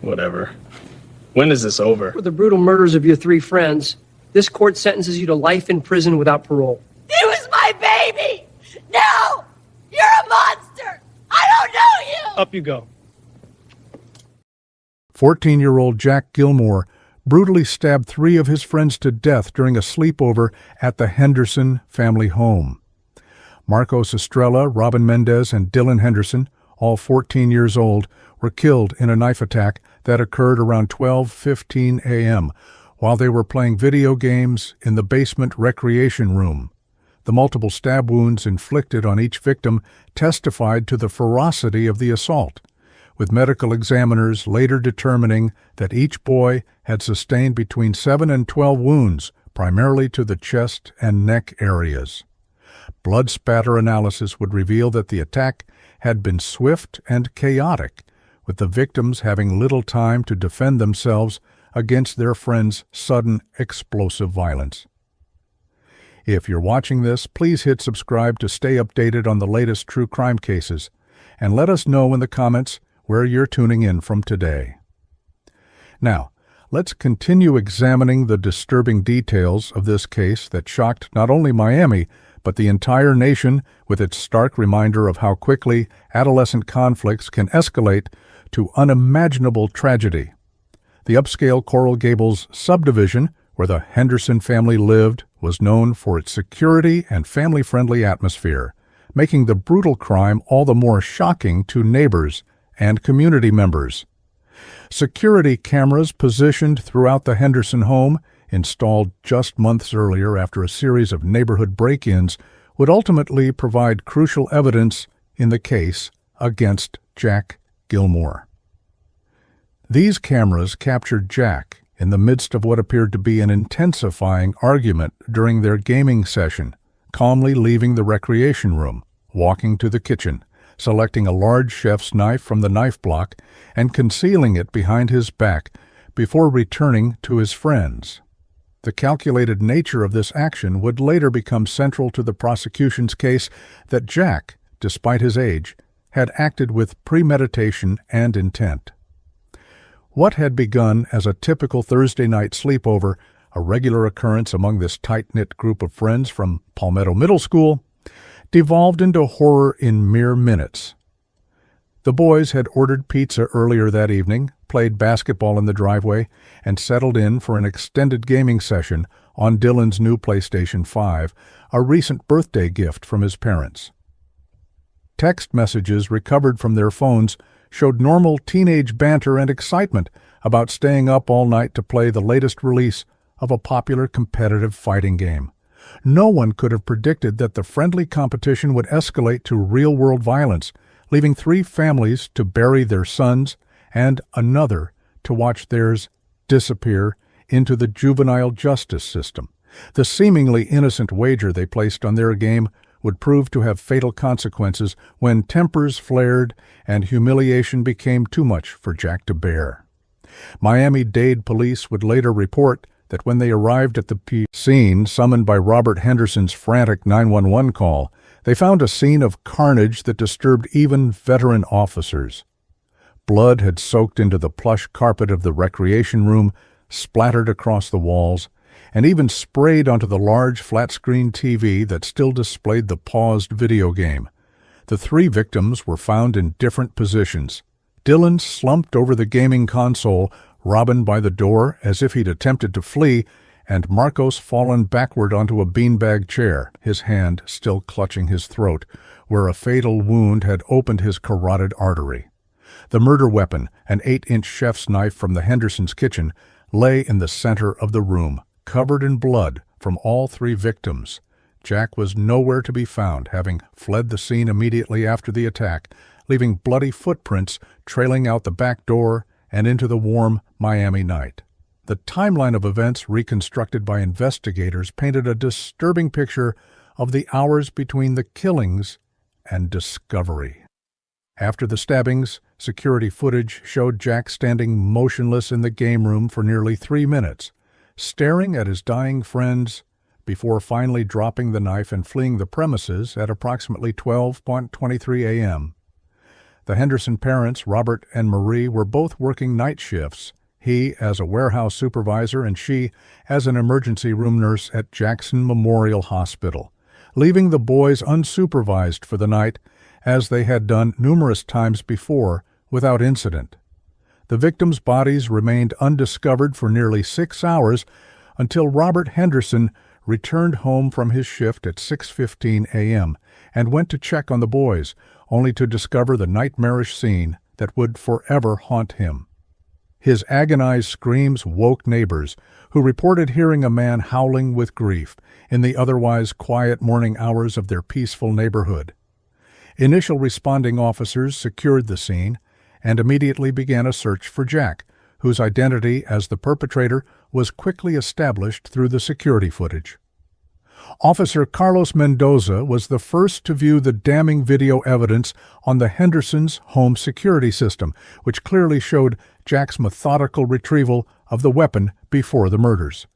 Whatever. When is this over? For the brutal murders of your 3 friends, this court sentences you to life in prison without parole. It was my baby! No! You're a monster! I don't know you! Up you go. 14-year-old Jack Gilmore brutally stabbed 3 of his friends to death during a sleepover at the Henderson family home. Marcos Estrella, Robin Mendez, and Dylan Henderson, all 14 years old, were killed in a knife attack that occurred around 12:15 a.m. while they were playing video games in the basement recreation room. The multiple stab wounds inflicted on each victim testified to the ferocity of the assault, with medical examiners later determining that each boy had sustained between 7 and 12 wounds, primarily to the chest and neck areas. Blood spatter analysis would reveal that the attack had been swift and chaotic, with the victims having little time to defend themselves against their friends' sudden explosive violence. If you're watching this, please hit subscribe to stay updated on the latest true crime cases, and let us know in the comments where you're tuning in from today. Now, let's continue examining the disturbing details of this case that shocked not only Miami, but the entire nation, with its stark reminder of how quickly adolescent conflicts can escalate to unimaginable tragedy. The upscale Coral Gables subdivision, where the Henderson family lived, was known for its security and family-friendly atmosphere, making the brutal crime all the more shocking to neighbors and community members. Security cameras positioned throughout the Henderson home, installed just months earlier after a series of neighborhood break-ins, would ultimately provide crucial evidence in the case against Jack Gilmore. These cameras captured Jack in the midst of what appeared to be an intensifying argument during their gaming session, calmly leaving the recreation room, walking to the kitchen, selecting a large chef's knife from the knife block and concealing it behind his back before returning to his friends. The calculated nature of this action would later become central to the prosecution's case that Jack, despite his age, had acted with premeditation and intent. What had begun as a typical Thursday night sleepover, a regular occurrence among this tight-knit group of friends from Palmetto Middle School, devolved into horror in mere minutes. The boys had ordered pizza earlier that evening, played basketball in the driveway, and settled in for an extended gaming session on Dylan's new PlayStation 5, a recent birthday gift from his parents. Text messages recovered from their phones showed normal teenage banter and excitement about staying up all night to play the latest release of a popular competitive fighting game. No one could have predicted that the friendly competition would escalate to real-world violence, leaving 3 families to bury their sons and another to watch theirs disappear into the juvenile justice system. The seemingly innocent wager they placed on their game would prove to have fatal consequences when tempers flared and humiliation became too much for Jack to bear. Miami-Dade police would later report that when they arrived at the scene summoned by Robert Henderson's frantic 911 call, they found a scene of carnage that disturbed even veteran officers. Blood had soaked into the plush carpet of the recreation room, splattered across the walls, and even sprayed onto the large flat-screen TV that still displayed the paused video game. The 3 victims were found in different positions. Dylan slumped over the gaming console, Robin by the door as if he'd attempted to flee, and Marcos fallen backward onto a beanbag chair, his hand still clutching his throat, where a fatal wound had opened his carotid artery. The murder weapon, an 8-inch chef's knife from the Hendersons' kitchen, lay in the center of the room, covered in blood from all 3 victims. Jack was nowhere to be found, having fled the scene immediately after the attack, leaving bloody footprints trailing out the back door and into the warm Miami night. The timeline of events reconstructed by investigators painted a disturbing picture of the hours between the killings and discovery. After the stabbings, security footage showed Jack standing motionless in the game room for nearly 3 minutes, staring at his dying friends before finally dropping the knife and fleeing the premises at approximately 12:23 a.m. The Henderson parents, Robert and Marie, were both working night shifts, he as a warehouse supervisor and she as an emergency room nurse at Jackson Memorial Hospital, leaving the boys unsupervised for the night, as they had done numerous times before, without incident. The victims' bodies remained undiscovered for nearly 6 hours until Robert Henderson returned home from his shift at 6:15 a.m. and went to check on the boys, only to discover the nightmarish scene that would forever haunt him. His agonized screams woke neighbors, who reported hearing a man howling with grief in the otherwise quiet morning hours of their peaceful neighborhood. Initial responding officers secured the scene and immediately began a search for Jack, whose identity as the perpetrator was quickly established through the security footage. Officer Carlos Mendoza was the first to view the damning video evidence on the Hendersons' home security system, which clearly showed Jack's methodical retrieval of the weapon before the murders.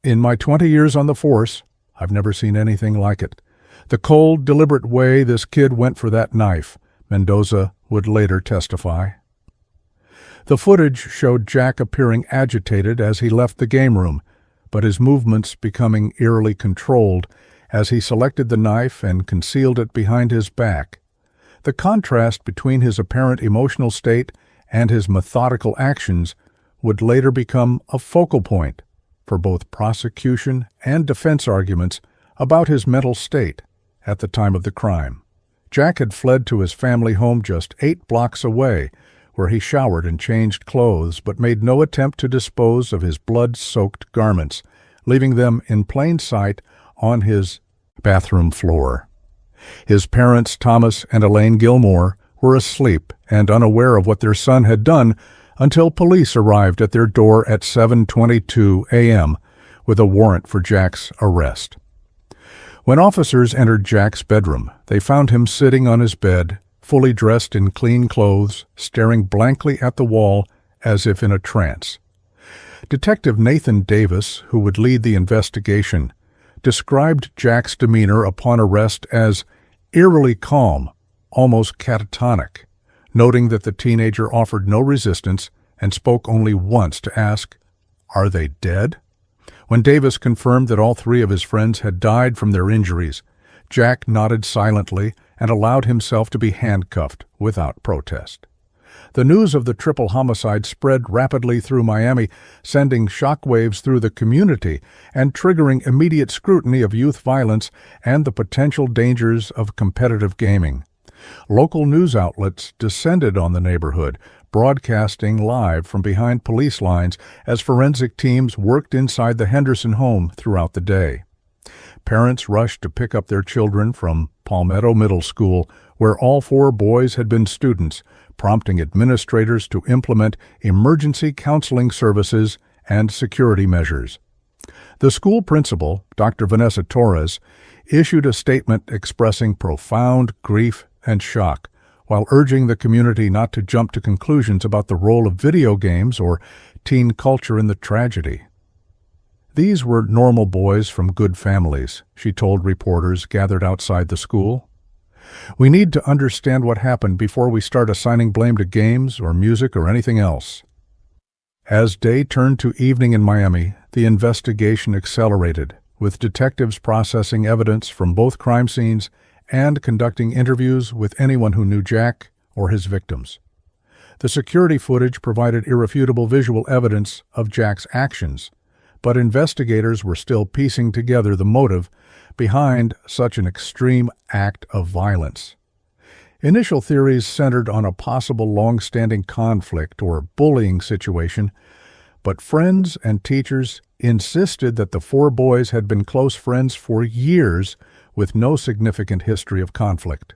"In my 20 years on the force, I've never seen anything like it. The cold, deliberate way this kid went for that knife," Mendoza would later testify. The footage showed Jack appearing agitated as he left the game room, but his movements becoming eerily controlled as he selected the knife and concealed it behind his back. The contrast between his apparent emotional state and his methodical actions would later become a focal point for both prosecution and defense arguments about his mental state at the time of the crime. Jack had fled to his family home just 8 blocks away, where he showered and changed clothes, but made no attempt to dispose of his blood-soaked garments, leaving them in plain sight on his bathroom floor. His parents, Thomas and Elaine Gilmore, were asleep and unaware of what their son had done until police arrived at their door at 7:22 a.m. with a warrant for Jack's arrest. When officers entered Jack's bedroom, they found him sitting on his bed, fully dressed in clean clothes, staring blankly at the wall as if in a trance. Detective Nathan Davis, who would lead the investigation, described Jack's demeanor upon arrest as eerily calm, almost catatonic, noting that the teenager offered no resistance and spoke only once to ask, "Are they dead?" When Davis confirmed that all 3 of his friends had died from their injuries, Jack nodded silently and allowed himself to be handcuffed without protest. The news of the triple homicide spread rapidly through Miami, sending shockwaves through the community and triggering immediate scrutiny of youth violence and the potential dangers of competitive gaming. Local news outlets descended on the neighborhood, broadcasting live from behind police lines as forensic teams worked inside the Henderson home throughout the day. Parents rushed to pick up their children from Palmetto Middle School, where all 4 boys had been students, prompting administrators to implement emergency counseling services and security measures. The school principal, Dr. Vanessa Torres, issued a statement expressing profound grief and shock, while urging the community not to jump to conclusions about the role of video games or teen culture in the tragedy. These were normal boys from good families, she told reporters gathered outside the school. We need to understand what happened before we start assigning blame to games or music or anything else. As day turned to evening in Miami, the investigation accelerated, with detectives processing evidence from both crime scenes and conducting interviews with anyone who knew Jack or his victims. The security footage provided irrefutable visual evidence of Jack's actions, but investigators were still piecing together the motive behind such an extreme act of violence. Initial theories centered on a possible long-standing conflict or bullying situation, but friends and teachers insisted that the 4 boys had been close friends for years with no significant history of conflict.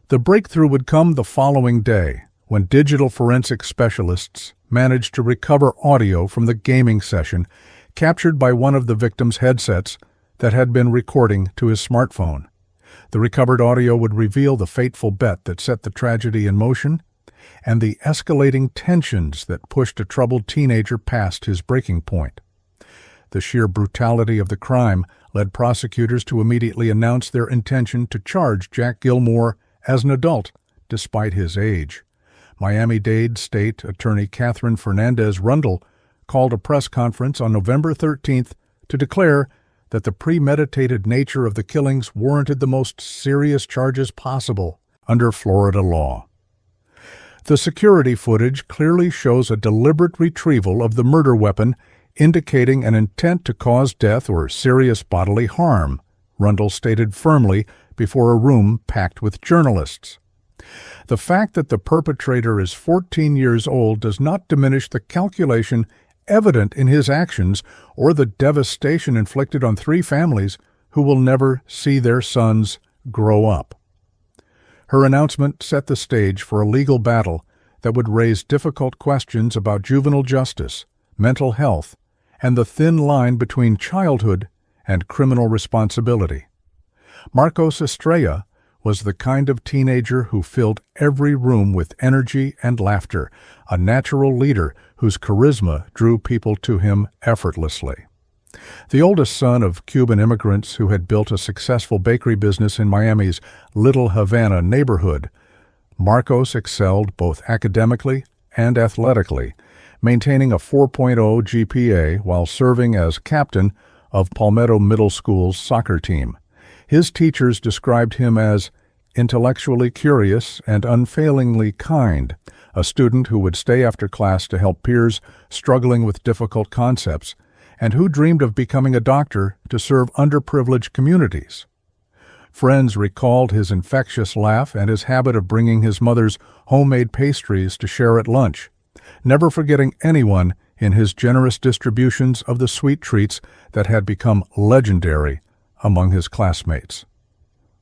The breakthrough would come the following day, when digital forensic specialists managed to recover audio from the gaming session captured by one of the victim's headsets that had been recording to his smartphone. The recovered audio would reveal the fateful bet that set the tragedy in motion and the escalating tensions that pushed a troubled teenager past his breaking point. The sheer brutality of the crime led prosecutors to immediately announce their intention to charge Jack Gilmore as an adult despite his age. Miami-Dade State Attorney Catherine Fernandez Rundle called a press conference on November 13th to declare that the premeditated nature of the killings warranted the most serious charges possible under Florida law. The security footage clearly shows a deliberate retrieval of the murder weapon, indicating an intent to cause death or serious bodily harm, Rundle stated firmly before a room packed with journalists. The fact that the perpetrator is 14 years old does not diminish the calculation evident in his actions or the devastation inflicted on 3 families who will never see their sons grow up. Her announcement set the stage for a legal battle that would raise difficult questions about juvenile justice, mental health, and the thin line between childhood and criminal responsibility. Marcos Estrella was the kind of teenager who filled every room with energy and laughter, a natural leader whose charisma drew people to him effortlessly. The oldest son of Cuban immigrants who had built a successful bakery business in Miami's Little Havana neighborhood, Marcos excelled both academically and athletically, maintaining a 4.0 GPA while serving as captain of Palmetto Middle School's soccer team. His teachers described him as intellectually curious and unfailingly kind, a student who would stay after class to help peers struggling with difficult concepts, and who dreamed of becoming a doctor to serve underprivileged communities. Friends recalled his infectious laugh and his habit of bringing his mother's homemade pastries to share at lunch, never forgetting anyone in his generous distributions of the sweet treats that had become legendary among his classmates.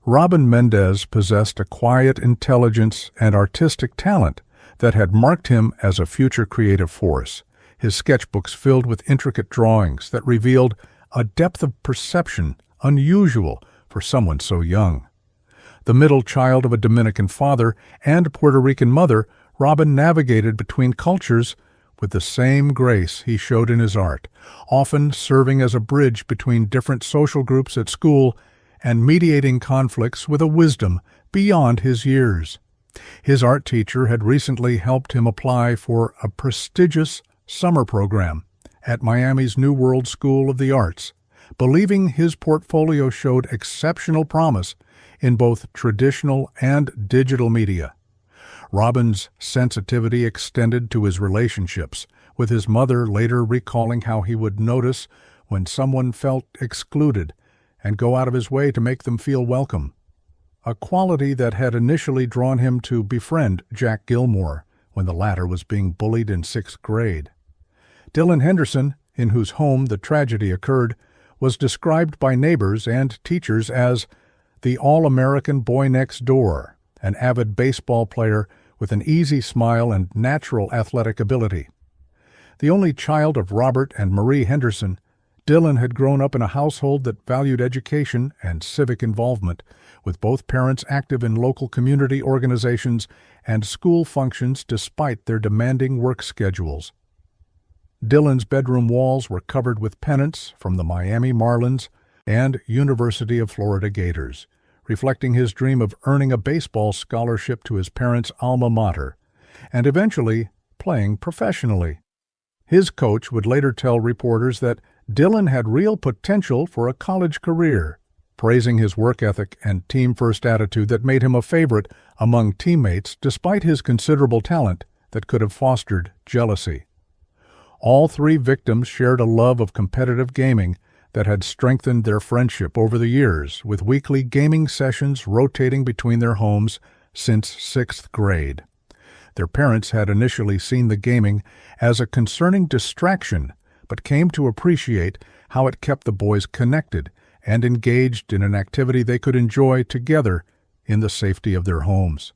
Robin Mendez possessed a quiet intelligence and artistic talent that had marked him as a future creative force, his sketchbooks filled with intricate drawings that revealed a depth of perception unusual for someone so young. The middle child of a Dominican father and Puerto Rican mother, Robin navigated between cultures with the same grace he showed in his art, often serving as a bridge between different social groups at school and mediating conflicts with a wisdom beyond his years. His art teacher had recently helped him apply for a prestigious summer program at Miami's New World School of the Arts, believing his portfolio showed exceptional promise in both traditional and digital media. Robin's sensitivity extended to his relationships, with his mother later recalling how he would notice when someone felt excluded and go out of his way to make them feel welcome, a quality that had initially drawn him to befriend Jack Gilmore when the latter was being bullied in 6th grade. Dylan Henderson, in whose home the tragedy occurred, was described by neighbors and teachers as the all-American boy next door, an avid baseball player with an easy smile and natural athletic ability. The only child of Robert and Marie Henderson, Dylan had grown up in a household that valued education and civic involvement, with both parents active in local community organizations and school functions despite their demanding work schedules. Dylan's bedroom walls were covered with pennants from the Miami Marlins and University of Florida Gators, reflecting his dream of earning a baseball scholarship to his parents' alma mater, and eventually playing professionally. His coach would later tell reporters that Dylan had real potential for a college career, praising his work ethic and team-first attitude that made him a favorite among teammates despite his considerable talent that could have fostered jealousy. All 3 victims shared a love of competitive gaming that had strengthened their friendship over the years, with weekly gaming sessions rotating between their homes since 6th grade. Their parents had initially seen the gaming as a concerning distraction, but came to appreciate how it kept the boys connected and engaged in an activity they could enjoy together in the safety of their homes.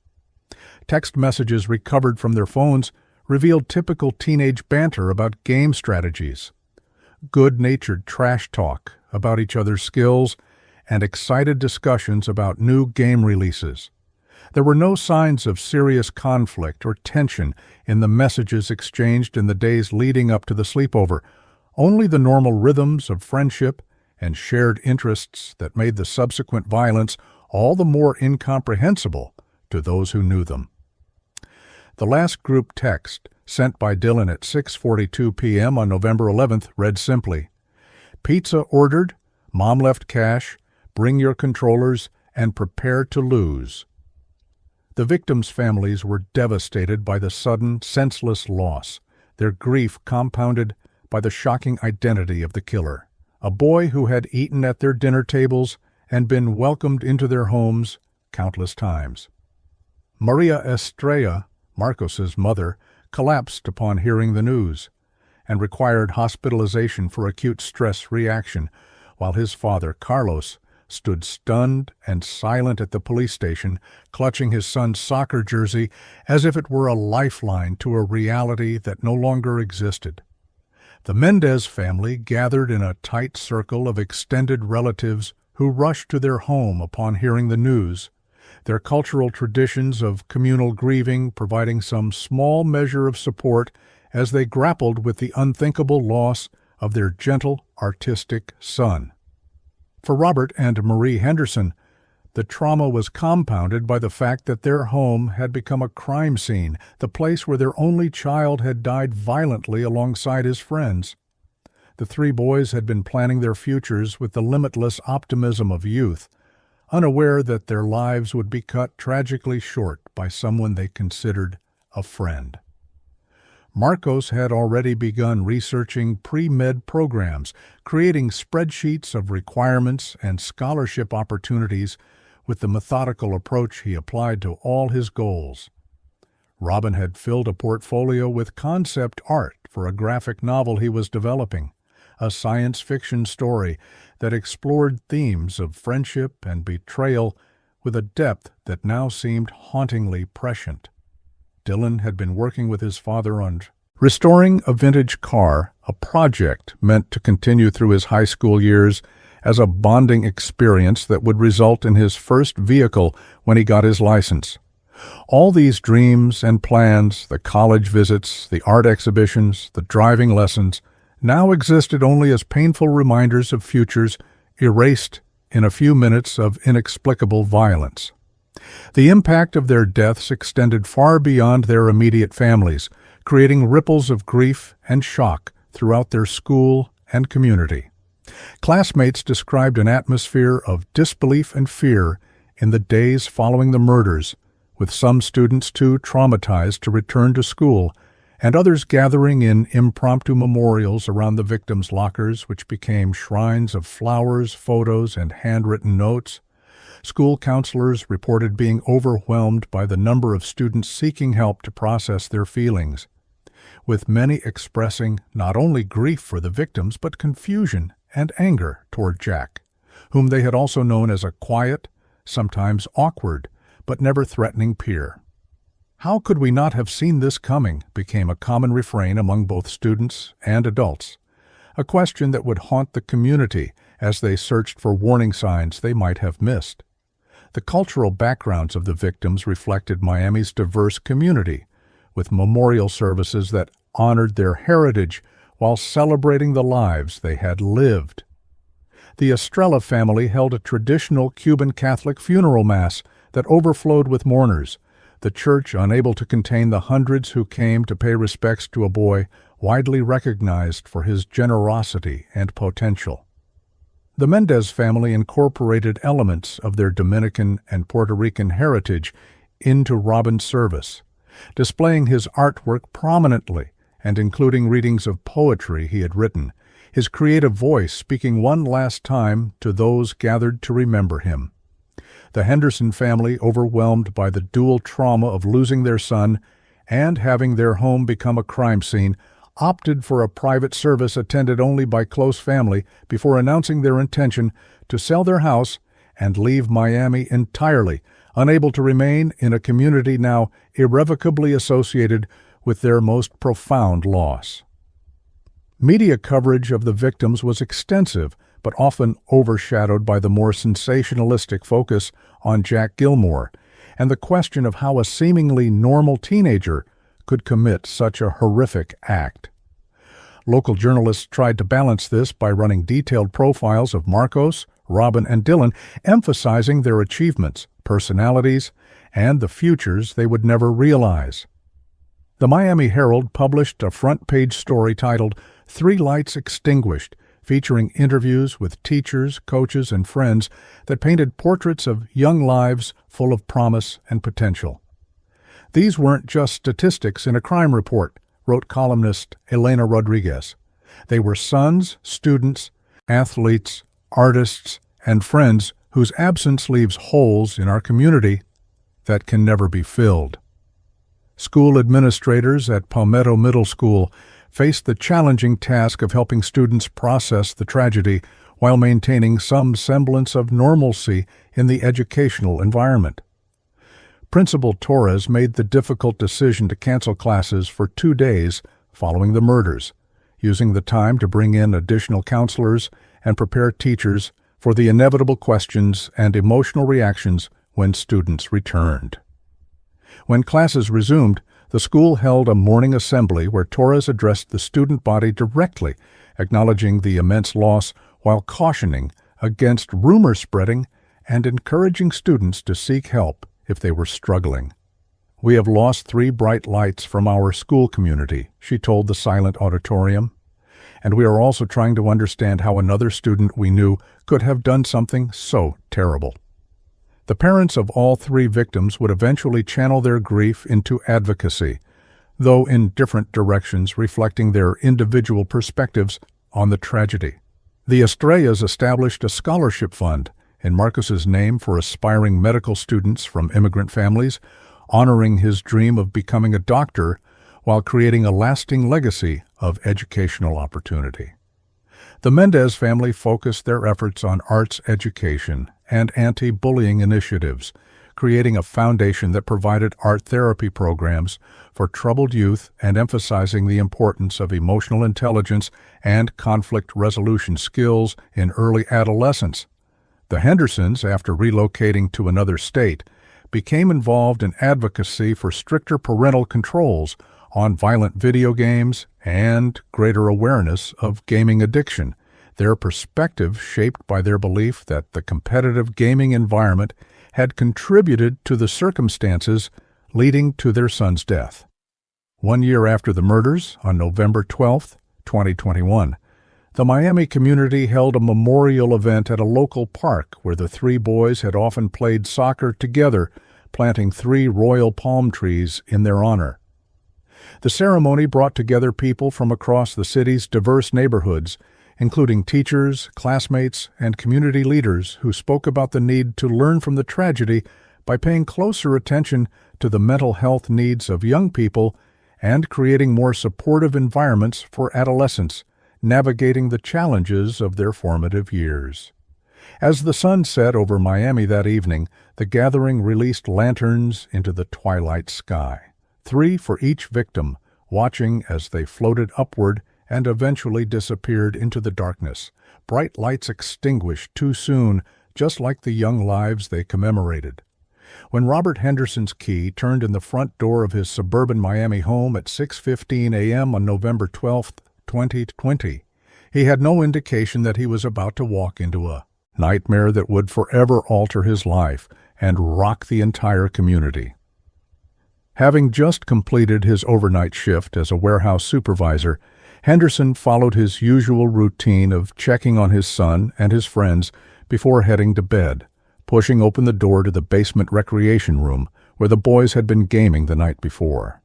Text messages recovered from their phones revealed typical teenage banter about game strategies, good-natured trash talk about each other's skills, and excited discussions about new game releases. There were no signs of serious conflict or tension in the messages exchanged in the days leading up to the sleepover, only the normal rhythms of friendship and shared interests that made the subsequent violence all the more incomprehensible to those who knew them. The last group text, sent by Dylan at 6:42 p.m. on November 11th, read simply, "Pizza ordered, Mom left cash, bring your controllers, and prepare to lose." The victims' families were devastated by the sudden, senseless loss, their grief compounded by the shocking identity of the killer, a boy who had eaten at their dinner tables and been welcomed into their homes countless times. Maria Estrella, Marcos's mother, collapsed upon hearing the news and required hospitalization for acute stress reaction, while his father, Carlos, stood stunned and silent at the police station, clutching his son's soccer jersey as if it were a lifeline to a reality that no longer existed. The Mendez family gathered in a tight circle of extended relatives who rushed to their home upon hearing the news, their cultural traditions of communal grieving providing some small measure of support as they grappled with the unthinkable loss of their gentle, artistic son. For Robert and Marie Henderson, the trauma was compounded by the fact that their home had become a crime scene, the place where their only child had died violently alongside his friends. The three boys had been planning their futures with the limitless optimism of youth, unaware that their lives would be cut tragically short by someone they considered a friend. Marcos had already begun researching pre-med programs, creating spreadsheets of requirements and scholarship opportunities with the methodical approach he applied to all his goals. Robin had filled a portfolio with concept art for a graphic novel he was developing, a science fiction story that explored themes of friendship and betrayal with a depth that now seemed hauntingly prescient. Dylan had been working with his father on restoring a vintage car, a project meant to continue through his high school years as a bonding experience that would result in his first vehicle when he got his license. All these dreams and plans, the college visits, the art exhibitions, the driving lessons, now existed only as painful reminders of futures erased in a few minutes of inexplicable violence. The impact of their deaths extended far beyond their immediate families, creating ripples of grief and shock throughout their school and community. Classmates described an atmosphere of disbelief and fear in the days following the murders, with some students too traumatized to return to school, and others gathering in impromptu memorials around the victims' lockers, which became shrines of flowers, photos, and handwritten notes. School counselors reported being overwhelmed by the number of students seeking help to process their feelings, with many expressing not only grief for the victims but confusion and anger toward Jack, whom they had also known as a quiet, sometimes awkward, but never threatening peer. "How could we not have seen this coming?" became a common refrain among both students and adults, a question that would haunt the community as they searched for warning signs they might have missed. The cultural backgrounds of the victims reflected Miami's diverse community, with memorial services that honored their heritage while celebrating the lives they had lived. The Estrella family held a traditional Cuban Catholic funeral mass that overflowed with mourners, the church unable to contain the hundreds who came to pay respects to a boy widely recognized for his generosity and potential. The Mendez family incorporated elements of their Dominican and Puerto Rican heritage into Robin's service, displaying his artwork prominently and including readings of poetry he had written, his creative voice speaking one last time to those gathered to remember him. The Henderson family, overwhelmed by the dual trauma of losing their son and having their home become a crime scene, opted for a private service attended only by close family before announcing their intention to sell their house and leave Miami entirely, unable to remain in a community now irrevocably associated with their most profound loss. Media coverage of the victims was extensive, but often overshadowed by the more sensationalistic focus on Jack Gilmore and the question of how a seemingly normal teenager could commit such a horrific act. Local journalists tried to balance this by running detailed profiles of Marcos, Robin, and Dylan, emphasizing their achievements, personalities, and the futures they would never realize. The Miami Herald published a front-page story titled "Three Lights Extinguished," featuring interviews with teachers, coaches, and friends that painted portraits of young lives full of promise and potential. These weren't just statistics in a crime report, wrote columnist Elena Rodriguez. They were sons, students, athletes, artists, and friends whose absence leaves holes in our community that can never be filled. School administrators at Palmetto Middle School faced the challenging task of helping students process the tragedy while maintaining some semblance of normalcy in the educational environment. Principal Torres made the difficult decision to cancel classes for 2 days following the murders, using the time to bring in additional counselors and prepare teachers for the inevitable questions and emotional reactions when students returned. When classes resumed, the school held a morning assembly where Torres addressed the student body directly, acknowledging the immense loss while cautioning against rumor spreading and encouraging students to seek help if they were struggling. "We have lost 3 bright lights from our school community," she told the silent auditorium, "and we are also trying to understand how another student we knew could have done something so terrible." The parents of all 3 victims would eventually channel their grief into advocacy, though in different directions reflecting their individual perspectives on the tragedy. The Estrellas established a scholarship fund in Marcos's name for aspiring medical students from immigrant families, honoring his dream of becoming a doctor while creating a lasting legacy of educational opportunity. The Mendez family focused their efforts on arts education and anti-bullying initiatives, creating a foundation that provided art therapy programs for troubled youth and emphasizing the importance of emotional intelligence and conflict resolution skills in early adolescence. The Hendersons, after relocating to another state, became involved in advocacy for stricter parental controls on violent video games and greater awareness of gaming addiction, their perspective shaped by their belief that the competitive gaming environment had contributed to the circumstances leading to their son's death. 1 year after the murders, on November 12, 2021, the Miami community held a memorial event at a local park where the 3 boys had often played soccer together, planting 3 royal palm trees in their honor. The ceremony brought together people from across the city's diverse neighborhoods, including teachers, classmates, and community leaders who spoke about the need to learn from the tragedy by paying closer attention to the mental health needs of young people and creating more supportive environments for adolescents, navigating the challenges of their formative years. As the sun set over Miami that evening, the gathering released lanterns into the twilight sky, 3 for each victim, watching as they floated upward and eventually disappeared into the darkness, bright lights extinguished too soon, just like the young lives they commemorated. When Robert Henderson's key turned in the front door of his suburban Miami home at 6:15 a.m. on November 12, 2020, he had no indication that he was about to walk into a nightmare that would forever alter his life and rock the entire community. Having just completed his overnight shift as a warehouse supervisor, Henderson followed his usual routine of checking on his son and his friends before heading to bed, pushing open the door to the basement recreation room where the boys had been gaming the night before.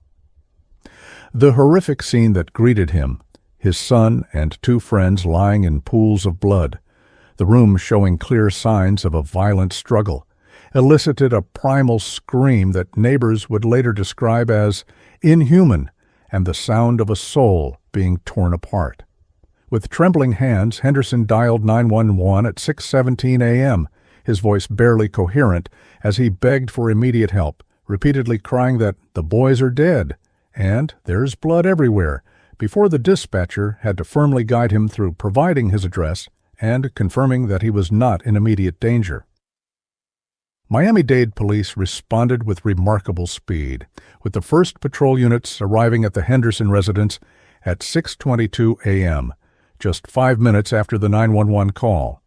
The horrific scene that greeted him, his son and 2 friends lying in pools of blood, the room showing clear signs of a violent struggle, elicited a primal scream that neighbors would later describe as inhuman and the sound of a soul being torn apart. With trembling hands, Henderson dialed 911 at 6:17 a.m., his voice barely coherent as he begged for immediate help, repeatedly crying that the boys are dead and there's blood everywhere, before the dispatcher had to firmly guide him through providing his address and confirming that he was not in immediate danger. Miami-Dade police responded with remarkable speed, with the first patrol units arriving at the Henderson residence at 6:22 a.m., just 5 minutes after the 911 call.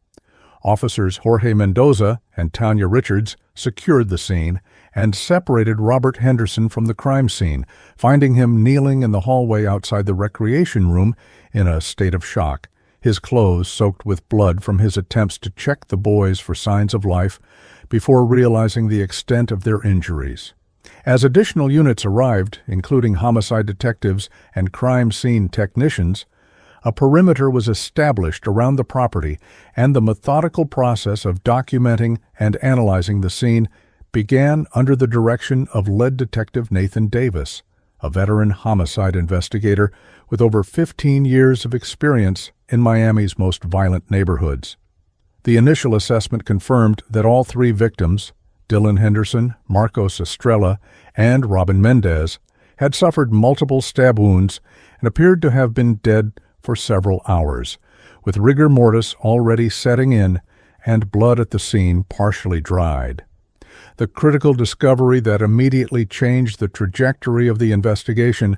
Officers Jorge Mendoza and Tanya Richards secured the scene, and separated Robert Henderson from the crime scene, finding him kneeling in the hallway outside the recreation room in a state of shock, his clothes soaked with blood from his attempts to check the boys for signs of life before realizing the extent of their injuries. As additional units arrived, including homicide detectives and crime scene technicians, a perimeter was established around the property, and the methodical process of documenting and analyzing the scene began under the direction of lead detective Nathan Davis, a veteran homicide investigator with over 15 years of experience in Miami's most violent neighborhoods. The initial assessment confirmed that all three victims, Dylan Henderson, Marcos Estrella, and Robin Mendez, had suffered multiple stab wounds and appeared to have been dead for several hours, with rigor mortis already setting in and blood at the scene partially dried. The critical discovery that immediately changed the trajectory of the investigation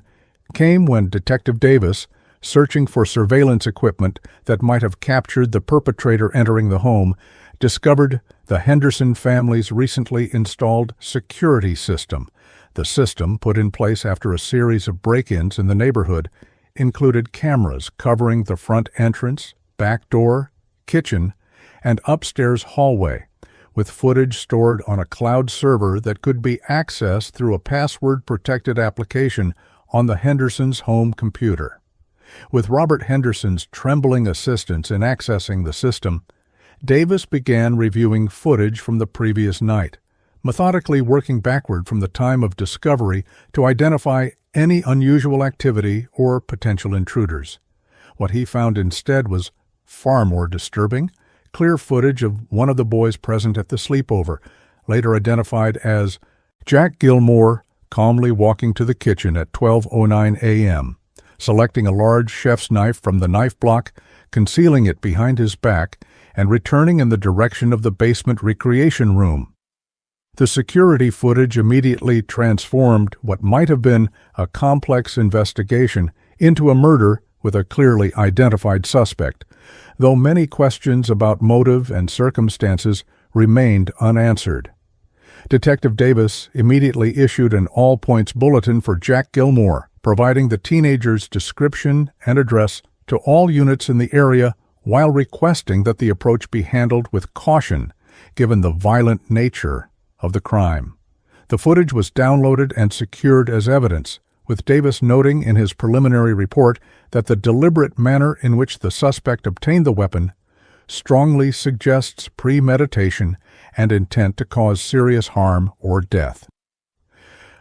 came when Detective Davis, searching for surveillance equipment that might have captured the perpetrator entering the home, discovered the Henderson family's recently installed security system. The system, put in place after a series of break-ins in the neighborhood, included cameras covering the front entrance, back door, kitchen, and upstairs hallway, with footage stored on a cloud server that could be accessed through a password-protected application on the Hendersons' home computer. With Robert Henderson's trembling assistance in accessing the system, Davis began reviewing footage from the previous night, methodically working backward from the time of discovery to identify any unusual activity or potential intruders. What he found instead was far more disturbing: clear footage of one of the boys present at the sleepover, later identified as Jack Gilmore, calmly walking to the kitchen at 12:09 a.m., selecting a large chef's knife from the knife block, concealing it behind his back, and returning in the direction of the basement recreation room. The security footage immediately transformed what might have been a complex investigation into a murder with a clearly identified suspect, though many questions about motive and circumstances remained unanswered. Detective Davis immediately issued an all-points bulletin for Jack Gilmore, providing the teenager's description and address to all units in the area while requesting that the approach be handled with caution, given the violent nature of the crime. The footage was downloaded and secured as evidence, with Davis noting in his preliminary report that the deliberate manner in which the suspect obtained the weapon strongly suggests premeditation and intent to cause serious harm or death.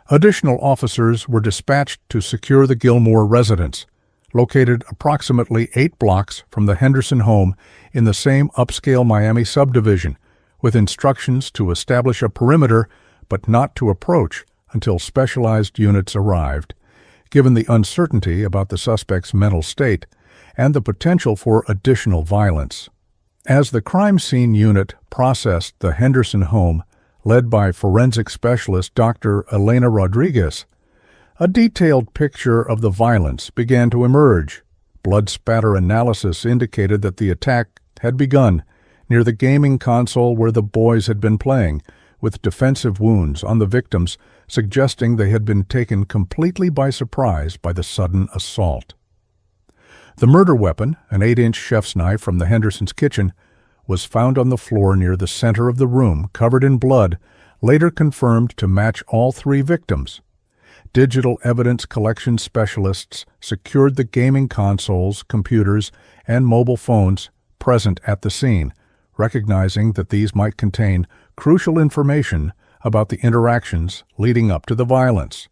Additional officers were dispatched to secure the Gilmore residence, located approximately 8 blocks from the Henderson home in the same upscale Miami subdivision, with instructions to establish a perimeter but not to approach until specialized units arrived, given the uncertainty about the suspect's mental state and the potential for additional violence. As the crime scene unit processed the Henderson home, led by forensic specialist Dr. Elena Rodriguez, a detailed picture of the violence began to emerge. Blood spatter analysis indicated that the attack had begun near the gaming console where the boys had been playing, with defensive wounds on the victims suggesting they had been taken completely by surprise by the sudden assault. The murder weapon, an 8-inch chef's knife from the Hendersons' kitchen, was found on the floor near the center of the room, covered in blood, later confirmed to match all 3 victims. Digital evidence collection specialists secured the gaming consoles, computers, and mobile phones present at the scene, recognizing that these might contain crucial information about the interactions leading up to the violence.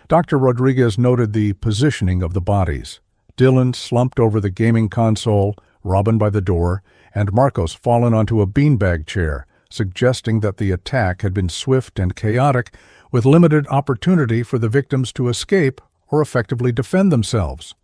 Dr. Rodriguez noted the positioning of the bodies: Dylan slumped over the gaming console, Robin by the door, and Marcos fallen onto a beanbag chair, suggesting that the attack had been swift and chaotic, with limited opportunity for the victims to escape or effectively defend themselves.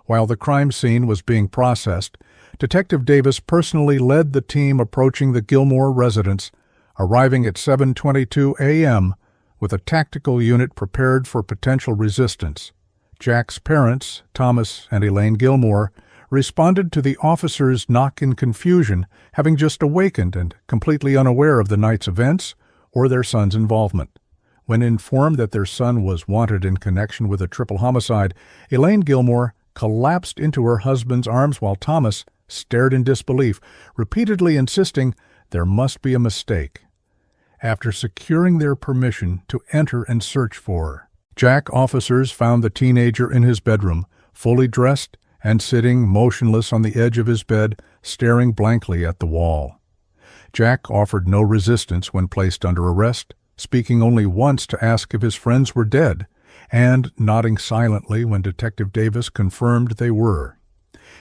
While the crime scene was being processed, Detective Davis personally led the team approaching the Gilmore residence, arriving at 7:22 a.m. with a tactical unit prepared for potential resistance. Jack's parents, Thomas and Elaine Gilmore, responded to the officers' knock in confusion, having just awakened and completely unaware of the night's events or their son's involvement. When informed that their son was wanted in connection with a triple homicide, Elaine Gilmore collapsed into her husband's arms while Thomas stared in disbelief, repeatedly insisting there must be a mistake. After securing their permission to enter and search for her, Jack officers found the teenager in his bedroom, fully dressed and sitting motionless on the edge of his bed, staring blankly at the wall. Jack offered no resistance when placed under arrest, speaking only once to ask if his friends were dead, and nodding silently when Detective Davis confirmed they were.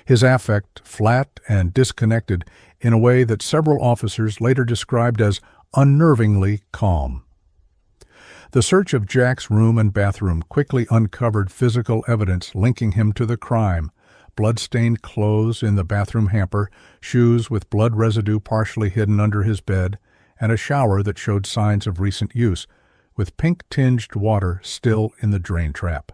His affect flat and disconnected in a way that several officers later described as unnervingly calm. The search of Jack's room and bathroom quickly uncovered physical evidence linking him to the crime: blood-stained clothes in the bathroom hamper, shoes with blood residue partially hidden under his bed, and a shower that showed signs of recent use, with pink-tinged water still in the drain trap.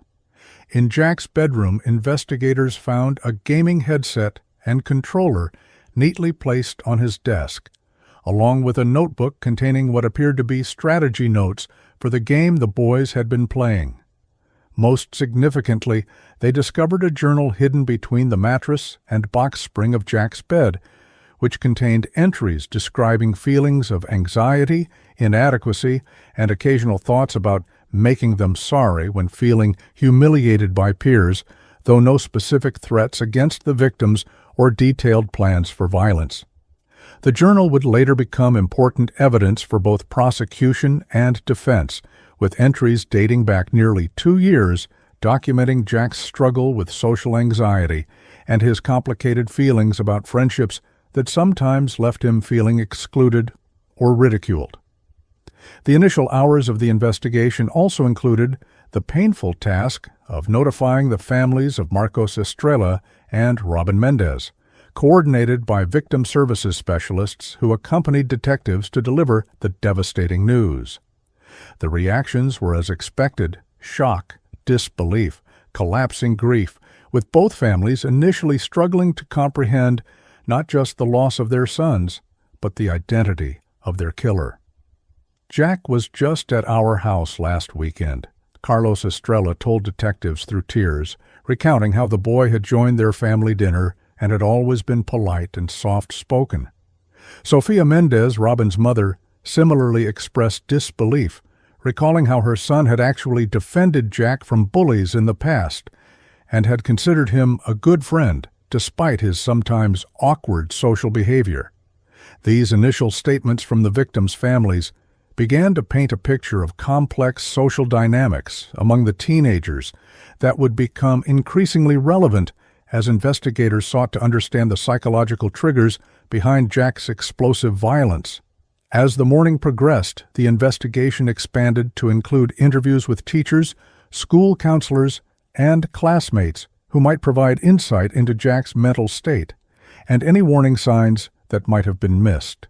In Jack's bedroom, investigators found a gaming headset and controller neatly placed on his desk, along with a notebook containing what appeared to be strategy notes for the game the boys had been playing. Most significantly, they discovered a journal hidden between the mattress and box spring of Jack's bed, which contained entries describing feelings of anxiety, inadequacy, and occasional thoughts about making them sorry when feeling humiliated by peers, though no specific threats against the victims or detailed plans for violence. The journal would later become important evidence for both prosecution and defense, with entries dating back nearly 2 years documenting Jack's struggle with social anxiety and his complicated feelings about friendships that sometimes left him feeling excluded or ridiculed. The initial hours of the investigation also included the painful task of notifying the families of Marcos Estrella and Robin Mendez, coordinated by victim services specialists who accompanied detectives to deliver the devastating news. The reactions were as expected: shock, disbelief, collapsing grief, with both families initially struggling to comprehend not just the loss of their sons, but the identity of their killer. Jack was just at our house last weekend, Carlos Estrella told detectives through tears, recounting how the boy had joined their family dinner and had always been polite and soft-spoken. Sofia Mendez, Robin's mother, similarly expressed disbelief, recalling how her son had actually defended Jack from bullies in the past and had considered him a good friend despite his sometimes awkward social behavior. These initial statements from the victims' families began to paint a picture of complex social dynamics among the teenagers that would become increasingly relevant as investigators sought to understand the psychological triggers behind Jack's explosive violence. As the morning progressed, the investigation expanded to include interviews with teachers, school counselors, and classmates who might provide insight into Jack's mental state and any warning signs that might have been missed.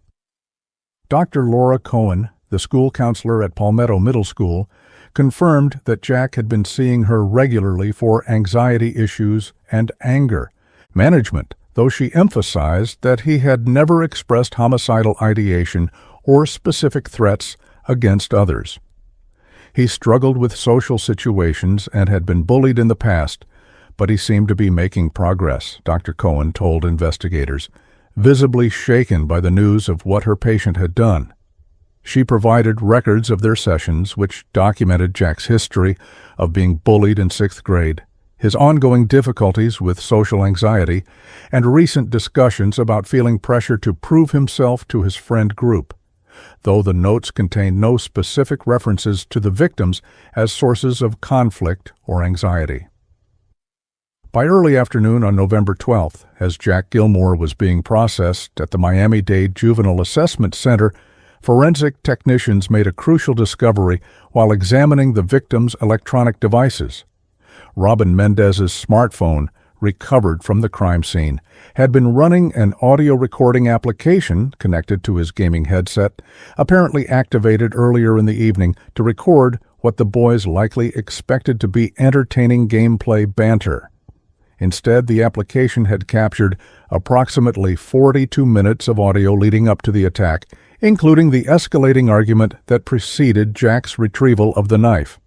Dr. Laura Cohen, the school counselor at Palmetto Middle School, confirmed that Jack had been seeing her regularly for anxiety issues and anger management, though she emphasized that he had never expressed homicidal ideation or specific threats against others. He struggled with social situations and had been bullied in the past, but he seemed to be making progress, Dr. Cohen told investigators, visibly shaken by the news of what her patient had done. She provided records of their sessions, which documented Jack's history of being bullied in 6th grade, his ongoing difficulties with social anxiety, and recent discussions about feeling pressure to prove himself to his friend group, though the notes contained no specific references to the victims as sources of conflict or anxiety. By early afternoon on November 12th, as Jack Gilmore was being processed at the Miami-Dade Juvenile Assessment Center, forensic technicians made a crucial discovery while examining the victim's electronic devices. Robin Mendez's smartphone, recovered from the crime scene, had been running an audio recording application connected to his gaming headset, apparently activated earlier in the evening to record what the boys likely expected to be entertaining gameplay banter. Instead, the application had captured approximately 42 minutes of audio leading up to the attack, including the escalating argument that preceded Jack's retrieval of the knife.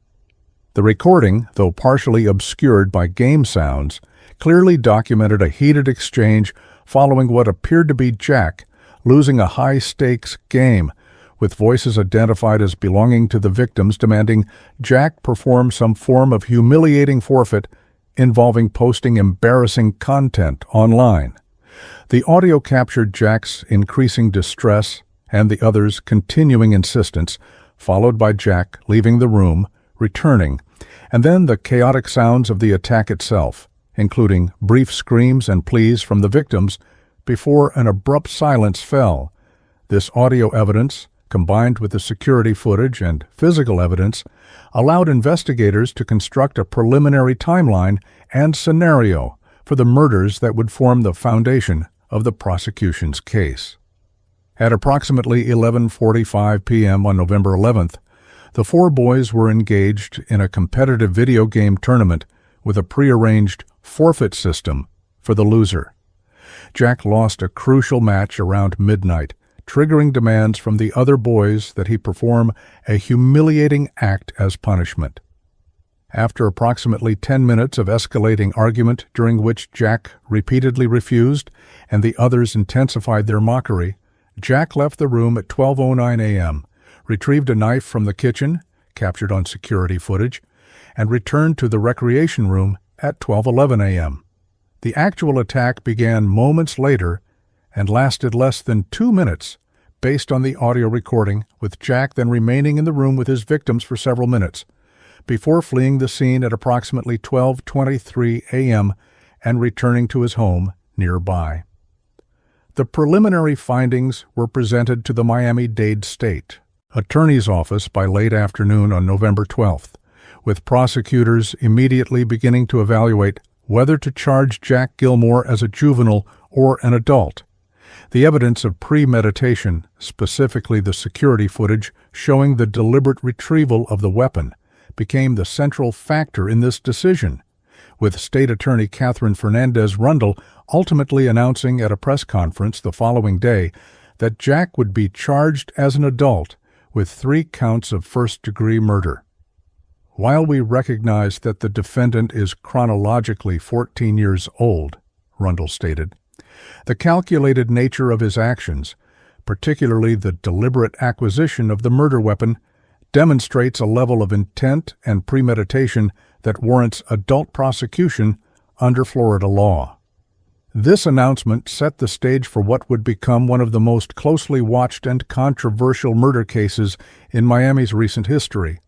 The recording, though partially obscured by game sounds, clearly documented a heated exchange following what appeared to be Jack losing a high-stakes game, with voices identified as belonging to the victims demanding Jack perform some form of humiliating forfeit involving posting embarrassing content online. The audio captured Jack's increasing distress and the others' continuing insistence, followed by Jack leaving the room, returning, and then the chaotic sounds of the attack itself, including brief screams and pleas from the victims, before an abrupt silence fell. This audio evidence, combined with the security footage and physical evidence, allowed investigators to construct a preliminary timeline and scenario for the murders that would form the foundation of the prosecution's case. At approximately 11:45 p.m. on November 11th, the four boys were engaged in a competitive video game tournament with a prearranged forfeit system for the loser. Jack lost a crucial match around midnight, triggering demands from the other boys that he perform a humiliating act as punishment. After approximately 10 minutes of escalating argument during which Jack repeatedly refused and the others intensified their mockery, Jack left the room at 12:09 a.m., retrieved a knife from the kitchen, captured on security footage, and returned to the recreation room at 12:11 a.m. The actual attack began moments later and lasted less than 2 minutes, based on the audio recording, with Jack then remaining in the room with his victims for several minutes, before fleeing the scene at approximately 12:23 a.m. and returning to his home nearby. The preliminary findings were presented to the Miami-Dade State Attorney's Office by late afternoon on November 12th, with prosecutors immediately beginning to evaluate whether to charge Jack Gilmore as a juvenile or an adult. The evidence of premeditation, specifically the security footage showing the deliberate retrieval of the weapon, became the central factor in this decision, with State Attorney Catherine Fernandez-Rundle ultimately announcing at a press conference the following day that Jack would be charged as an adult with 3 counts of first-degree murder. While we recognize that the defendant is chronologically 14 years old, Rundle stated, the calculated nature of his actions, particularly the deliberate acquisition of the murder weapon, demonstrates a level of intent and premeditation that warrants adult prosecution under Florida law. This announcement set the stage for what would become one of the most closely watched and controversial murder cases in Miami's recent history,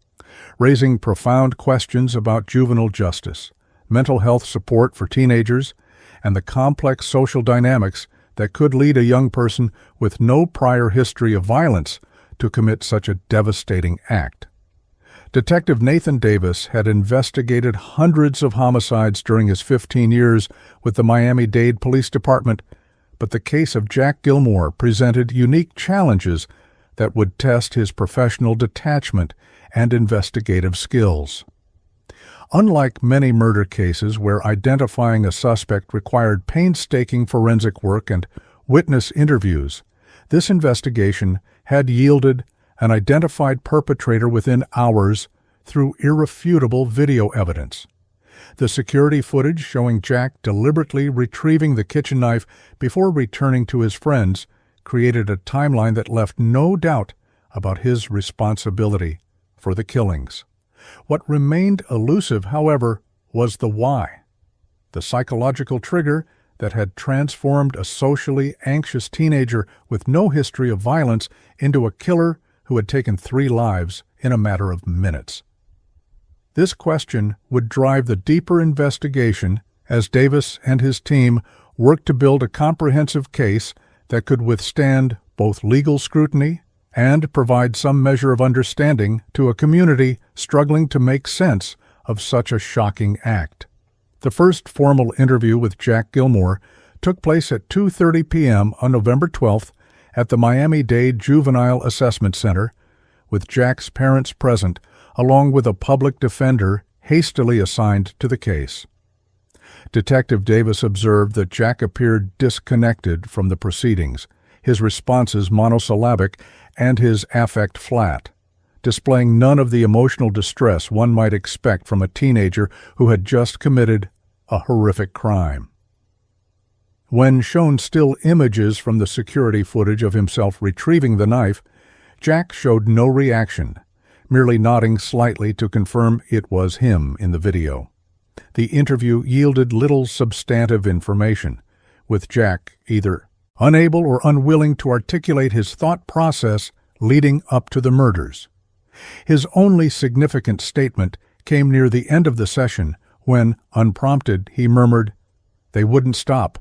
raising profound questions about juvenile justice, mental health support for teenagers, and the complex social dynamics that could lead a young person with no prior history of violence to commit such a devastating act. Detective Nathan Davis had investigated hundreds of homicides during his 15 years with the Miami-Dade Police Department, but the case of Jack Gilmore presented unique challenges that would test his professional detachment and investigative skills. Unlike many murder cases where identifying a suspect required painstaking forensic work and witness interviews, this investigation had yielded an identified perpetrator within hours through irrefutable video evidence. The security footage showing Jack deliberately retrieving the kitchen knife before returning to his friends created a timeline that left no doubt about his responsibility for the killings. What remained elusive, however, was the why. The psychological trigger that had transformed a socially anxious teenager with no history of violence into a killer who had taken 3 lives in a matter of minutes. This question would drive the deeper investigation as Davis and his team worked to build a comprehensive case that could withstand both legal scrutiny and provide some measure of understanding to a community struggling to make sense of such a shocking act. The first formal interview with Jack Gilmore took place at 2:30 p.m. on November 12th at the Miami-Dade Juvenile Assessment Center, with Jack's parents present, along with a public defender hastily assigned to the case. Detective Davis observed that Jack appeared disconnected from the proceedings. his responses monosyllabic, and his affect flat, displaying none of the emotional distress one might expect from a teenager who had just committed a horrific crime. When shown still images from the security footage of himself retrieving the knife, Jack showed no reaction, merely nodding slightly to confirm it was him in the video. The interview yielded little substantive information, with Jack either unable or unwilling to articulate his thought process leading up to the murders. His only significant statement came near the end of the session when, unprompted, he murmured, "They wouldn't stop.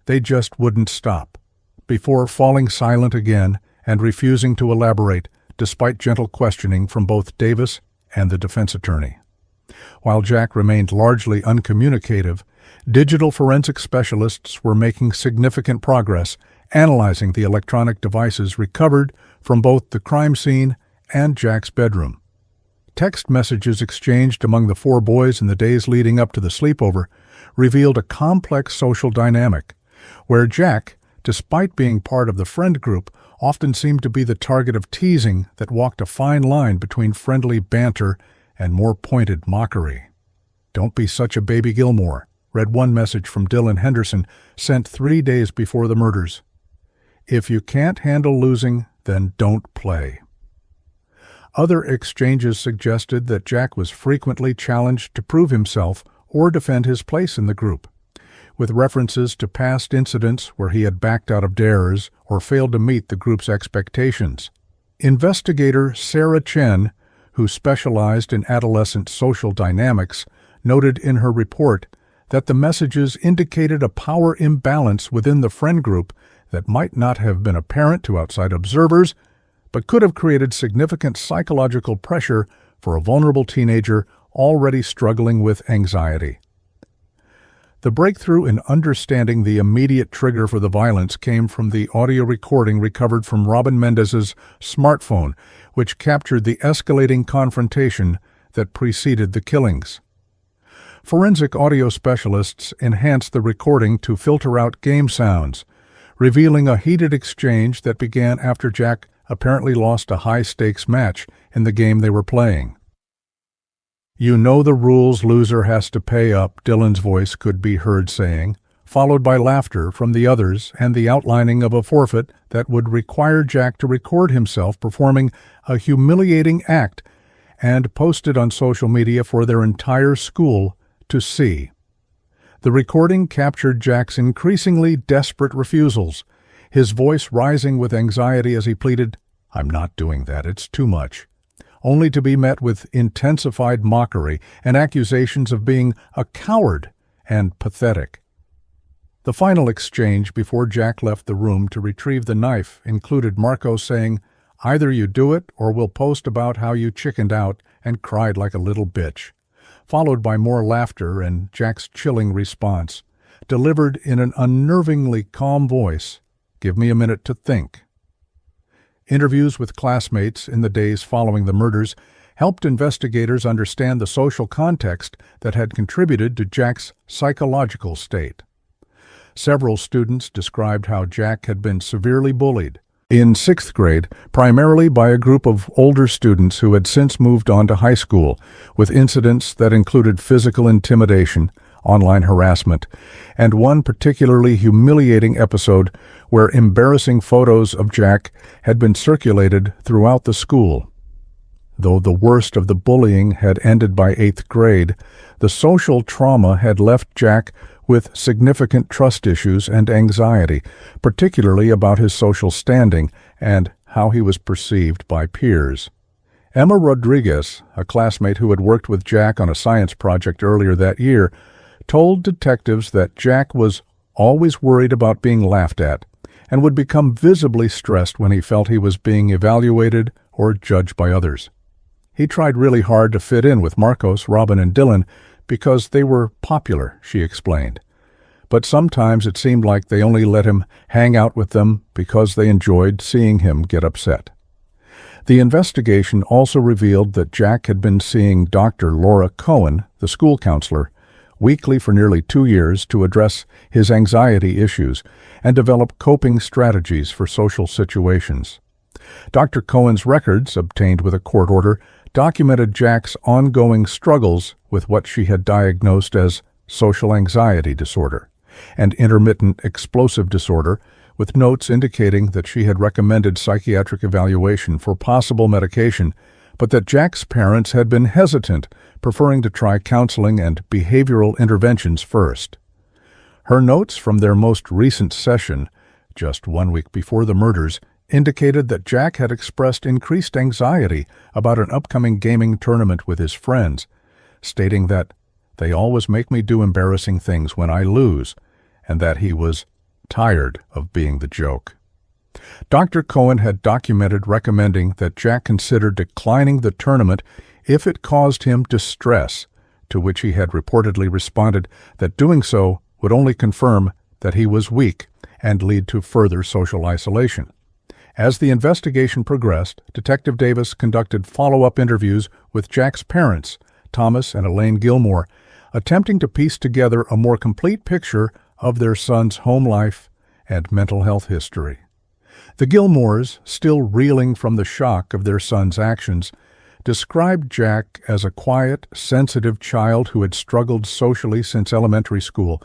They just wouldn't stop," before falling silent again and refusing to elaborate, despite gentle questioning from both Davis and the defense attorney. While Jack remained largely uncommunicative, digital forensic specialists were making significant progress analyzing the electronic devices recovered from both the crime scene and Jack's bedroom. Text messages exchanged among the four boys in the days leading up to the sleepover revealed a complex social dynamic, where Jack, despite being part of the friend group, often seemed to be the target of teasing that walked a fine line between friendly banter and more pointed mockery. "Don't be such a baby Gilmore," read one message from Dylan Henderson, sent 3 days before the murders. "If you can't handle losing, then don't play." Other exchanges suggested that Jack was frequently challenged to prove himself or defend his place in the group, with references to past incidents where he had backed out of dares or failed to meet the group's expectations. Investigator Sarah Chen, who specialized in adolescent social dynamics, noted in her report that the messages indicated a power imbalance within the friend group that might not have been apparent to outside observers, but could have created significant psychological pressure for a vulnerable teenager already struggling with anxiety. The breakthrough in understanding the immediate trigger for the violence came from the audio recording recovered from Robin Mendez's smartphone, which captured the escalating confrontation that preceded the killings. Forensic audio specialists enhanced the recording to filter out game sounds, revealing a heated exchange that began after Jack apparently lost a high-stakes match in the game they were playing. "You know the rules, loser has to pay up," Dylan's voice could be heard saying, followed by laughter from the others and the outlining of a forfeit that would require Jack to record himself performing a humiliating act and post it on social media for their entire school to see. The recording captured Jack's increasingly desperate refusals, his voice rising with anxiety as he pleaded, "I'm not doing that, it's too much," only to be met with intensified mockery and accusations of being a coward and pathetic. The final exchange before Jack left the room to retrieve the knife included Marco saying, "Either you do it or we'll post about how you chickened out and cried like a little bitch," followed by more laughter and Jack's chilling response, delivered in an unnervingly calm voice, "Give me a minute to think." Interviews with classmates in the days following the murders helped investigators understand the social context that had contributed to Jack's psychological state. Several students described how Jack had been severely bullied in 6th grade, primarily by a group of older students who had since moved on to high school, with incidents that included physical intimidation, online harassment, and one particularly humiliating episode where embarrassing photos of Jack had been circulated throughout the school. Though the worst of the bullying had ended by 8th grade, the social trauma had left Jack with significant trust issues and anxiety, particularly about his social standing and how he was perceived by peers. Emma Rodriguez, a classmate who had worked with Jack on a science project earlier that year, told detectives that Jack was always worried about being laughed at and would become visibly stressed when he felt he was being evaluated or judged by others. He tried really hard to fit in with Marcos, Robin, and Dylan because they were popular, she explained. But sometimes it seemed like they only let him hang out with them because they enjoyed seeing him get upset. The investigation also revealed that Jack had been seeing Dr. Laura Cohen, the school counselor, weekly for nearly 2 years to address his anxiety issues and develop coping strategies for social situations. Dr. Cohen's records, obtained with a court order, documented Jack's ongoing struggles with what she had diagnosed as social anxiety disorder and intermittent explosive disorder, with notes indicating that she had recommended psychiatric evaluation for possible medication, but that Jack's parents had been hesitant, preferring to try counseling and behavioral interventions first. Her notes from their most recent session, just 1 week before the murders, indicated that Jack had expressed increased anxiety about an upcoming gaming tournament with his friends, stating that they always make me do embarrassing things when I lose, and that he was tired of being the joke. Dr. Cohen had documented recommending that Jack consider declining the tournament if it caused him distress, to which he had reportedly responded that doing so would only confirm that he was weak and lead to further social isolation. As the investigation progressed, Detective Davis conducted follow-up interviews with Jack's parents, Thomas and Elaine Gilmore, attempting to piece together a more complete picture of their son's home life and mental health history. The Gilmores, still reeling from the shock of their son's actions, described Jack as a quiet, sensitive child who had struggled socially since elementary school,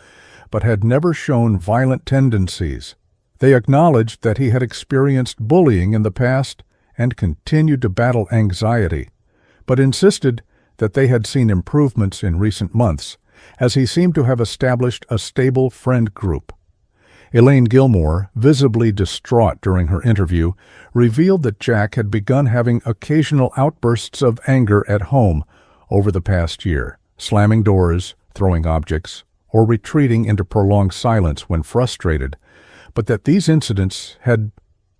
but had never shown violent tendencies. They acknowledged that he had experienced bullying in the past and continued to battle anxiety, but insisted that they had seen improvements in recent months, as he seemed to have established a stable friend group. Elaine Gilmore, visibly distraught during her interview, revealed that Jack had begun having occasional outbursts of anger at home over the past year, slamming doors, throwing objects, or retreating into prolonged silence when frustrated, but that these incidents had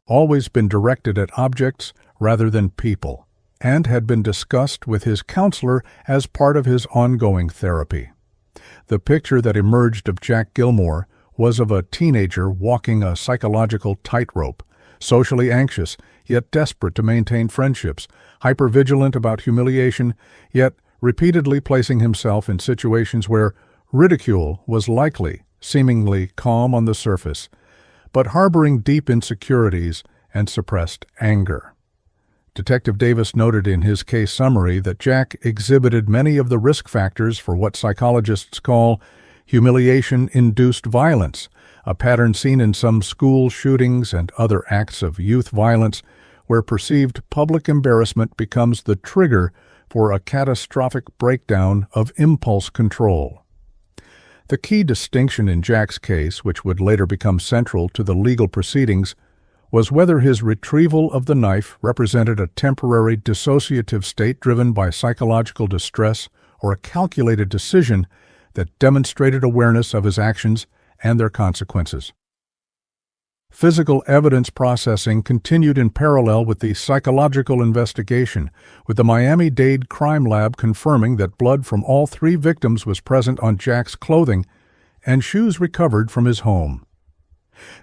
always been directed at objects rather than people, and had been discussed with his counselor as part of his ongoing therapy. The picture that emerged of Jack Gilmore was of a teenager walking a psychological tightrope, socially anxious, yet desperate to maintain friendships, hypervigilant about humiliation, yet repeatedly placing himself in situations where ridicule was likely, seemingly calm on the surface, but harboring deep insecurities and suppressed anger. Detective Davis noted in his case summary that Jack exhibited many of the risk factors for what psychologists call humiliation-induced violence, a pattern seen in some school shootings and other acts of youth violence where perceived public embarrassment becomes the trigger for a catastrophic breakdown of impulse control. The key distinction in Jack's case, which would later become central to the legal proceedings, was whether his retrieval of the knife represented a temporary dissociative state driven by psychological distress or a calculated decision that demonstrated awareness of his actions and their consequences. Physical evidence processing continued in parallel with the psychological investigation, with the Miami-Dade Crime Lab confirming that blood from all 3 victims was present on Jack's clothing and shoes recovered from his home.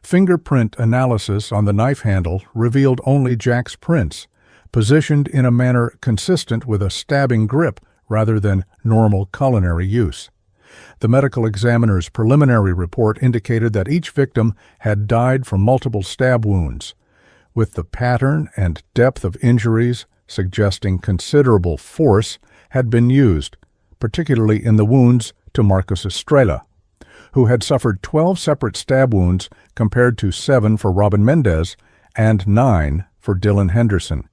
Fingerprint analysis on the knife handle revealed only Jack's prints, positioned in a manner consistent with a stabbing grip rather than normal culinary use. The medical examiner's preliminary report indicated that each victim had died from multiple stab wounds, with the pattern and depth of injuries suggesting considerable force had been used, particularly in the wounds to Marcos Estrella, who had suffered 12 separate stab wounds compared to 7 for Robin Mendez and 9 for Dylan Henderson.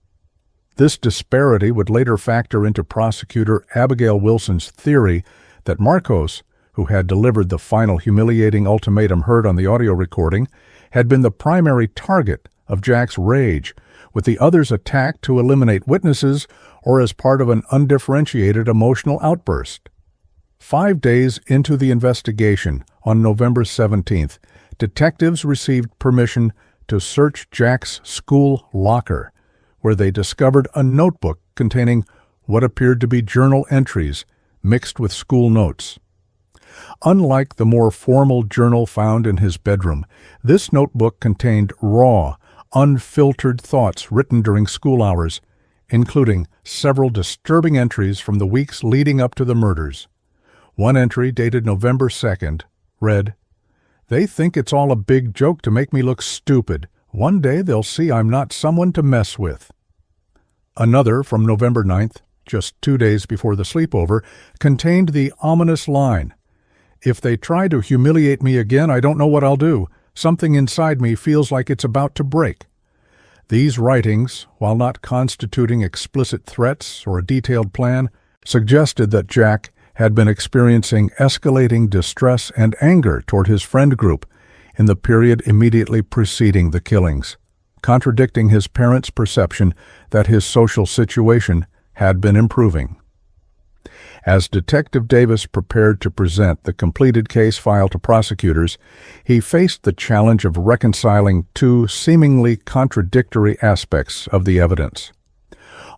This disparity would later factor into prosecutor Abigail Wilson's theory that Marcos, who had delivered the final humiliating ultimatum heard on the audio recording, had been the primary target of Jack's rage, with the others attacked to eliminate witnesses or as part of an undifferentiated emotional outburst. 5 days into the investigation, on November 17th, detectives received permission to search Jack's school locker, where they discovered a notebook containing what appeared to be journal entries mixed with school notes. Unlike the more formal journal found in his bedroom, this notebook contained raw, unfiltered thoughts written during school hours, including several disturbing entries from the weeks leading up to the murders. One entry, dated November 2nd, read, "They think it's all a big joke to make me look stupid. One day they'll see I'm not someone to mess with." Another, from November 9th, just 2 days before the sleepover, contained the ominous line, "If they try to humiliate me again, I don't know what I'll do. Something inside me feels like it's about to break." These writings, while not constituting explicit threats or a detailed plan, suggested that Jack had been experiencing escalating distress and anger toward his friend group in the period immediately preceding the killings, contradicting his parents' perception that his social situation had been improving. As Detective Davis prepared to present the completed case file to prosecutors, he faced the challenge of reconciling two seemingly contradictory aspects of the evidence.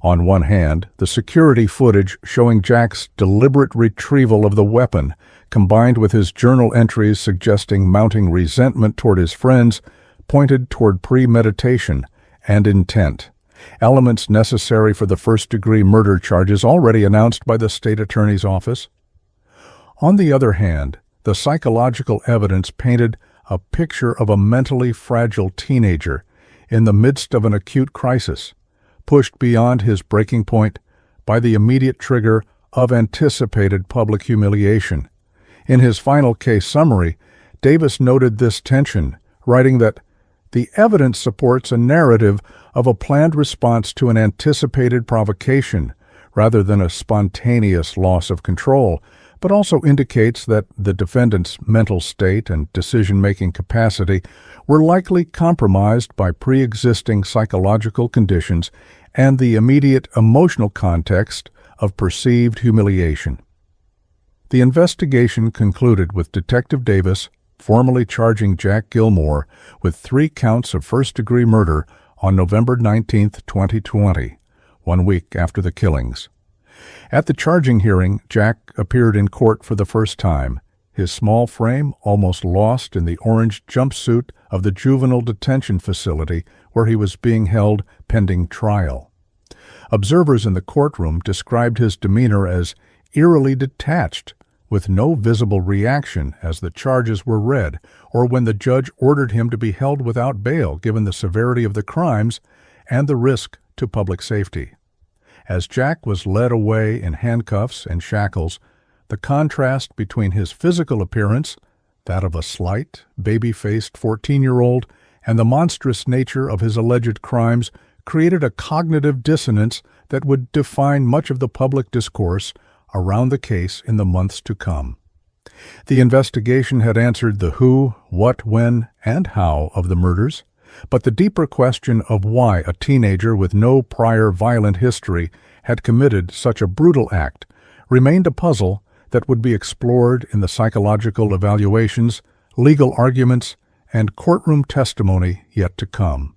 On one hand, the security footage showing Jack's deliberate retrieval of the weapon, combined with his journal entries suggesting mounting resentment toward his friends, pointed toward premeditation and intent, elements necessary for the first-degree murder charges already announced by the state attorney's office. On the other hand, the psychological evidence painted a picture of a mentally fragile teenager in the midst of an acute crisis, pushed beyond his breaking point by the immediate trigger of anticipated public humiliation. In his final case summary, Davis noted this tension, writing that the evidence supports a narrative of a planned response to an anticipated provocation rather than a spontaneous loss of control, but also indicates that the defendant's mental state and decision-making capacity were likely compromised by pre-existing psychological conditions and the immediate emotional context of perceived humiliation. The investigation concluded with Detective Davis formally charging Jack Gilmore with 3 counts of first-degree murder on November 19, 2020, 1 week after the killings. At the charging hearing, Jack appeared in court for the first time, his small frame almost lost in the orange jumpsuit of the juvenile detention facility where he was being held pending trial. Observers in the courtroom described his demeanor as eerily detached, with no visible reaction as the charges were read or when the judge ordered him to be held without bail given the severity of the crimes and the risk to public safety. As Jack was led away in handcuffs and shackles, the contrast between his physical appearance, that of a slight, baby-faced 14-year-old, and the monstrous nature of his alleged crimes created a cognitive dissonance that would define much of the public discourse around the case in the months to come. The investigation had answered the who, what, when, and how of the murders, but the deeper question of why a teenager with no prior violent history had committed such a brutal act remained a puzzle that would be explored in the psychological evaluations, legal arguments, and courtroom testimony yet to come.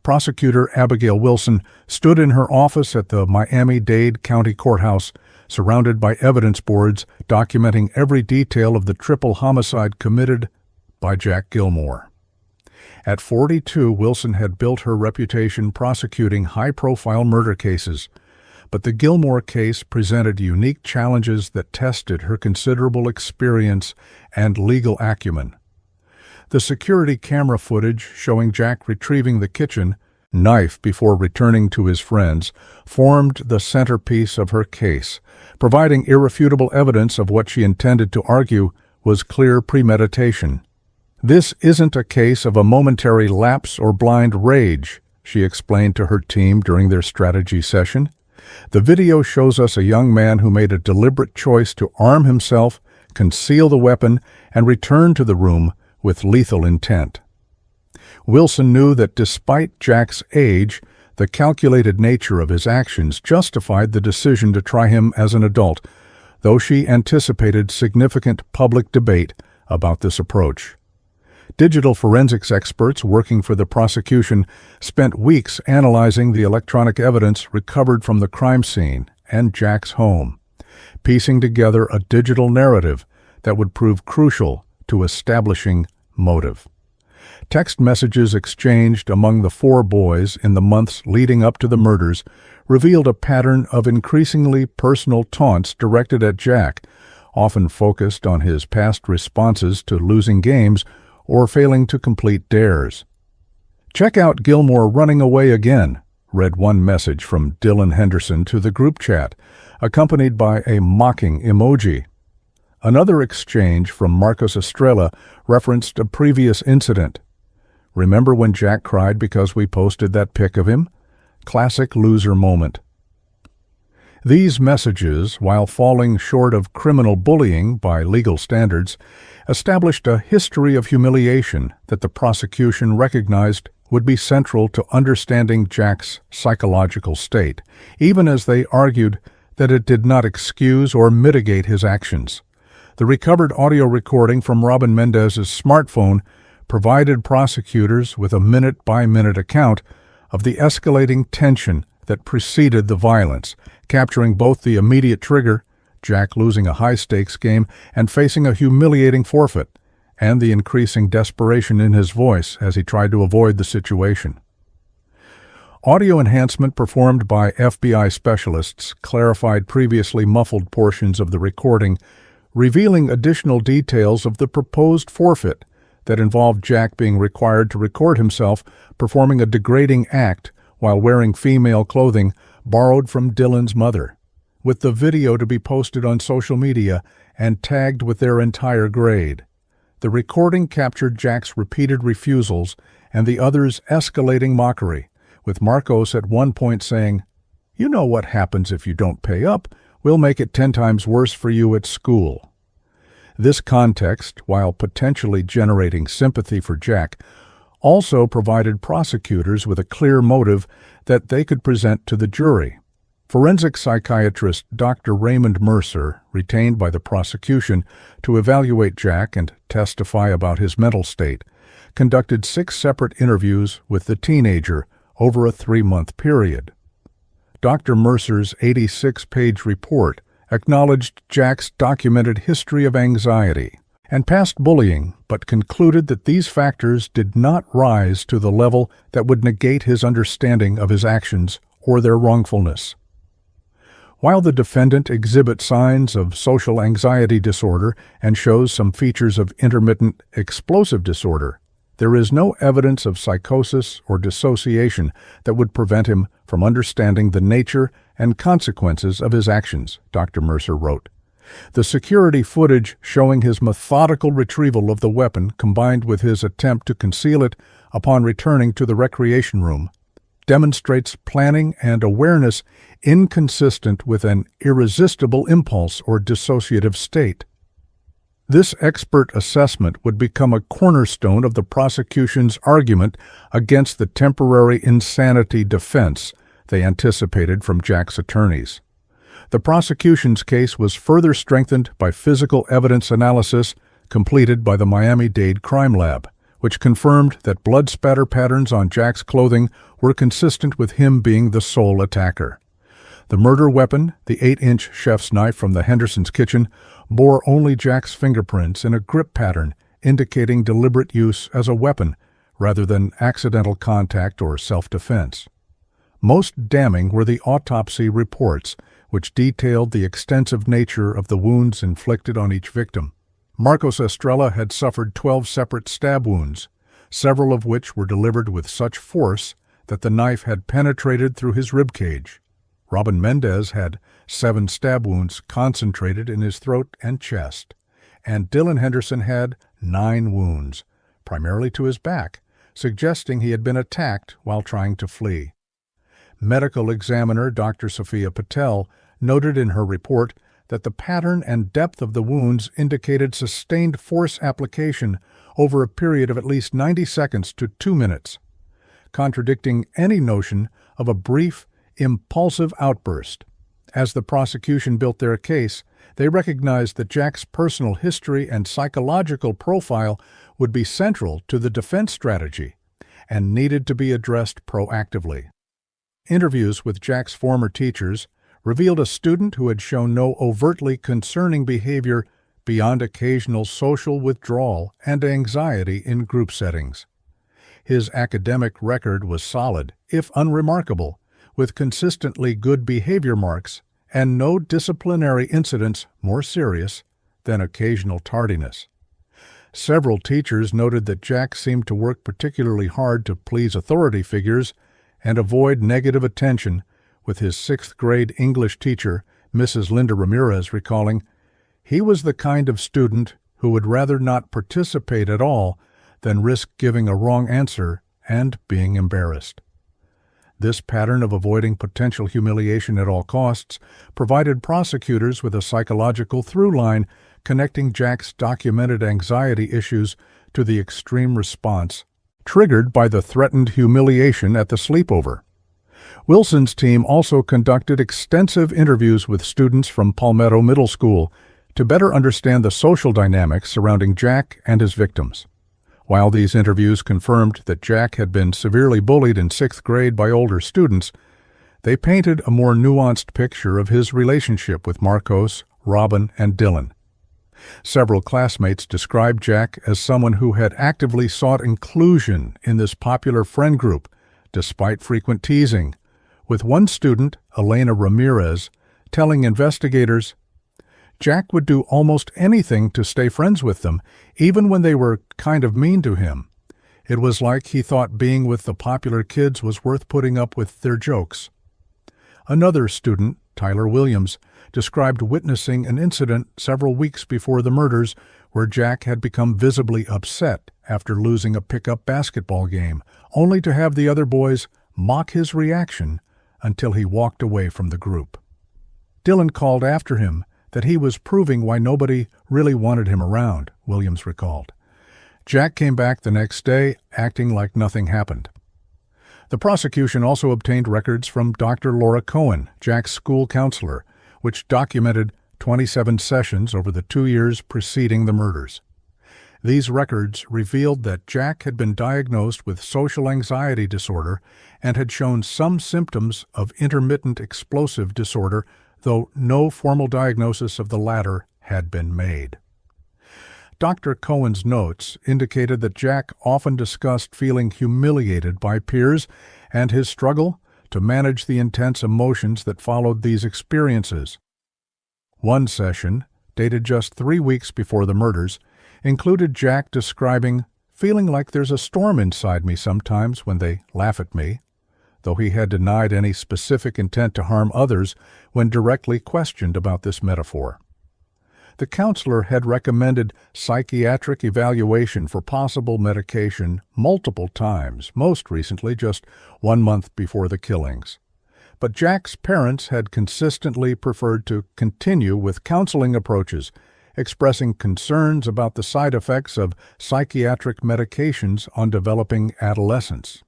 Prosecutor Abigail Wilson stood in her office at the Miami-Dade County Courthouse, surrounded by evidence boards documenting every detail of the triple homicide committed by Jack Gilmore. At 42, Wilson had built her reputation prosecuting high-profile murder cases, but the Gilmore case presented unique challenges that tested her considerable experience and legal acumen. The security camera footage showing Jack retrieving the kitchen knife before returning to his friends formed the centerpiece of her case, providing irrefutable evidence of what she intended to argue was clear premeditation. "This isn't a case of a momentary lapse or blind rage," she explained to her team during their strategy session. "The video shows us a young man who made a deliberate choice to arm himself, conceal the weapon, and return to the room with lethal intent." Wilson knew that despite Jack's age, the calculated nature of his actions justified the decision to try him as an adult, though she anticipated significant public debate about this approach. Digital forensics experts working for the prosecution spent weeks analyzing the electronic evidence recovered from the crime scene and Jack's home, piecing together a digital narrative that would prove crucial to establishing motive. Text messages exchanged among the 4 boys in the months leading up to the murders revealed a pattern of increasingly personal taunts directed at Jack, often focused on his past responses to losing games or failing to complete dares. "Check out Gilmore running away again," read one message from Dylan Henderson to the group chat, accompanied by a mocking emoji. Another exchange from Marcos Estrella referenced a previous incident. "Remember when Jack cried because we posted that pic of him? Classic loser moment." These messages, while falling short of criminal bullying by legal standards, established a history of humiliation that the prosecution recognized would be central to understanding Jack's psychological state, even as they argued that it did not excuse or mitigate his actions. The recovered audio recording from Robin Mendez's smartphone provided prosecutors with a minute-by-minute account of the escalating tension that preceded the violence, capturing both the immediate trigger, Jack losing a high-stakes game and facing a humiliating forfeit, and the increasing desperation in his voice as he tried to avoid the situation. Audio enhancement performed by FBI specialists clarified previously muffled portions of the recording, revealing additional details of the proposed forfeit that involved Jack being required to record himself performing a degrading act while wearing female clothing borrowed from Dylan's mother, with the video to be posted on social media and tagged with their entire grade. The recording captured Jack's repeated refusals and the other's escalating mockery, with Marcos at one point saying, "You know what happens if you don't pay up. We'll make it 10 times worse for you at school." This context, while potentially generating sympathy for Jack, also provided prosecutors with a clear motive that they could present to the jury. Forensic psychiatrist Dr. Raymond Mercer, retained by the prosecution to evaluate Jack and testify about his mental state, conducted 6 separate interviews with the teenager over a 3-month period. Dr. Mercer's 86-page report acknowledged Jack's documented history of anxiety and past bullying, but concluded that these factors did not rise to the level that would negate his understanding of his actions or their wrongfulness. While the defendant exhibits signs of social anxiety disorder and shows some features of intermittent explosive disorder, there is no evidence of psychosis or dissociation that would prevent him from understanding the nature and consequences of his actions, Dr. Mercer wrote. The security footage showing his methodical retrieval of the weapon combined with his attempt to conceal it upon returning to the recreation room demonstrates planning and awareness inconsistent with an irresistible impulse or dissociative state. This expert assessment would become a cornerstone of the prosecution's argument against the temporary insanity defense they anticipated from Jack's attorneys. The prosecution's case was further strengthened by physical evidence analysis completed by the Miami-Dade Crime Lab, which confirmed that blood spatter patterns on Jack's clothing were consistent with him being the sole attacker. The murder weapon, the 8-inch chef's knife from the Hendersons' kitchen, bore only Jack's fingerprints in a grip pattern indicating deliberate use as a weapon rather than accidental contact or self-defense. Most damning were the autopsy reports, which detailed the extensive nature of the wounds inflicted on each victim. Marcos Estrella had suffered 12 separate stab wounds, several of which were delivered with such force that the knife had penetrated through his ribcage. Robin Mendez had 7 stab wounds concentrated in his throat and chest, and Dylan Henderson had 9 wounds, primarily to his back, suggesting he had been attacked while trying to flee. Medical examiner Dr. Sophia Patel noted in her report that the pattern and depth of the wounds indicated sustained force application over a period of at least 90 seconds to 2 minutes, contradicting any notion of a brief, impulsive outburst. As the prosecution built their case, they recognized that Jack's personal history and psychological profile would be central to the defense strategy and needed to be addressed proactively. Interviews with Jack's former teachers revealed a student who had shown no overtly concerning behavior beyond occasional social withdrawal and anxiety in group settings. His academic record was solid, if unremarkable, with consistently good behavior marks and no disciplinary incidents more serious then occasional tardiness. Several teachers noted that Jack seemed to work particularly hard to please authority figures and avoid negative attention, with his sixth-grade English teacher, Mrs. Linda Ramirez, recalling, "He was the kind of student who would rather not participate at all than risk giving a wrong answer and being embarrassed." This pattern of avoiding potential humiliation at all costs provided prosecutors with a psychological through-line connecting Jack's documented anxiety issues to the extreme response triggered by the threatened humiliation at the sleepover. Wilson's team also conducted extensive interviews with students from Palmetto Middle School to better understand the social dynamics surrounding Jack and his victims. While these interviews confirmed that Jack had been severely bullied in sixth grade by older students, they painted a more nuanced picture of his relationship with Marcos, Robin, and Dylan. Several classmates described Jack as someone who had actively sought inclusion in this popular friend group, despite frequent teasing, with one student, Elena Ramirez, telling investigators, "Jack would do almost anything to stay friends with them, even when they were kind of mean to him. It was like he thought being with the popular kids was worth putting up with their jokes." Another student, Tyler Williams, described witnessing an incident several weeks before the murders where Jack had become visibly upset after losing a pickup basketball game, only to have the other boys mock his reaction until he walked away from the group. Dylan called after him that he was proving why nobody really wanted him around, Williams recalled. Jack came back the next day, acting like nothing happened. The prosecution also obtained records from Dr. Laura Cohen, Jack's school counselor, which documented 27 sessions over the 2 years preceding the murders. These records revealed that Jack had been diagnosed with social anxiety disorder and had shown some symptoms of intermittent explosive disorder, though no formal diagnosis of the latter had been made. Dr. Cohen's notes indicated that Jack often discussed feeling humiliated by peers and his struggle to manage the intense emotions that followed these experiences. One session, dated just 3 weeks before the murders, included Jack describing feeling like there's a storm inside me sometimes when they laugh at me, though he had denied any specific intent to harm others when directly questioned about this metaphor. The counselor had recommended psychiatric evaluation for possible medication multiple times, most recently just 1 month before the killings. But Jack's parents had consistently preferred to continue with counseling approaches, expressing concerns about the side effects of psychiatric medications on developing adolescents.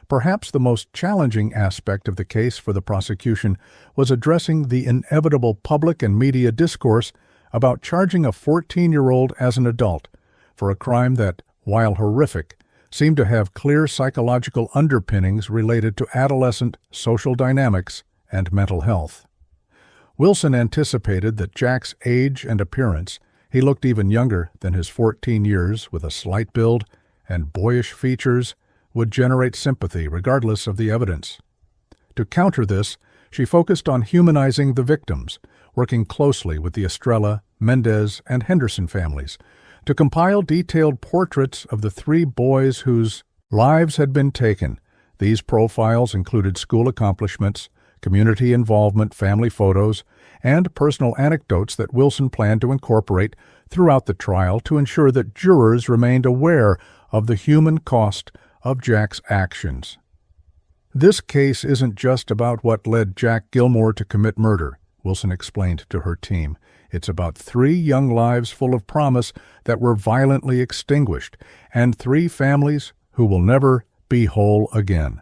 Perhaps the most challenging aspect of the case for the prosecution was addressing the inevitable public and media discourse about charging a 14-year-old as an adult for a crime that, while horrific, seemed to have clear psychological underpinnings related to adolescent social dynamics and mental health. Wilson anticipated that Jack's age and appearance, he looked even younger than his 14 years with a slight build and boyish features, would generate sympathy regardless of the evidence. To counter this, she focused on humanizing the victims, working closely with the Estrella, Mendez, and Henderson families to compile detailed portraits of the 3 boys whose lives had been taken. These profiles included school accomplishments, community involvement, family photos, and personal anecdotes that Wilson planned to incorporate throughout the trial to ensure that jurors remained aware of the human cost of Jack's actions. This case isn't just about what led Jack Gilmore to commit murder, Wilson explained to her team. It's about 3 young lives full of promise that were violently extinguished, and 3 families who will never be whole again.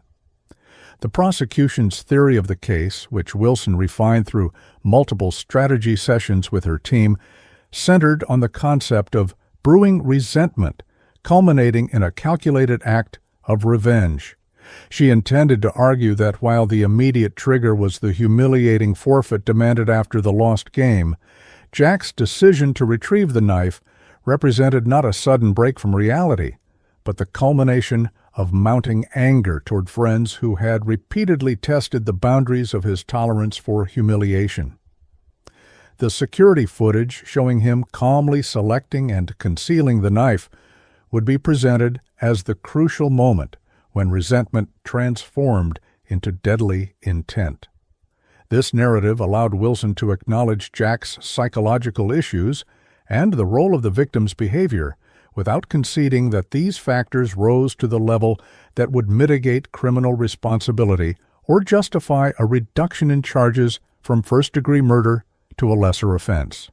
The prosecution's theory of the case, which Wilson refined through multiple strategy sessions with her team, centered on the concept of brewing resentment, culminating in a calculated act of revenge. She intended to argue that while the immediate trigger was the humiliating forfeit demanded after the lost game, Jack's decision to retrieve the knife represented not a sudden break from reality, but the culmination of mounting anger toward friends who had repeatedly tested the boundaries of his tolerance for humiliation. the security footage showing him calmly selecting and concealing the knife would be presented as the crucial moment when resentment transformed into deadly intent. This narrative allowed Wilson to acknowledge Jack's psychological issues and the role of the victim's behavior without conceding that these factors rose to the level that would mitigate criminal responsibility or justify a reduction in charges from first-degree murder to a lesser offense.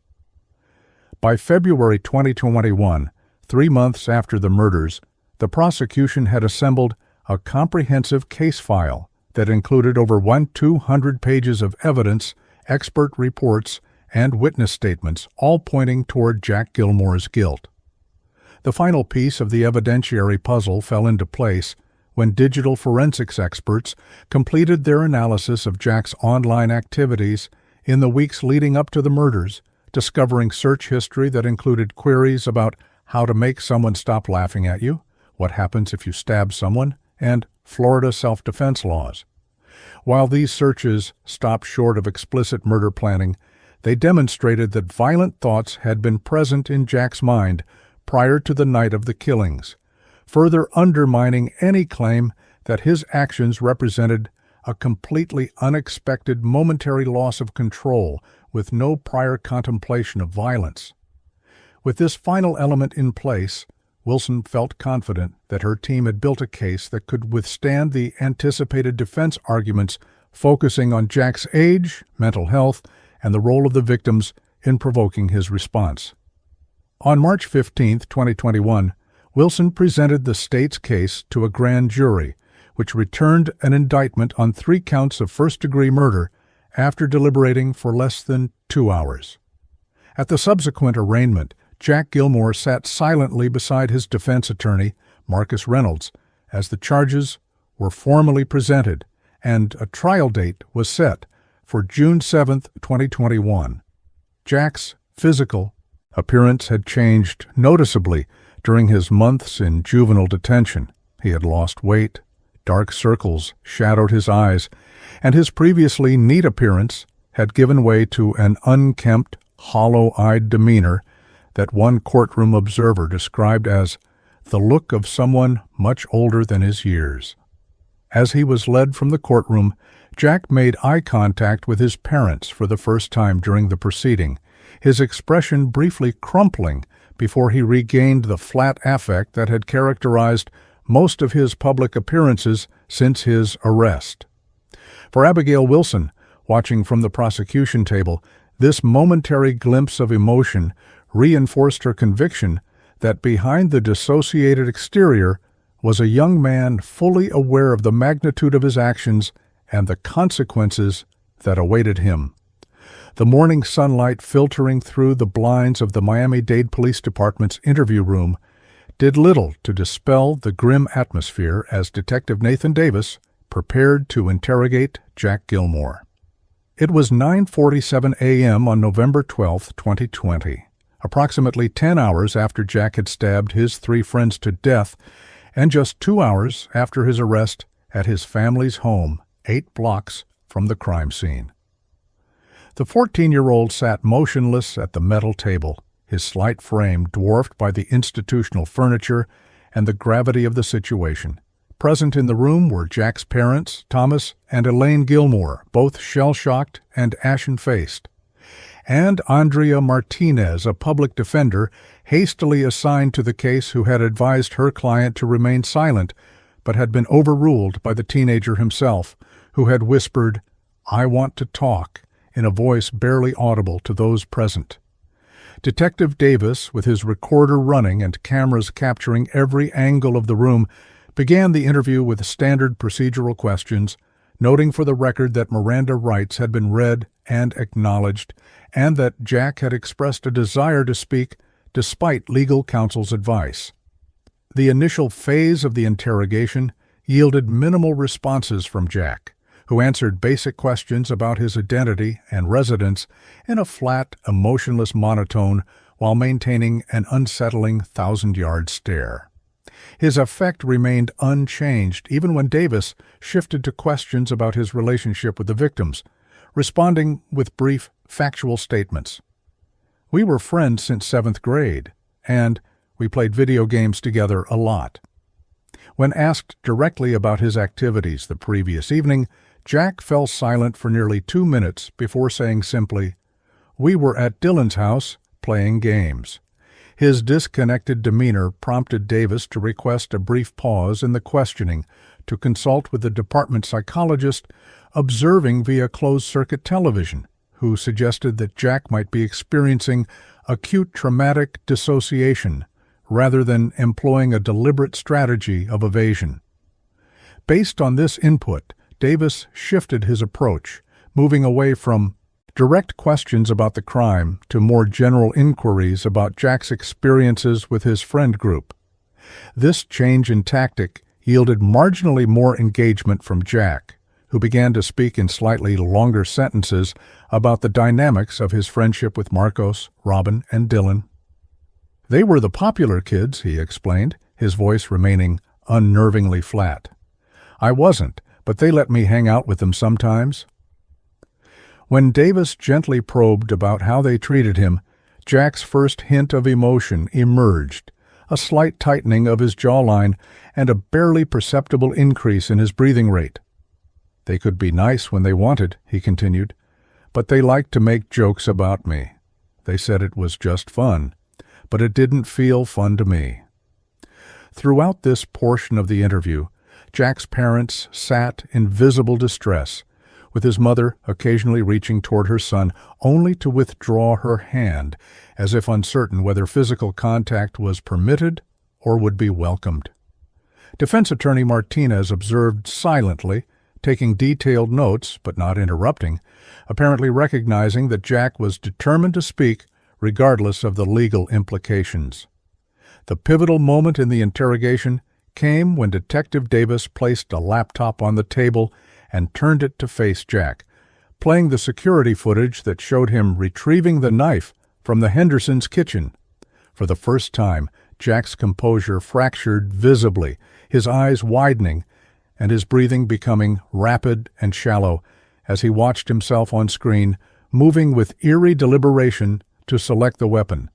By February 2021, 3 months after the murders, the prosecution had assembled a comprehensive case file that included over 200 pages of evidence, expert reports, and witness statements, all pointing toward Jack Gilmore's guilt. The final piece of the evidentiary puzzle fell into place when digital forensics experts completed their analysis of Jack's online activities in the weeks leading up to the murders, discovering search history that included queries about how to make someone stop laughing at you, what happens if you stab someone, and Florida self-defense laws. While these searches stopped short of explicit murder planning, they demonstrated that violent thoughts had been present in Jack's mind prior to the night of the killings, further undermining any claim that his actions represented a completely unexpected momentary loss of control with no prior contemplation of violence. With this final element in place, Wilson felt confident that her team had built a case that could withstand the anticipated defense arguments focusing on Jack's age, mental health, and the role of the victims in provoking his response. On March 15, 2021, Wilson presented the state's case to a grand jury, which returned an indictment on 3 counts of first-degree murder after deliberating for less than 2 hours. At the subsequent arraignment, Jack Gilmore sat silently beside his defense attorney, Marcus Reynolds, as the charges were formally presented, and a trial date was set for June 7, 2021. Jack's physical appearance had changed noticeably during his months in juvenile detention. He had lost weight, dark circles shadowed his eyes, and his previously neat appearance had given way to an unkempt, hollow-eyed demeanor that one courtroom observer described as the look of someone much older than his years. As he was led from the courtroom, Jack made eye contact with his parents for the first time during the proceeding, his expression briefly crumpling before he regained the flat affect that had characterized most of his public appearances since his arrest. For Abigail Wilson, watching from the prosecution table, this momentary glimpse of emotion reinforced her conviction that behind the dissociated exterior was a young man fully aware of the magnitude of his actions and the consequences that awaited him. The morning sunlight filtering through the blinds of the Miami-Dade Police Department's interview room did little to dispel the grim atmosphere as Detective Nathan Davis prepared to interrogate Jack Gilmore. It was 9:47 a.m. on November 12, 2020, approximately 10 hours after Jack had stabbed his 3 friends to death and just 2 hours after his arrest at his family's home 8 blocks from the crime scene. The 14-year-old sat motionless at the metal table, his slight frame dwarfed by the institutional furniture and the gravity of the situation. Present in the room were Jack's parents, Thomas and Elaine Gilmore, both shell-shocked and ashen-faced, and Andrea Martinez, a public defender hastily assigned to the case who had advised her client to remain silent, but had been overruled by the teenager himself, who had whispered, "I want to talk," in a voice barely audible to those present. Detective Davis, with his recorder running and cameras capturing every angle of the room, began the interview with standard procedural questions, noting for the record that Miranda rights had been read and acknowledged, and that Jack had expressed a desire to speak despite legal counsel's advice. The initial phase of the interrogation yielded minimal responses from Jack, who answered basic questions about his identity and residence in a flat, emotionless monotone while maintaining an unsettling 1,000-yard stare. His affect remained unchanged even when Davis shifted to questions about his relationship with the victims, responding with brief factual statements. We were friends since 7th grade, and we played video games together a lot. When asked directly about his activities the previous evening, Jack fell silent for nearly 2 minutes before saying simply, "We were at Dylan's house playing games." His disconnected demeanor prompted Davis to request a brief pause in the questioning to consult with the department psychologist observing via closed-circuit television, who suggested that Jack might be experiencing acute traumatic dissociation rather than employing a deliberate strategy of evasion. Based on this input, Davis shifted his approach, moving away from direct questions about the crime to more general inquiries about Jack's experiences with his friend group. This change in tactic yielded marginally more engagement from Jack, who began to speak in slightly longer sentences about the dynamics of his friendship with Marcos, Robin, and Dylan. "They were the popular kids," he explained, his voice remaining unnervingly flat. "I wasn't, but they let me hang out with them sometimes." When Davis gently probed about how they treated him, Jack's first hint of emotion emerged, a slight tightening of his jawline and a barely perceptible increase in his breathing rate. "They could be nice when they wanted," he continued, "but they liked to make jokes about me. They said it was just fun, but it didn't feel fun to me." Throughout this portion of the interview, Jack's parents sat in visible distress, with his mother occasionally reaching toward her son only to withdraw her hand, as if uncertain whether physical contact was permitted or would be welcomed. Defense attorney Martinez observed silently, taking detailed notes but not interrupting, apparently recognizing that Jack was determined to speak regardless of the legal implications. The pivotal moment in the interrogation came when Detective Davis placed a laptop on the table and turned it to face Jack, playing the security footage that showed him retrieving the knife from the Hendersons' kitchen. For the first time, Jack's composure fractured visibly, his eyes widening and his breathing becoming rapid and shallow as he watched himself on screen, moving with eerie deliberation to select the weapon.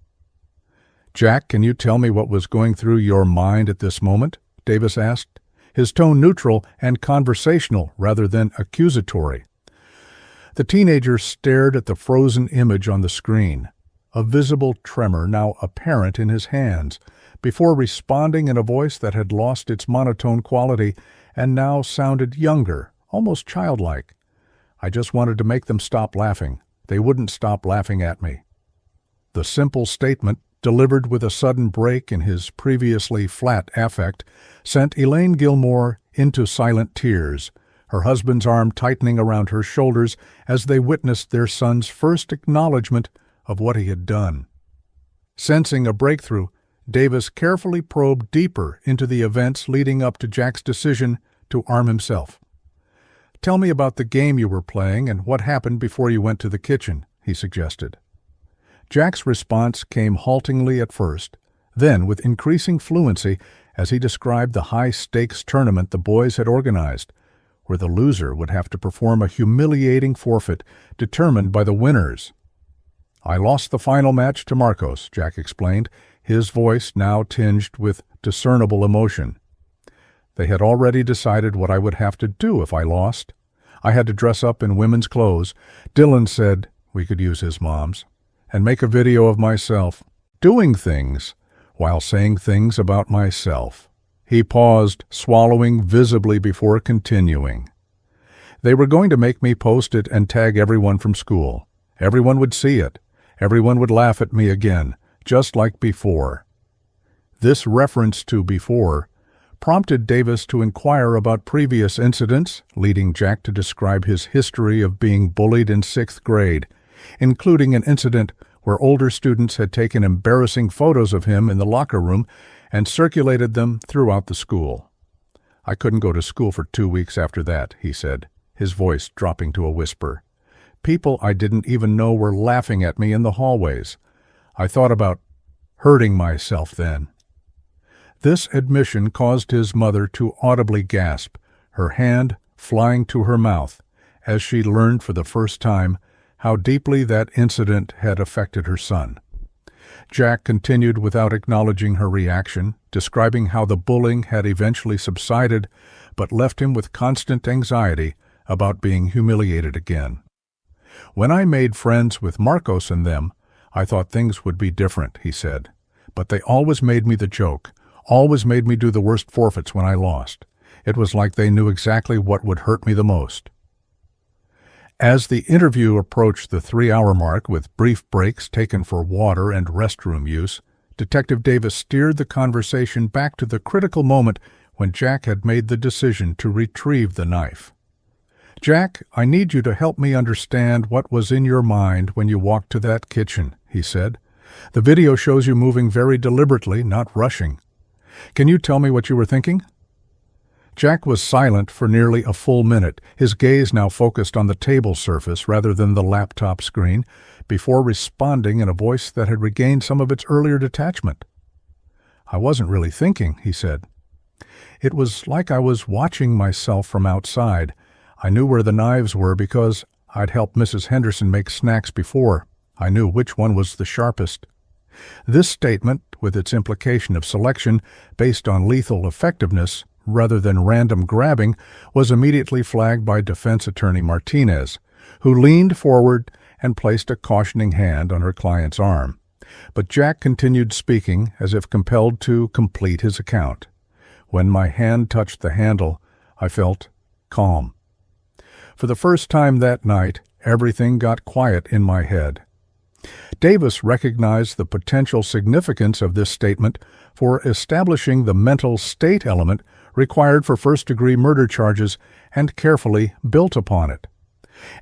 "Jack, can you tell me what was going through your mind at this moment?" Davis asked, his tone neutral and conversational rather than accusatory. The teenager stared at the frozen image on the screen, a visible tremor now apparent in his hands, before responding in a voice that had lost its monotone quality and now sounded younger, almost childlike. "I just wanted to make them stop laughing. They wouldn't stop laughing at me." The simple statement, delivered with a sudden break in his previously flat affect, sent Elaine Gilmore into silent tears, her husband's arm tightening around her shoulders as they witnessed their son's first acknowledgement of what he had done. Sensing a breakthrough, Davis carefully probed deeper into the events leading up to Jack's decision to arm himself. "Tell me about the game you were playing and what happened before you went to the kitchen," he suggested. Jack's response came haltingly at first, then with increasing fluency as he described the high-stakes tournament the boys had organized, where the loser would have to perform a humiliating forfeit determined by the winners. "I lost the final match to Marcos," Jack explained, his voice now tinged with discernible emotion. "They had already decided what I would have to do if I lost. I had to dress up in women's clothes. Dylan said we could use his mom's, and make a video of myself doing things while saying things about myself." He paused, swallowing visibly before continuing. "They were going to make me post it and tag everyone from school. Everyone would see it. Everyone would laugh at me again, just like before." This reference to before prompted Davis to inquire about previous incidents, leading Jack to describe his history of being bullied in 6th grade, including an incident where older students had taken embarrassing photos of him in the locker room and circulated them throughout the school. "I couldn't go to school for 2 weeks after that," he said, his voice dropping to a whisper. "People I didn't even know were laughing at me in the hallways. I thought about hurting myself then." This admission caused his mother to audibly gasp, her hand flying to her mouth, as she learned for the first time how deeply that incident had affected her son. Jack continued without acknowledging her reaction, describing how the bullying had eventually subsided, but left him with constant anxiety about being humiliated again. "When I made friends with Marcos and them, I thought things would be different," he said. "But they always made me the joke, always made me do the worst forfeits when I lost. It was like they knew exactly what would hurt me the most." As the interview approached the 3-hour mark with brief breaks taken for water and restroom use, Detective Davis steered the conversation back to the critical moment when Jack had made the decision to retrieve the knife. "Jack, I need you to help me understand what was in your mind when you walked to that kitchen," he said. "The video shows you moving very deliberately, not rushing. Can you tell me what you were thinking?" Jack was silent for nearly a full minute, his gaze now focused on the table surface rather than the laptop screen, before responding in a voice that had regained some of its earlier detachment. "I wasn't really thinking," he said. "It was like I was watching myself from outside. I knew where the knives were because I'd helped Mrs. Henderson make snacks before. I knew which one was the sharpest." This statement, with its implication of selection based on lethal effectiveness rather than random grabbing, was immediately flagged by defense attorney Martinez, who leaned forward and placed a cautioning hand on her client's arm. But Jack continued speaking as if compelled to complete his account. "When my hand touched the handle, I felt calm. For the first time that night, everything got quiet in my head." Davis recognized the potential significance of this statement for establishing the mental state element required for first-degree murder charges and carefully built upon it.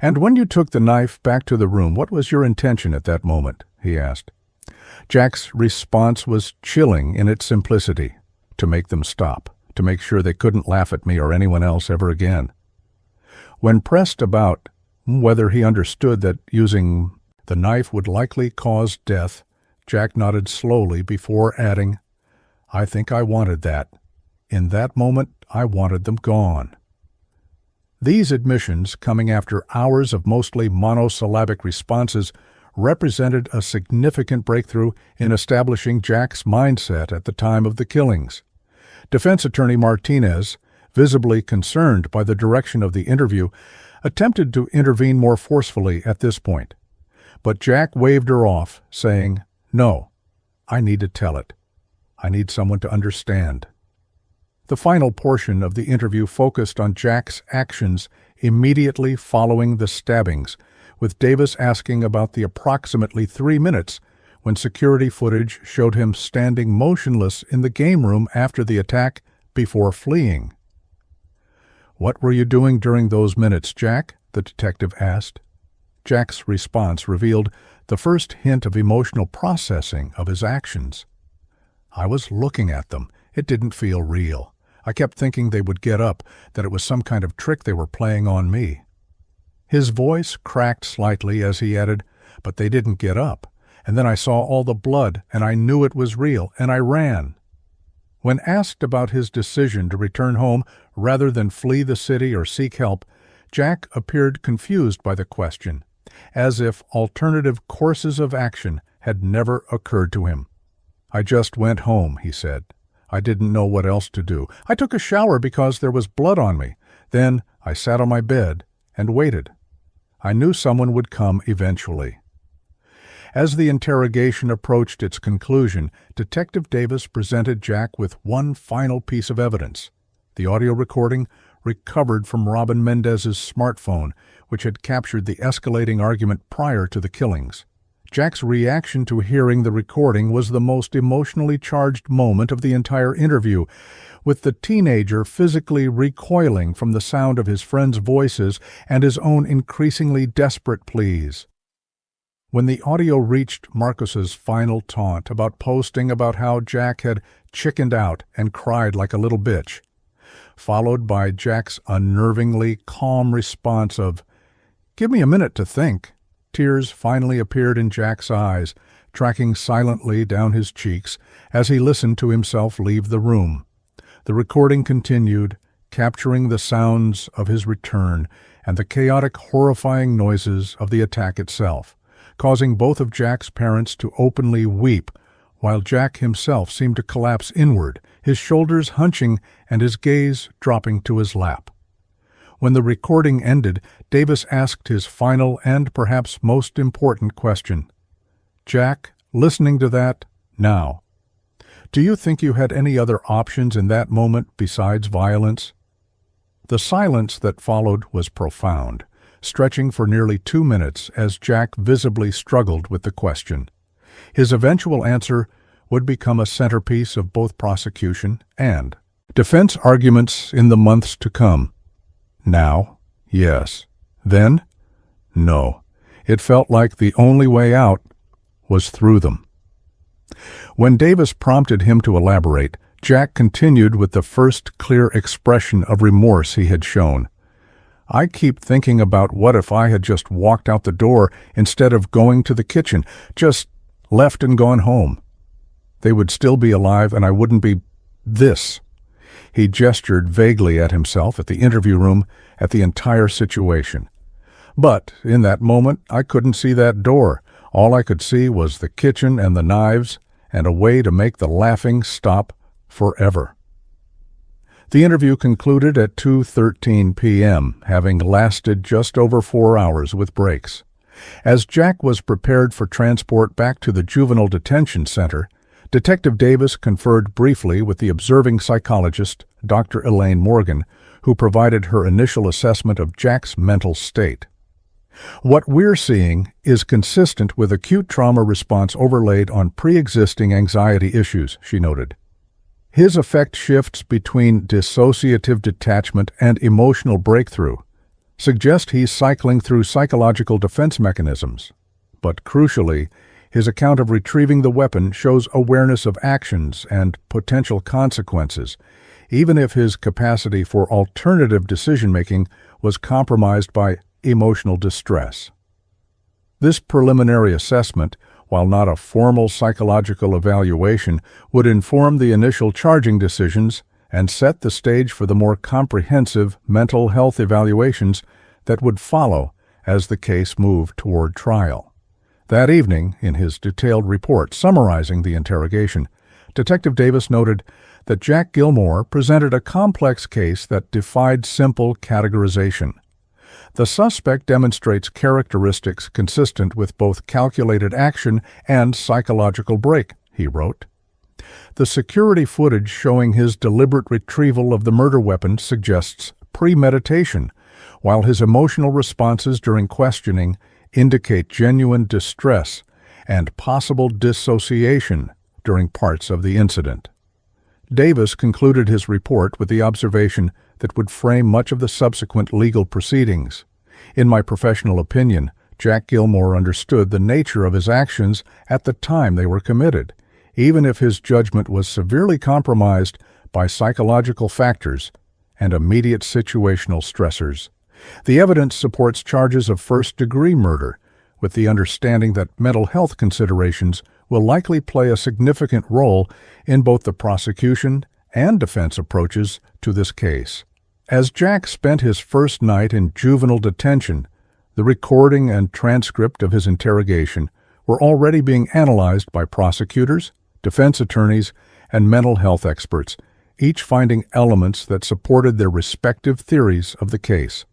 "And when you took the knife back to the room, what was your intention at that moment?" he asked. Jack's response was chilling in its simplicity: to make them stop, to make sure they couldn't laugh at me or anyone else ever again. When pressed about whether he understood that using the knife would likely cause death, Jack nodded slowly before adding, "I think I wanted that. In that moment, I wanted them gone." These admissions, coming after hours of mostly monosyllabic responses, represented a significant breakthrough in establishing Jack's mindset at the time of the killings. Defense attorney Martinez, visibly concerned by the direction of the interview, attempted to intervene more forcefully at this point. But Jack waved her off, saying, "No, I need to tell it. I need someone to understand." The final portion of the interview focused on Jack's actions immediately following the stabbings, with Davis asking about the approximately 3 minutes when security footage showed him standing motionless in the game room after the attack before fleeing. "What were you doing during those minutes, Jack?" the detective asked. Jack's response revealed the first hint of emotional processing of his actions. "I was looking at them. It didn't feel real. I kept thinking they would get up, that it was some kind of trick they were playing on me." His voice cracked slightly as he added, "But they didn't get up. And then I saw all the blood, and I knew it was real, and I ran." When asked about his decision to return home rather than flee the city or seek help, Jack appeared confused by the question, as if alternative courses of action had never occurred to him. "I just went home," he said. "I didn't know what else to do. I took a shower because there was blood on me. Then I sat on my bed and waited. I knew someone would come eventually." As the interrogation approached its conclusion, Detective Davis presented Jack with one final piece of evidence: the audio recording recovered from Robin Mendez's smartphone, which had captured the escalating argument prior to the killings. Jack's reaction to hearing the recording was the most emotionally charged moment of the entire interview, with the teenager physically recoiling from the sound of his friends' voices and his own increasingly desperate pleas. When the audio reached Marcos's final taunt about posting about how Jack had chickened out and cried like a little bitch, followed by Jack's unnervingly calm response of, "Give me a minute to think," tears finally appeared in Jack's eyes, tracking silently down his cheeks as he listened to himself leave the room. The recording continued, capturing the sounds of his return, and the chaotic, horrifying noises of the attack itself, causing both of Jack's parents to openly weep, while Jack himself seemed to collapse inward, his shoulders hunching and his gaze dropping to his lap. When the recording ended, Davis asked his final and perhaps most important question. "Jack, listening to that now, do you think you had any other options in that moment besides violence?" The silence that followed was profound, stretching for nearly 2 minutes as Jack visibly struggled with the question. His eventual answer would become a centerpiece of both prosecution and defense arguments in the months to come. Now, yes. Then, no. It felt like the only way out was through them. When Davis prompted him to elaborate, Jack continued with the first clear expression of remorse he had shown. "I keep thinking about what if I had just walked out the door instead of going to the kitchen, just left and gone home. They would still be alive and I wouldn't be this." He gestured vaguely at himself, at the interview room, at the entire situation. "But in that moment, I couldn't see that door. All I could see was the kitchen and the knives, and a way to make the laughing stop forever." The interview concluded at 2:13 p.m., having lasted just over 4 hours with breaks. As Jack was prepared for transport back to the Juvenile Detention Center, Detective Davis conferred briefly with the observing psychologist, Dr. Elaine Morgan, who provided her initial assessment of Jack's mental state. "What we're seeing is consistent with acute trauma response overlaid on pre-existing anxiety issues," she noted. "His affect shifts between dissociative detachment and emotional breakthrough suggest he's cycling through psychological defense mechanisms. But crucially, his account of retrieving the weapon shows awareness of actions and potential consequences, even if his capacity for alternative decision-making was compromised by emotional distress." This preliminary assessment, while not a formal psychological evaluation, would inform the initial charging decisions and set the stage for the more comprehensive mental health evaluations that would follow as the case moved toward trial. That evening, in his detailed report summarizing the interrogation, Detective Davis noted that Jack Gilmore presented a complex case that defied simple categorization. "The suspect demonstrates characteristics consistent with both calculated action and psychological break," he wrote. "The security footage showing his deliberate retrieval of the murder weapon suggests premeditation, while his emotional responses during questioning indicate genuine distress and possible dissociation during parts of the incident." Davis concluded his report with the observation that would frame much of the subsequent legal proceedings. "In my professional opinion, Jack Gilmore understood the nature of his actions at the time they were committed, even if his judgment was severely compromised by psychological factors and immediate situational stressors. The evidence supports charges of first-degree murder, with the understanding that mental health considerations will likely play a significant role in both the prosecution and defense approaches to this case." As Jack spent his first night in juvenile detention, the recording and transcript of his interrogation were already being analyzed by prosecutors, defense attorneys, and mental health experts, each finding elements that supported their respective theories of the case.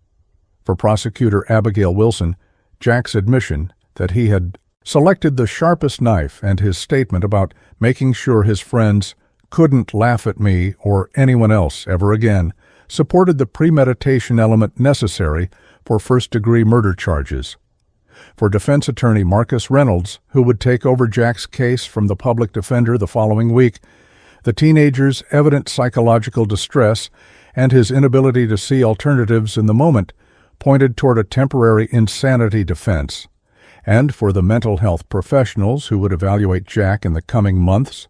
For Prosecutor Abigail Wilson, Jack's admission that he had selected the sharpest knife and his statement about making sure his friends couldn't laugh at me or anyone else ever again supported the premeditation element necessary for first-degree murder charges. For defense attorney Marcus Reynolds, who would take over Jack's case from the public defender the following week, the teenager's evident psychological distress and his inability to see alternatives in the moment pointed toward a temporary insanity defense. And for the mental health professionals who would evaluate Jack in the coming months,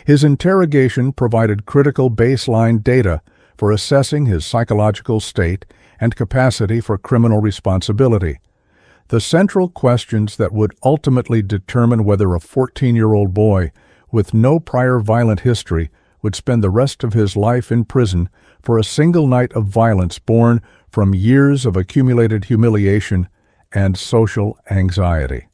his interrogation provided critical baseline data for assessing his psychological state and capacity for criminal responsibility. The central questions that would ultimately determine whether a 14-year-old boy with no prior violent history would spend the rest of his life in prison for a single night of violence born from years of accumulated humiliation and social anxiety.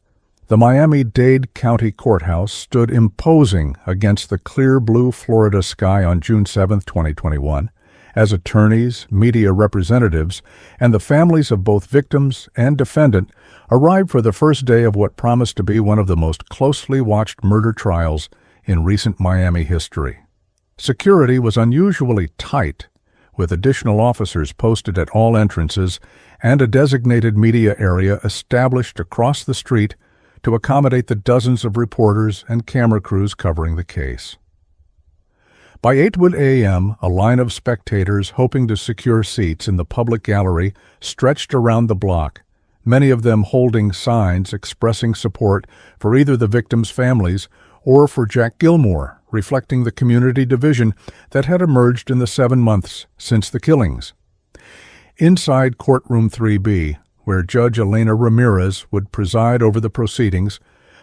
The Miami-Dade County Courthouse stood imposing against the clear blue Florida sky on June 7, 2021, as attorneys, media representatives, and the families of both victims and defendant arrived for the first day of what promised to be one of the most closely watched murder trials in recent Miami history. Security was unusually tight, with additional officers posted at all entrances and a designated media area established across the street to accommodate the dozens of reporters and camera crews covering the case. By 8 a.m., a line of spectators hoping to secure seats in the public gallery stretched around the block, many of them holding signs expressing support for either the victims' families or for Jack Gilmore, reflecting the community division that had emerged in the 7 months since the killings. Inside Courtroom 3B, where Judge Elena Ramirez would preside over the proceedings,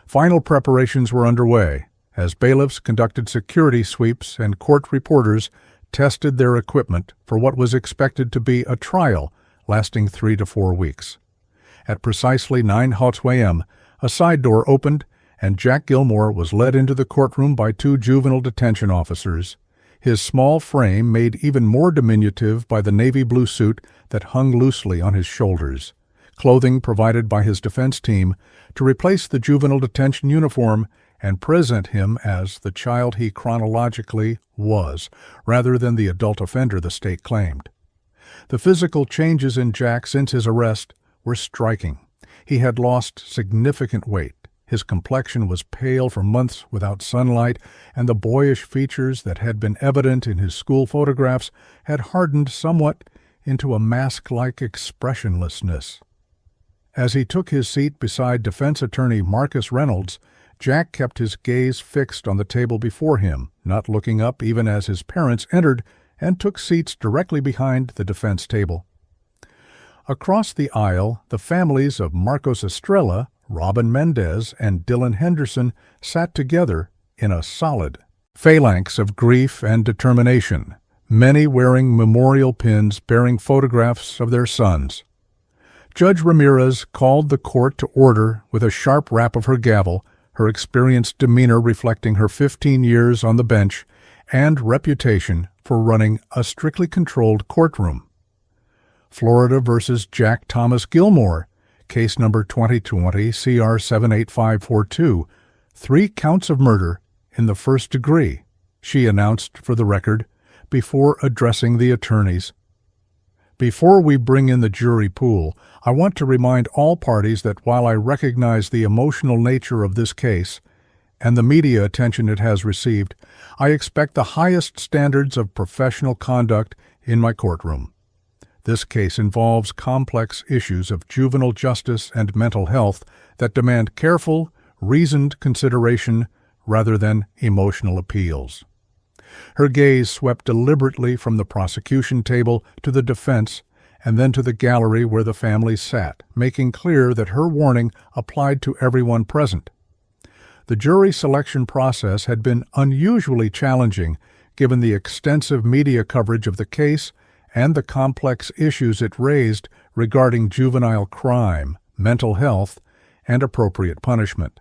final preparations were underway as bailiffs conducted security sweeps and court reporters tested their equipment for what was expected to be a trial lasting 3 to 4 weeks. At precisely 9 a.m., a side door opened and Jack Gilmore was led into the courtroom by 2 juvenile detention officers, his small frame made even more diminutive by the navy blue suit that hung loosely on his shoulders, clothing provided by his defense team to replace the juvenile detention uniform and present him as the child he chronologically was, rather than the adult offender the state claimed. The physical changes in Jack since his arrest were striking. He had lost significant weight. His complexion was pale for months without sunlight, and the boyish features that had been evident in his school photographs had hardened somewhat into a mask-like expressionlessness. As he took his seat beside defense attorney Marcus Reynolds, Jack kept his gaze fixed on the table before him, not looking up even as his parents entered and took seats directly behind the defense table. Across the aisle, the families of Marcos Estrella, Robin Mendez, and Dylan Henderson sat together in a solid phalanx of grief and determination, many wearing memorial pins bearing photographs of their sons. Judge Ramirez called the court to order with a sharp rap of her gavel, her experienced demeanor reflecting her 15 years on the bench and reputation for running a strictly controlled courtroom. Florida versus Jack Thomas Gilmore, case number 2020 CR 78542, 3 counts of murder in the first degree, she announced for the record before addressing the attorneys. Before we bring in the jury pool, I want to remind all parties that while I recognize the emotional nature of this case and the media attention it has received, I expect the highest standards of professional conduct in my courtroom. This case involves complex issues of juvenile justice and mental health that demand careful, reasoned consideration rather than emotional appeals. Her gaze swept deliberately from the prosecution table to the defense and then to the gallery where the family sat, making clear that her warning applied to everyone present. The jury selection process had been unusually challenging given the extensive media coverage of the case and the complex issues it raised regarding juvenile crime, mental health, and appropriate punishment.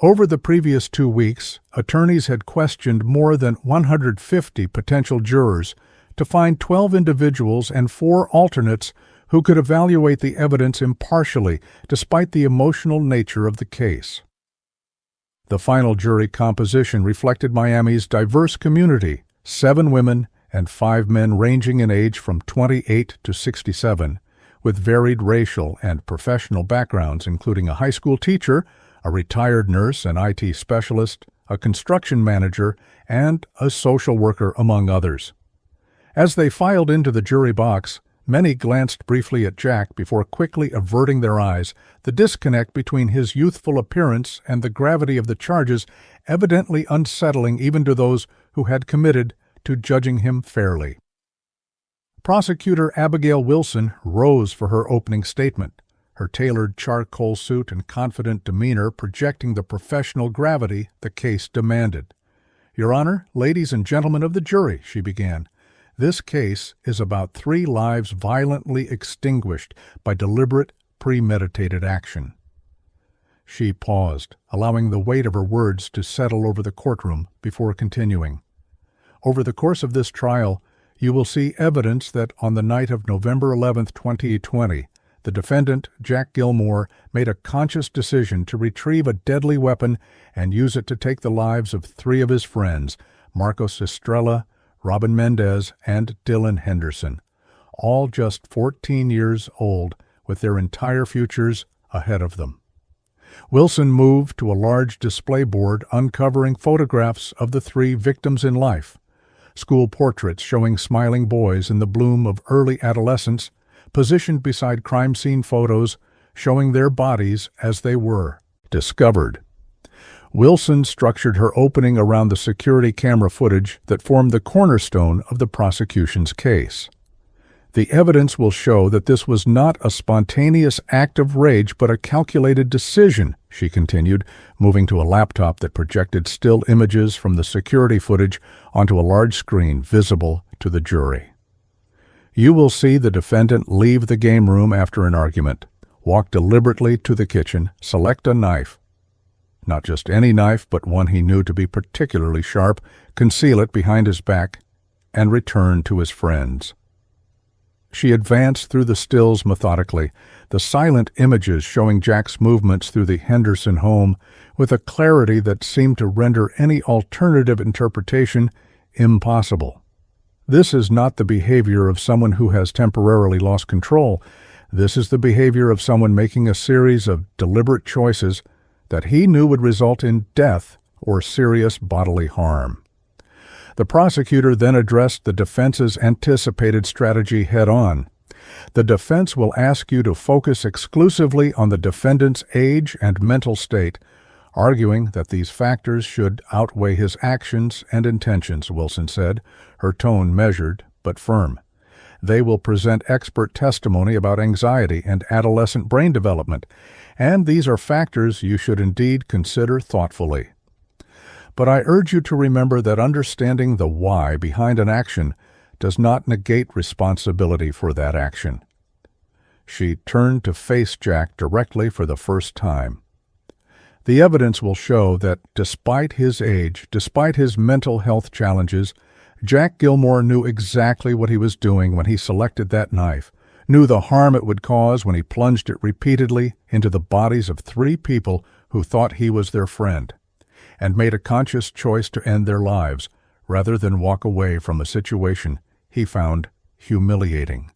Over the previous 2 weeks, attorneys had questioned more than 150 potential jurors to find 12 individuals and 4 alternates who could evaluate the evidence impartially despite the emotional nature of the case. The final jury composition reflected Miami's diverse community, 7 women and 5 men ranging in age from 28 to 67, with varied racial and professional backgrounds including a high school teacher, a retired nurse and IT specialist, a construction manager, and a social worker, among others. As they filed into the jury box, many glanced briefly at Jack before quickly averting their eyes, the disconnect between his youthful appearance and the gravity of the charges evidently unsettling even to those who had committed to judging him fairly. Prosecutor Abigail Wilson rose for her opening statement, her tailored charcoal suit and confident demeanor projecting the professional gravity the case demanded. Your Honor, ladies and gentlemen of the jury, she began, this case is about 3 lives violently extinguished by deliberate, premeditated action. She paused, allowing the weight of her words to settle over the courtroom before continuing. Over the course of this trial, you will see evidence that on the night of November 11, 2020, the defendant, Jack Gilmore, made a conscious decision to retrieve a deadly weapon and use it to take the lives of 3 of his friends, Marcos Estrella, Robin Mendez, and Dylan Henderson, all just 14 years old, with their entire futures ahead of them. Wilson moved to a large display board uncovering photographs of the 3 victims in life, school portraits showing smiling boys in the bloom of early adolescence, positioned beside crime scene photos showing their bodies as they were discovered. Wilson structured her opening around the security camera footage that formed the cornerstone of the prosecution's case. The evidence will show that this was not a spontaneous act of rage but a calculated decision, she continued, moving to a laptop that projected still images from the security footage onto a large screen visible to the jury. You will see the defendant leave the game room after an argument, walk deliberately to the kitchen, select a knife, not just any knife, but one he knew to be particularly sharp, conceal it behind his back, and return to his friends. She advanced through the stills methodically, the silent images showing Jack's movements through the Henderson home with a clarity that seemed to render any alternative interpretation impossible. This is not the behavior of someone who has temporarily lost control. This is the behavior of someone making a series of deliberate choices that he knew would result in death or serious bodily harm. The prosecutor then addressed the defense's anticipated strategy head-on. The defense will ask you to focus exclusively on the defendant's age and mental state, arguing that these factors should outweigh his actions and intentions, Wilson said, her tone measured but firm. They will present expert testimony about anxiety and adolescent brain development, and these are factors you should indeed consider thoughtfully. But I urge you to remember that understanding the why behind an action does not negate responsibility for that action. She turned to face Jack directly for the first time. The evidence will show that despite his age, despite his mental health challenges, Jack Gilmore knew exactly what he was doing when he selected that knife, knew the harm it would cause when he plunged it repeatedly into the bodies of 3 people who thought he was their friend, and made a conscious choice to end their lives rather than walk away from a situation he found humiliating.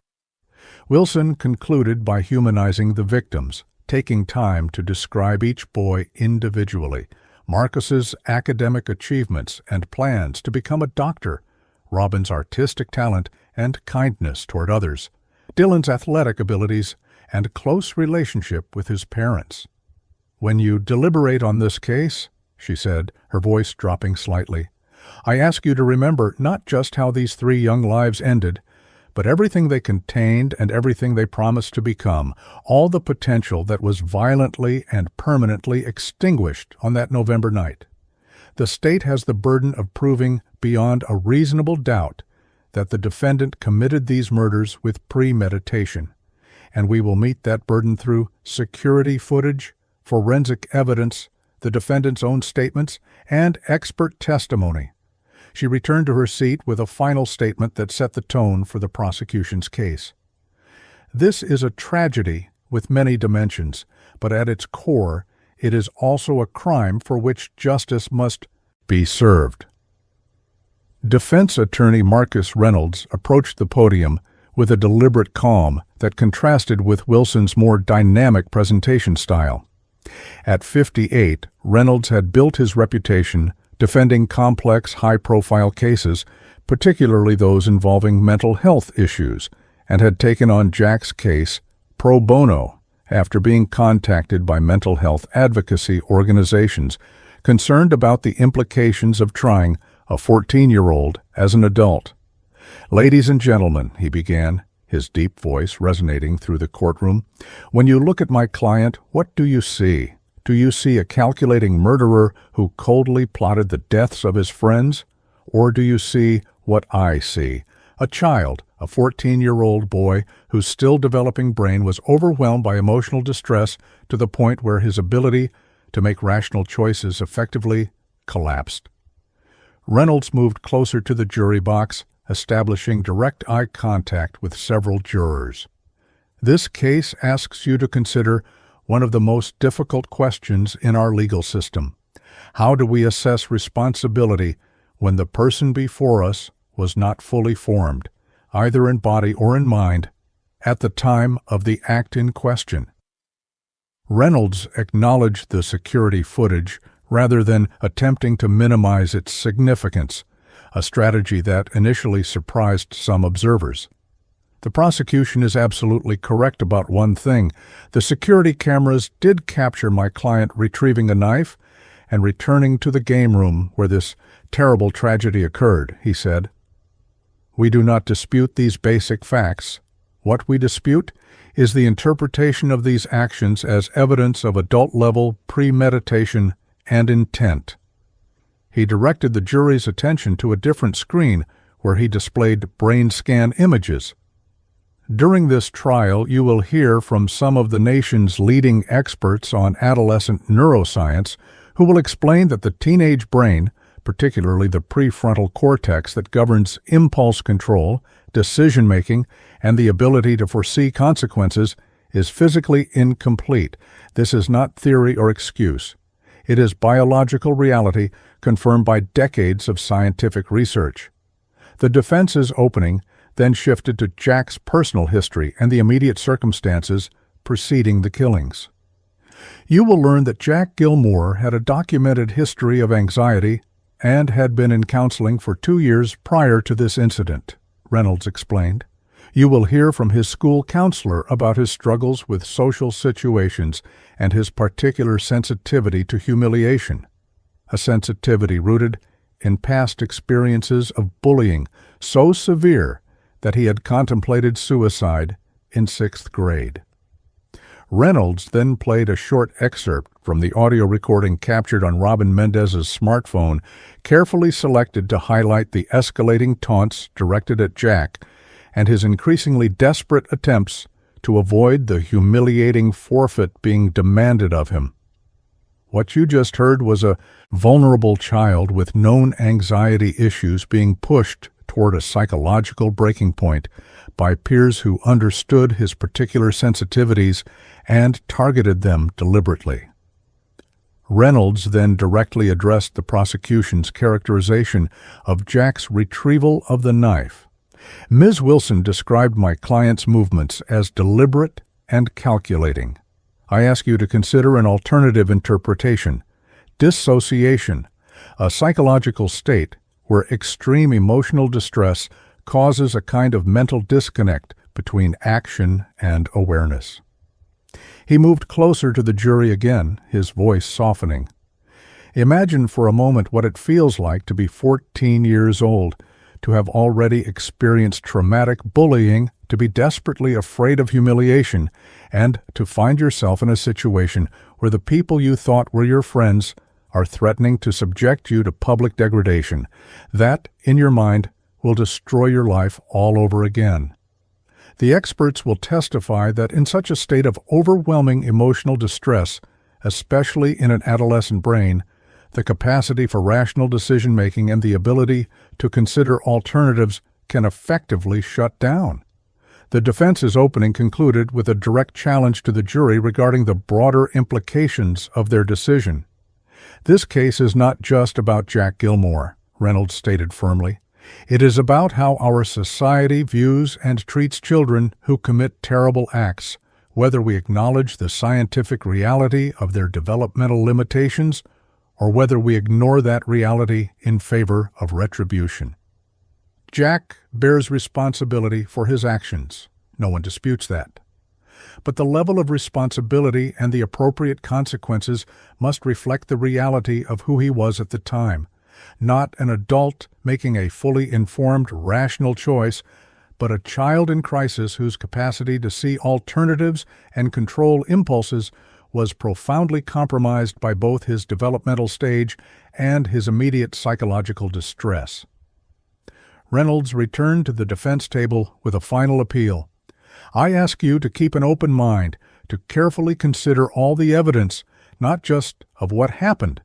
Wilson concluded by humanizing the victims, taking time to describe each boy individually, Marcus's academic achievements and plans to become a doctor, Robin's artistic talent and kindness toward others, Dylan's athletic abilities, and close relationship with his parents. When you deliberate on this case, she said, her voice dropping slightly, I ask you to remember not just how these 3 young lives ended, but everything they contained and everything they promised to become, all the potential that was violently and permanently extinguished on that November night. The state has the burden of proving beyond a reasonable doubt that the defendant committed these murders with premeditation, and we will meet that burden through security footage, forensic evidence, the defendant's own statements, and expert testimony. She returned to her seat with a final statement that set the tone for the prosecution's case. This is a tragedy with many dimensions, but at its core, it is also a crime for which justice must be served. Defense attorney Marcus Reynolds approached the podium with a deliberate calm that contrasted with Wilson's more dynamic presentation style. At 58, Reynolds had built his reputation defending complex, high-profile cases, particularly those involving mental health issues, and had taken on Jack's case pro bono after being contacted by mental health advocacy organizations concerned about the implications of trying a 14-year-old as an adult. Ladies and gentlemen, he began, his deep voice resonating through the courtroom, when you look at my client, what do you see? Do you see a calculating murderer who coldly plotted the deaths of his friends? Or do you see what I see? A child, a 14-year-old boy whose still developing brain was overwhelmed by emotional distress to the point where his ability to make rational choices effectively collapsed. Reynolds moved closer to the jury box, establishing direct eye contact with several jurors. This case asks you to consider one of the most difficult questions in our legal system. How do we assess responsibility when the person before us was not fully formed, either in body or in mind, at the time of the act in question? Reynolds acknowledged the security footage rather than attempting to minimize its significance, a strategy that initially surprised some observers. The prosecution is absolutely correct about one thing. The security cameras did capture my client retrieving a knife and returning to the game room where this terrible tragedy occurred, he said. We do not dispute these basic facts. What we dispute is the interpretation of these actions as evidence of adult-level premeditation and intent. He directed the jury's attention to a different screen where he displayed brain scan images. During this trial, you will hear from some of the nation's leading experts on adolescent neuroscience who will explain that the teenage brain, particularly the prefrontal cortex that governs impulse control, decision-making, and the ability to foresee consequences, is physically incomplete. This is not theory or excuse. It is biological reality confirmed by decades of scientific research. The defense's opening then shifted to Jack's personal history and the immediate circumstances preceding the killings. You will learn that Jack Gilmore had a documented history of anxiety and had been in counseling for 2 years prior to this incident, Reynolds explained. You will hear from his school counselor about his struggles with social situations and his particular sensitivity to humiliation, a sensitivity rooted in past experiences of bullying so severe that he had contemplated suicide in 6th grade. Reynolds then played a short excerpt from the audio recording captured on Robin Mendez's smartphone, carefully selected to highlight the escalating taunts directed at Jack and his increasingly desperate attempts to avoid the humiliating forfeit being demanded of him. What you just heard was a vulnerable child with known anxiety issues being pushed toward a psychological breaking point by peers who understood his particular sensitivities and targeted them deliberately. Reynolds then directly addressed the prosecution's characterization of Jack's retrieval of the knife. Ms. Wilson described my client's movements as deliberate and calculating. I ask you to consider an alternative interpretation: dissociation, a psychological state where extreme emotional distress causes a kind of mental disconnect between action and awareness. He moved closer to the jury again, his voice softening. Imagine for a moment what it feels like to be 14 years old, to have already experienced traumatic bullying, to be desperately afraid of humiliation, and to find yourself in a situation where the people you thought were your friends are threatening to subject you to public degradation. That, in your mind, will destroy your life all over again. The experts will testify that in such a state of overwhelming emotional distress, especially in an adolescent brain, the capacity for rational decision-making and the ability to consider alternatives can effectively shut down. The defense's opening concluded with a direct challenge to the jury regarding the broader implications of their decision. This case is not just about Jack Gilmore, Reynolds stated firmly. It is about how our society views and treats children who commit terrible acts, whether we acknowledge the scientific reality of their developmental limitations or whether we ignore that reality in favor of retribution. Jack bears responsibility for his actions. No one disputes that. But the level of responsibility and the appropriate consequences must reflect the reality of who he was at the time. Not an adult making a fully informed, rational choice, but a child in crisis whose capacity to see alternatives and control impulses was profoundly compromised by both his developmental stage and his immediate psychological distress. Reynolds returned to the defense table with a final appeal. I ask you to keep an open mind, to carefully consider all the evidence, not just of what happened,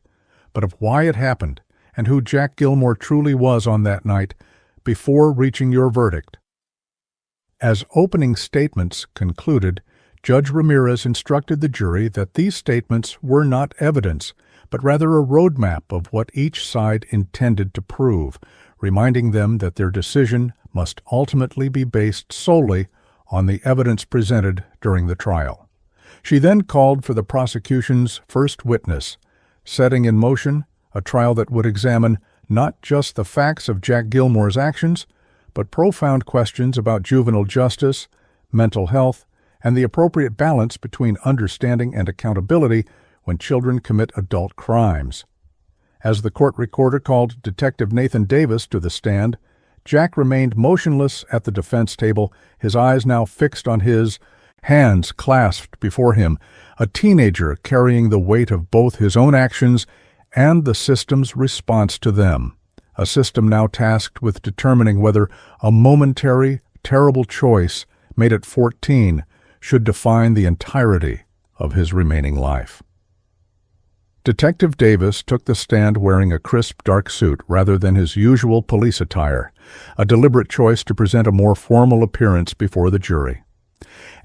but of why it happened and who Jack Gilmore truly was on that night, before reaching your verdict. As opening statements concluded, Judge Ramirez instructed the jury that these statements were not evidence, but rather a roadmap of what each side intended to prove, reminding them that their decision must ultimately be based solely on the evidence presented during the trial. She then called for the prosecution's first witness, setting in motion a trial that would examine not just the facts of Jack Gilmore's actions, but profound questions about juvenile justice, mental health, and the appropriate balance between understanding and accountability when children commit adult crimes. As the court recorder called Detective Nathan Davis to the stand, Jack remained motionless at the defense table, his eyes now fixed on his, hands clasped before him, a teenager carrying the weight of both his own actions and the system's response to them, a system now tasked with determining whether a momentary, terrible choice made at 14 should define the entirety of his remaining life. Detective Davis took the stand wearing a crisp dark suit rather than his usual police attire, a deliberate choice to present a more formal appearance before the jury.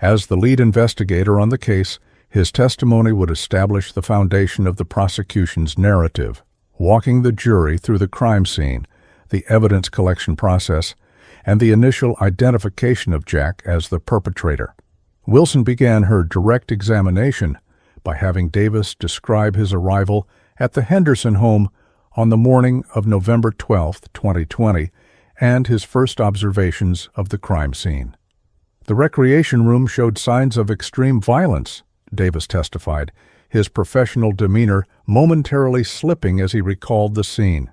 As the lead investigator on the case, his testimony would establish the foundation of the prosecution's narrative, walking the jury through the crime scene, the evidence collection process, and the initial identification of Jack as the perpetrator. Wilson began her direct examination by having Davis describe his arrival at the Henderson home on the morning of November 12, 2020, and his first observations of the crime scene. The recreation room showed signs of extreme violence, Davis testified, his professional demeanor momentarily slipping as he recalled the scene.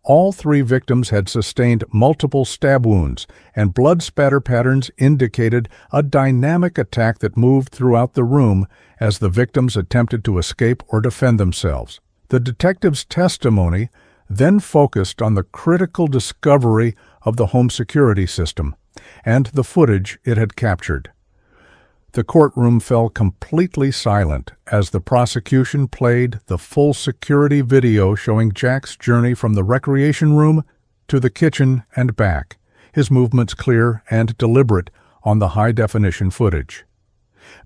All three victims had sustained multiple stab wounds, and blood spatter patterns indicated a dynamic attack that moved throughout the room as the victims attempted to escape or defend themselves. The detective's testimony then focused on the critical discovery of the home security system and the footage it had captured. The courtroom fell completely silent as the prosecution played the full security video showing Jack's journey from the recreation room to the kitchen and back, his movements clear and deliberate on the high-definition footage.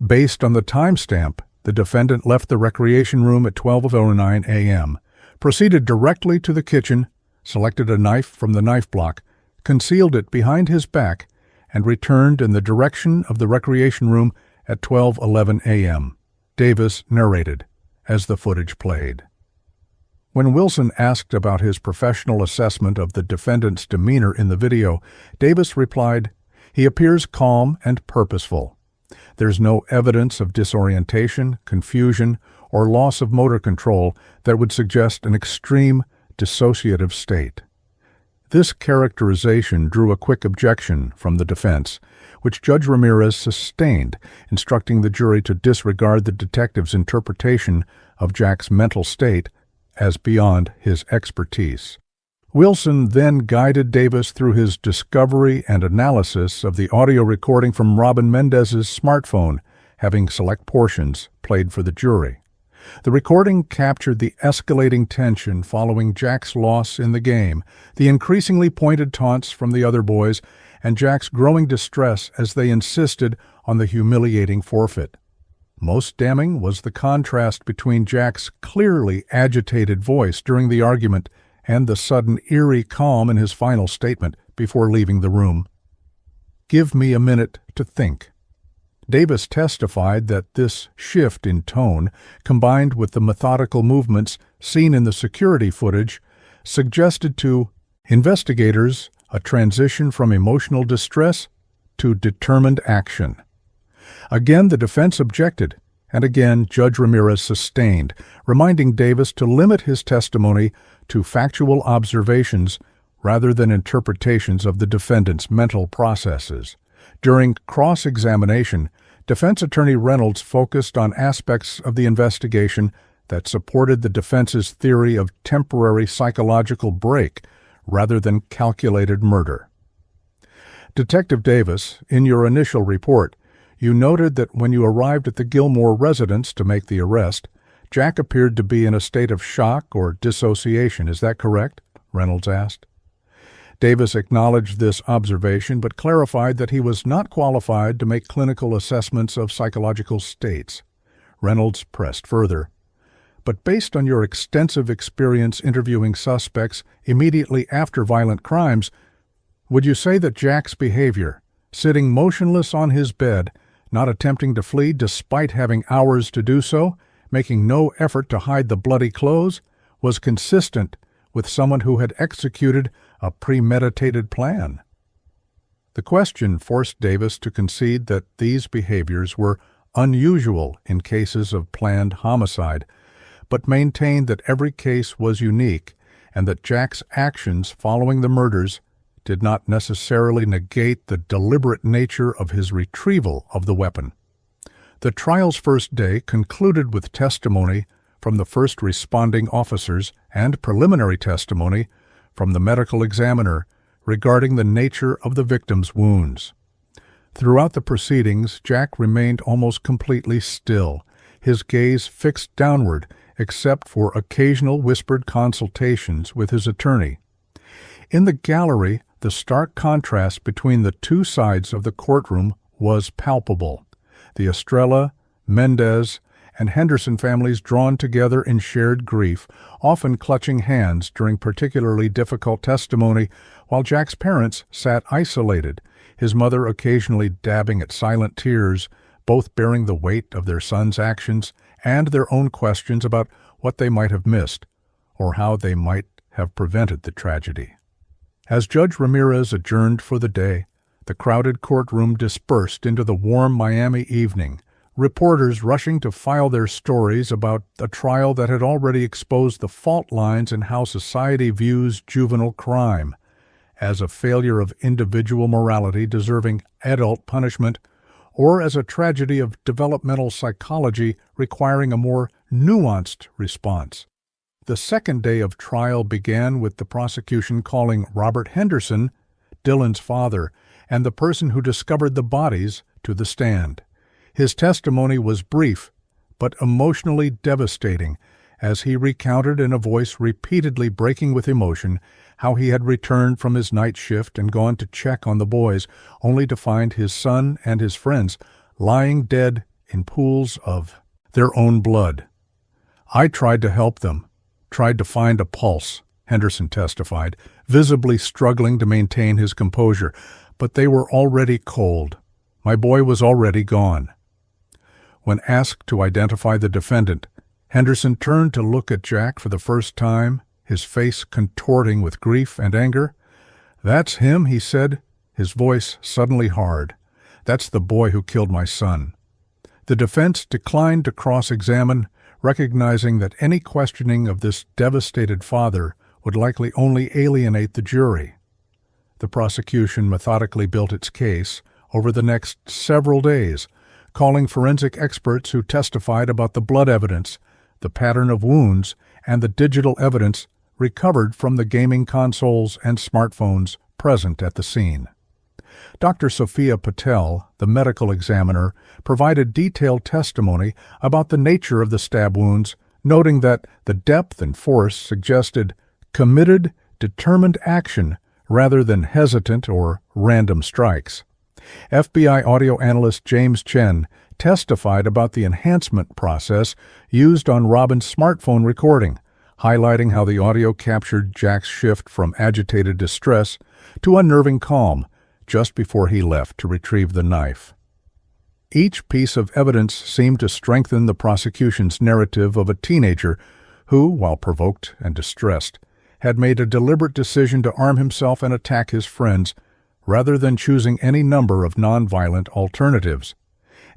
Based on the timestamp, the defendant left the recreation room at 12:09 a.m., proceeded directly to the kitchen, selected a knife from the knife block, concealed it behind his back, and returned in the direction of the recreation room at 12:11 a.m., Davis narrated as the footage played. When Wilson asked about his professional assessment of the defendant's demeanor in the video, Davis replied, "He appears calm and purposeful. There's no evidence of disorientation, confusion, or loss of motor control that would suggest an extreme dissociative state." This characterization drew a quick objection from the defense, which Judge Ramirez sustained, instructing the jury to disregard the detective's interpretation of Jack's mental state as beyond his expertise. Wilson then guided Davis through his discovery and analysis of the audio recording from Robin Mendez's smartphone, having select portions played for the jury. The recording captured the escalating tension following Jack's loss in the game, the increasingly pointed taunts from the other boys, and Jack's growing distress as they insisted on the humiliating forfeit. Most damning was the contrast between Jack's clearly agitated voice during the argument and the sudden eerie calm in his final statement before leaving the room. "Give me a minute to think." Davis testified that this shift in tone, combined with the methodical movements seen in the security footage, suggested to investigators a transition from emotional distress to determined action. Again, the defense objected, and again Judge Ramirez sustained, reminding Davis to limit his testimony to factual observations rather than interpretations of the defendant's mental processes. During cross-examination, Defense Attorney Reynolds focused on aspects of the investigation that supported the defense's theory of temporary psychological break rather than calculated murder. Detective Davis, in your initial report, you noted that when you arrived at the Gilmore residence to make the arrest, Jack appeared to be in a state of shock or dissociation. Is that correct? Reynolds asked. Davis acknowledged this observation but clarified that he was not qualified to make clinical assessments of psychological states. Reynolds pressed further. But based on your extensive experience interviewing suspects immediately after violent crimes, would you say that Jack's behavior, sitting motionless on his bed, not attempting to flee despite having hours to do so, making no effort to hide the bloody clothes, was consistent with someone who had executed a premeditated plan? The question forced Davis to concede that these behaviors were unusual in cases of planned homicide, but maintained that every case was unique and that Jack's actions following the murders did not necessarily negate the deliberate nature of his retrieval of the weapon. The trial's first day concluded with testimony from the first responding officers and preliminary testimony from the medical examiner regarding the nature of the victim's wounds. Throughout the proceedings, Jack remained almost completely still, his gaze fixed downward except for occasional whispered consultations with his attorney. In the gallery, the stark contrast between the two sides of the courtroom was palpable. The Estrella, Mendez, and Henderson families drawn together in shared grief, often clutching hands during particularly difficult testimony, while Jack's parents sat isolated, his mother occasionally dabbing at silent tears, both bearing the weight of their son's actions and their own questions about what they might have missed, or how they might have prevented the tragedy. As Judge Ramirez adjourned for the day, the crowded courtroom dispersed into the warm Miami evening, reporters rushing to file their stories about a trial that had already exposed the fault lines in how society views juvenile crime, as a failure of individual morality deserving adult punishment, or as a tragedy of developmental psychology requiring a more nuanced response. The second day of trial began with the prosecution calling Robert Henderson, Dylan's father, and the person who discovered the bodies, to the stand. His testimony was brief, but emotionally devastating, as he recounted in a voice repeatedly breaking with emotion how he had returned from his night shift and gone to check on the boys, only to find his son and his friends lying dead in pools of their own blood. "I tried to help them, tried to find a pulse," Henderson testified, visibly struggling to maintain his composure, "but they were already cold. My boy was already gone." When asked to identify the defendant, Henderson turned to look at Jack for the first time, his face contorting with grief and anger. "That's him," he said, his voice suddenly hard. "That's the boy who killed my son." The defense declined to cross-examine, recognizing that any questioning of this devastated father would likely only alienate the jury. The prosecution methodically built its case over the next several days, calling forensic experts who testified about the blood evidence, the pattern of wounds, and the digital evidence recovered from the gaming consoles and smartphones present at the scene. Dr. Sophia Patel, the medical examiner, provided detailed testimony about the nature of the stab wounds, noting that the depth and force suggested committed, determined action rather than hesitant or random strikes. FBI audio analyst James Chen testified about the enhancement process used on Robin's smartphone recording, highlighting how the audio captured Jack's shift from agitated distress to unnerving calm just before he left to retrieve the knife. Each piece of evidence seemed to strengthen the prosecution's narrative of a teenager who, while provoked and distressed, had made a deliberate decision to arm himself and attack his friends rather than choosing any number of nonviolent alternatives.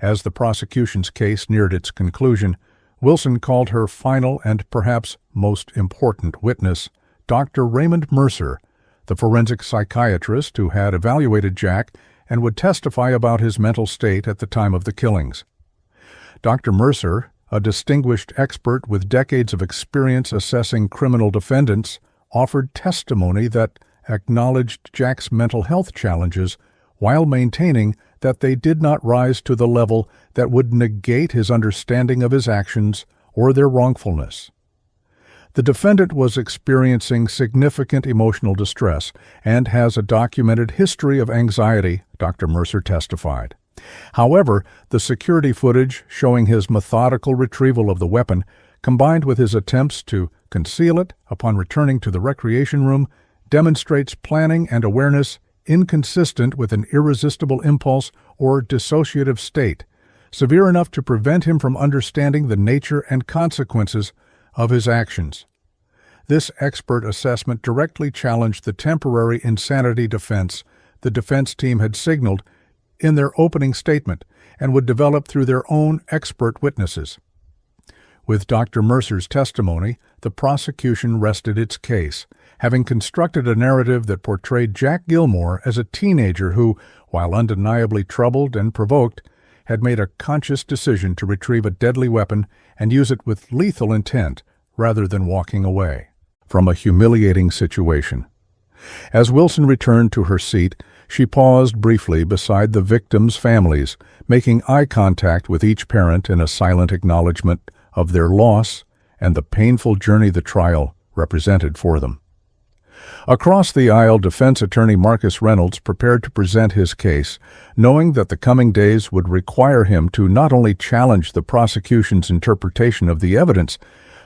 As the prosecution's case neared its conclusion, Wilson called her final and perhaps most important witness, Dr. Raymond Mercer, the forensic psychiatrist who had evaluated Jack and would testify about his mental state at the time of the killings. Dr. Mercer, a distinguished expert with decades of experience assessing criminal defendants, offered testimony that acknowledged Jack's mental health challenges while maintaining that they did not rise to the level that would negate his understanding of his actions or their wrongfulness. The defendant was experiencing significant emotional distress and has a documented history of anxiety, Dr. Mercer testified. However, the security footage showing his methodical retrieval of the weapon, combined with his attempts to conceal it upon returning to the recreation room, demonstrates planning and awareness inconsistent with an irresistible impulse or dissociative state, severe enough to prevent him from understanding the nature and consequences of his actions. This expert assessment directly challenged the temporary insanity defense the defense team had signaled in their opening statement and would develop through their own expert witnesses. With Dr. Mercer's testimony, the prosecution rested its case, having constructed a narrative that portrayed Jack Gilmore as a teenager who, while undeniably troubled and provoked, had made a conscious decision to retrieve a deadly weapon and use it with lethal intent rather than walking away from a humiliating situation. As Wilson returned to her seat, she paused briefly beside the victims' families, making eye contact with each parent in a silent acknowledgement of their loss and the painful journey the trial represented for them. Across the aisle, defense attorney Marcus Reynolds prepared to present his case, knowing that the coming days would require him to not only challenge the prosecution's interpretation of the evidence,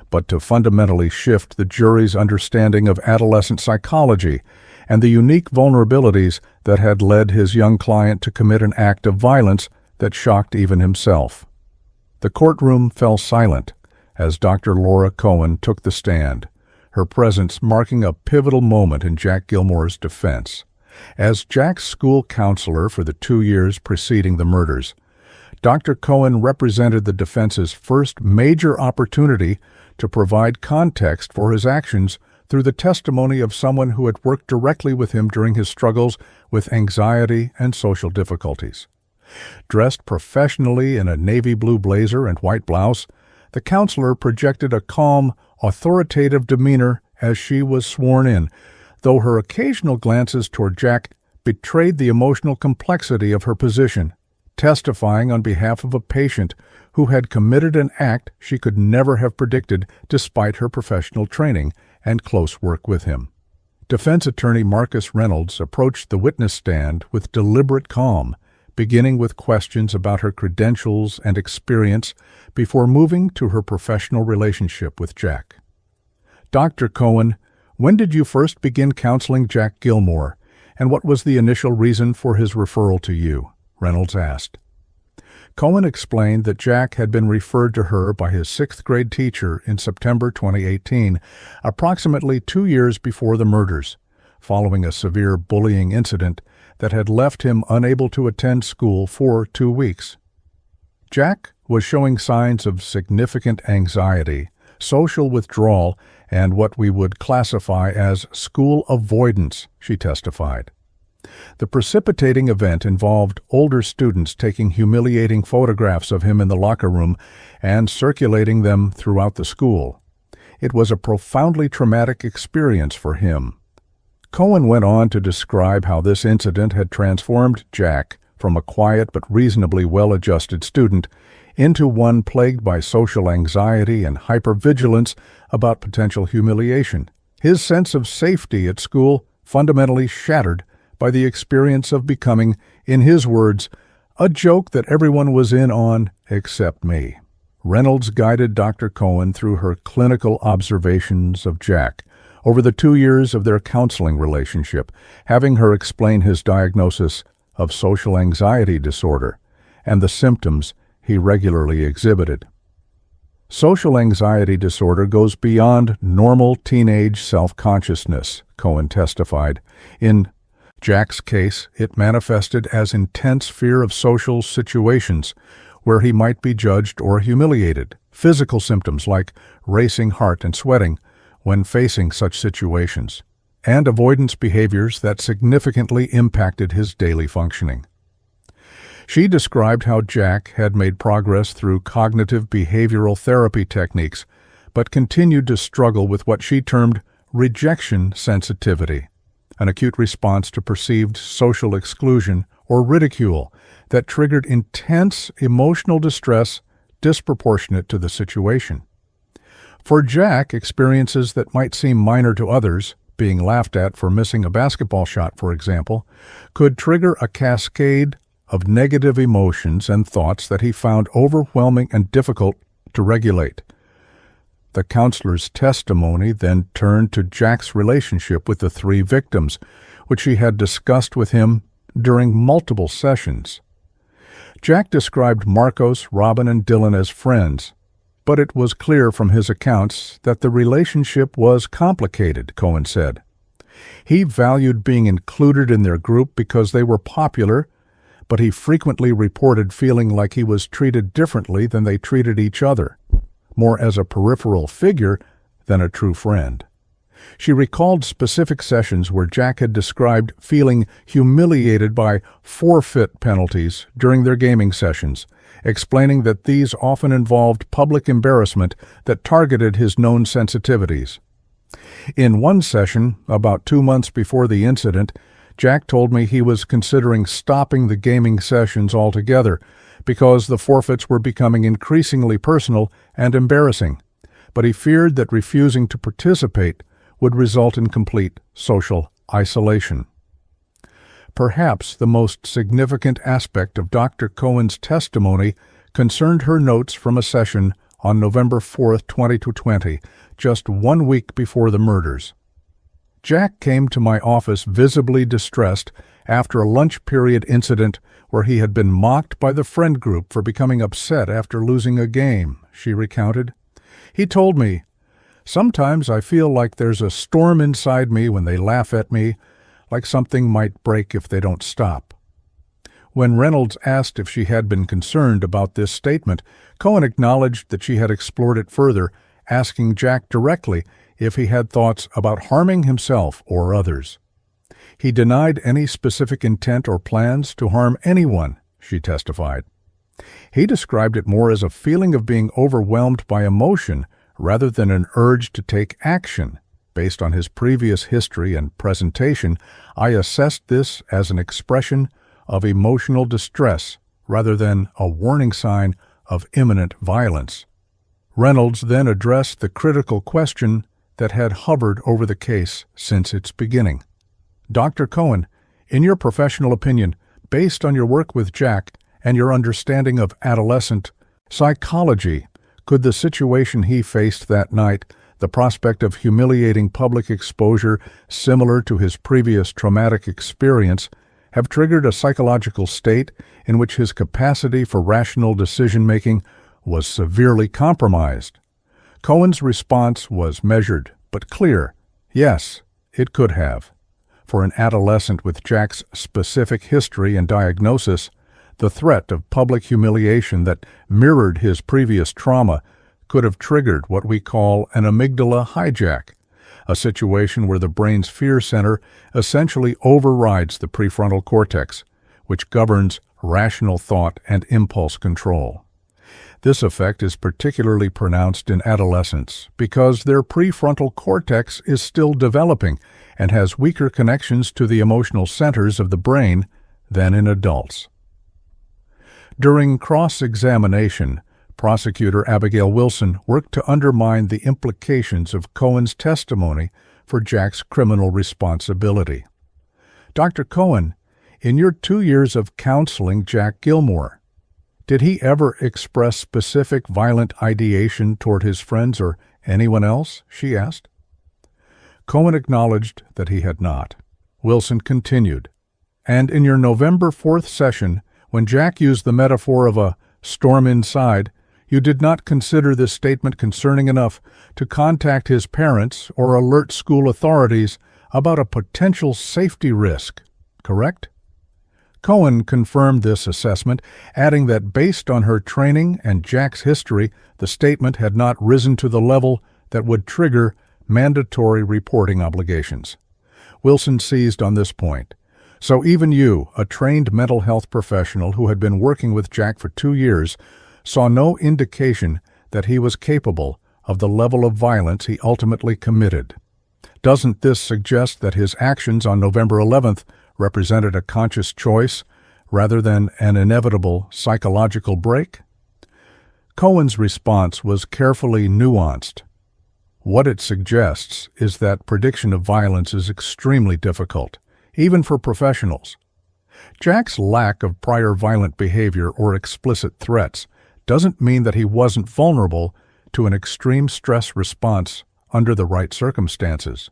but to fundamentally shift the jury's understanding of adolescent psychology and the unique vulnerabilities that had led his young client to commit an act of violence that shocked even himself. The courtroom fell silent as Dr. Laura Cohen took the stand, her presence marking a pivotal moment in Jack Gilmore's defense. As Jack's school counselor for the 2 years preceding the murders, Dr. Cohen represented the defense's first major opportunity to provide context for his actions through the testimony of someone who had worked directly with him during his struggles with anxiety and social difficulties. Dressed professionally in a navy blue blazer and white blouse, the counselor projected a calm, authoritative demeanor as she was sworn in, though her occasional glances toward Jack betrayed the emotional complexity of her position, testifying on behalf of a patient who had committed an act she could never have predicted despite her professional training and close work with him. Defense attorney Marcus Reynolds approached the witness stand with deliberate calm, beginning with questions about her credentials and experience before moving to her professional relationship with Jack. Dr. Cohen, when did you first begin counseling Jack Gilmore, and what was the initial reason for his referral to you? Reynolds asked. Cohen explained that Jack had been referred to her by his 6th grade teacher in September 2018, approximately 2 years before the murders, following a severe bullying incident that had left him unable to attend school for 2 weeks. Jack was showing signs of significant anxiety, social withdrawal, and what we would classify as school avoidance, she testified. The precipitating event involved older students taking humiliating photographs of him in the locker room and circulating them throughout the school. It was a profoundly traumatic experience for him. Cohen went on to describe how this incident had transformed Jack from a quiet but reasonably well-adjusted student into one plagued by social anxiety and hypervigilance about potential humiliation. His sense of safety at school fundamentally shattered by the experience of becoming, in his words, a joke that everyone was in on except me. Reynolds guided Dr. Cohen through her clinical observations of Jack over the 2 years of their counseling relationship, having her explain his diagnosis of social anxiety disorder and the symptoms he regularly exhibited. Social anxiety disorder goes beyond normal teenage self-consciousness, Cohen testified. In Jack's case, it manifested as intense fear of social situations where he might be judged or humiliated, physical symptoms like racing heart and sweating when facing such situations, and avoidance behaviors that significantly impacted his daily functioning. She described how Jack had made progress through cognitive behavioral therapy techniques, but continued to struggle with what she termed rejection sensitivity, an acute response to perceived social exclusion or ridicule that triggered intense emotional distress disproportionate to the situation. For Jack, experiences that might seem minor to others, being laughed at for missing a basketball shot, for example, could trigger a cascade of negative emotions and thoughts that he found overwhelming and difficult to regulate. The counselor's testimony then turned to Jack's relationship with the three victims, which he had discussed with him during multiple sessions. Jack described Marcos, Robin, and Dylan as friends, but it was clear from his accounts that the relationship was complicated, Cohen said. He valued being included in their group because they were popular, but he frequently reported feeling like he was treated differently than they treated each other, more as a peripheral figure than a true friend. She recalled specific sessions where Jack had described feeling humiliated by forfeit penalties during their gaming sessions, explaining that these often involved public embarrassment that targeted his known sensitivities. In one session, about 2 months before the incident, Jack told me he was considering stopping the gaming sessions altogether because the forfeits were becoming increasingly personal and embarrassing, but he feared that refusing to participate would result in complete social isolation. Perhaps the most significant aspect of Dr. Cohen's testimony concerned her notes from a session on November 4, 2020, just 1 week before the murders. Jack came to my office visibly distressed after a lunch period incident where he had been mocked by the friend group for becoming upset after losing a game, she recounted. He told me, "Sometimes I feel like there's a storm inside me when they laugh at me, like something might break if they don't stop." When Reynolds asked if she had been concerned about this statement, Cohen acknowledged that she had explored it further, asking Jack directly if he had thoughts about harming himself or others. He denied any specific intent or plans to harm anyone, she testified. He described it more as a feeling of being overwhelmed by emotion rather than an urge to take action. Based on his previous history and presentation, I assessed this as an expression of emotional distress rather than a warning sign of imminent violence. Reynolds then addressed the critical question that had hovered over the case since its beginning. Dr. Cohen, in your professional opinion, based on your work with Jack and your understanding of adolescent psychology, could the situation he faced that night, the prospect of humiliating public exposure similar to his previous traumatic experience, have triggered a psychological state in which his capacity for rational decision-making was severely compromised? Cohen's response was measured but clear. Yes, it could have. For an adolescent with Jack's specific history and diagnosis, the threat of public humiliation that mirrored his previous trauma could have triggered what we call an amygdala hijack, a situation where the brain's fear center essentially overrides the prefrontal cortex, which governs rational thought and impulse control. This effect is particularly pronounced in adolescents because their prefrontal cortex is still developing and has weaker connections to the emotional centers of the brain than in adults. During cross-examination, prosecutor Abigail Wilson worked to undermine the implications of Cohen's testimony for Jack's criminal responsibility. Dr. Cohen, in your 2 years of counseling Jack Gilmore, did he ever express specific violent ideation toward his friends or anyone else? She asked. Cohen acknowledged that he had not. Wilson continued, and in your November 4th session, when Jack used the metaphor of a storm inside, you did not consider this statement concerning enough to contact his parents or alert school authorities about a potential safety risk, correct? Cohen confirmed this assessment, adding that based on her training and Jack's history, the statement had not risen to the level that would trigger mandatory reporting obligations. Wilson seized on this point. So even you, a trained mental health professional who had been working with Jack for 2 years, saw no indication that he was capable of the level of violence he ultimately committed. Doesn't this suggest that his actions on November 11th represented a conscious choice rather than an inevitable psychological break? Cohen's response was carefully nuanced. What it suggests is that prediction of violence is extremely difficult, even for professionals. Jack's lack of prior violent behavior or explicit threats doesn't mean that he wasn't vulnerable to an extreme stress response under the right circumstances.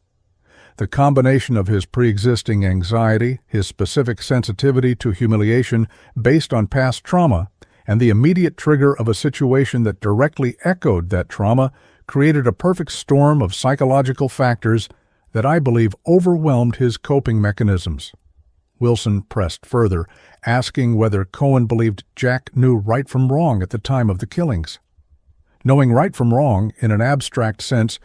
The combination of his pre-existing anxiety, his specific sensitivity to humiliation based on past trauma, and the immediate trigger of a situation that directly echoed that trauma created a perfect storm of psychological factors that I believe overwhelmed his coping mechanisms. Wilson pressed further, asking whether Cohen believed Jack knew right from wrong at the time of the killings. Knowing right from wrong, in an abstract sense,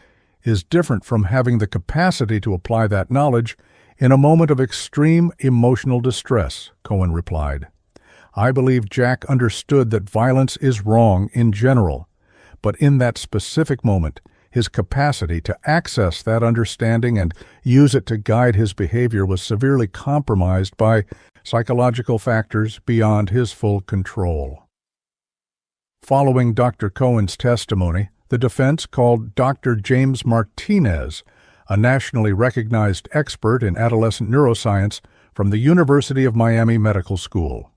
is different from having the capacity to apply that knowledge in a moment of extreme emotional distress, Cohen replied. I believe Jack understood that violence is wrong in general, but in that specific moment, his capacity to access that understanding and use it to guide his behavior was severely compromised by psychological factors beyond his full control. Following Dr. Cohen's testimony, the defense called Dr. James Martinez, a nationally recognized expert in adolescent neuroscience from the University of Miami Medical School.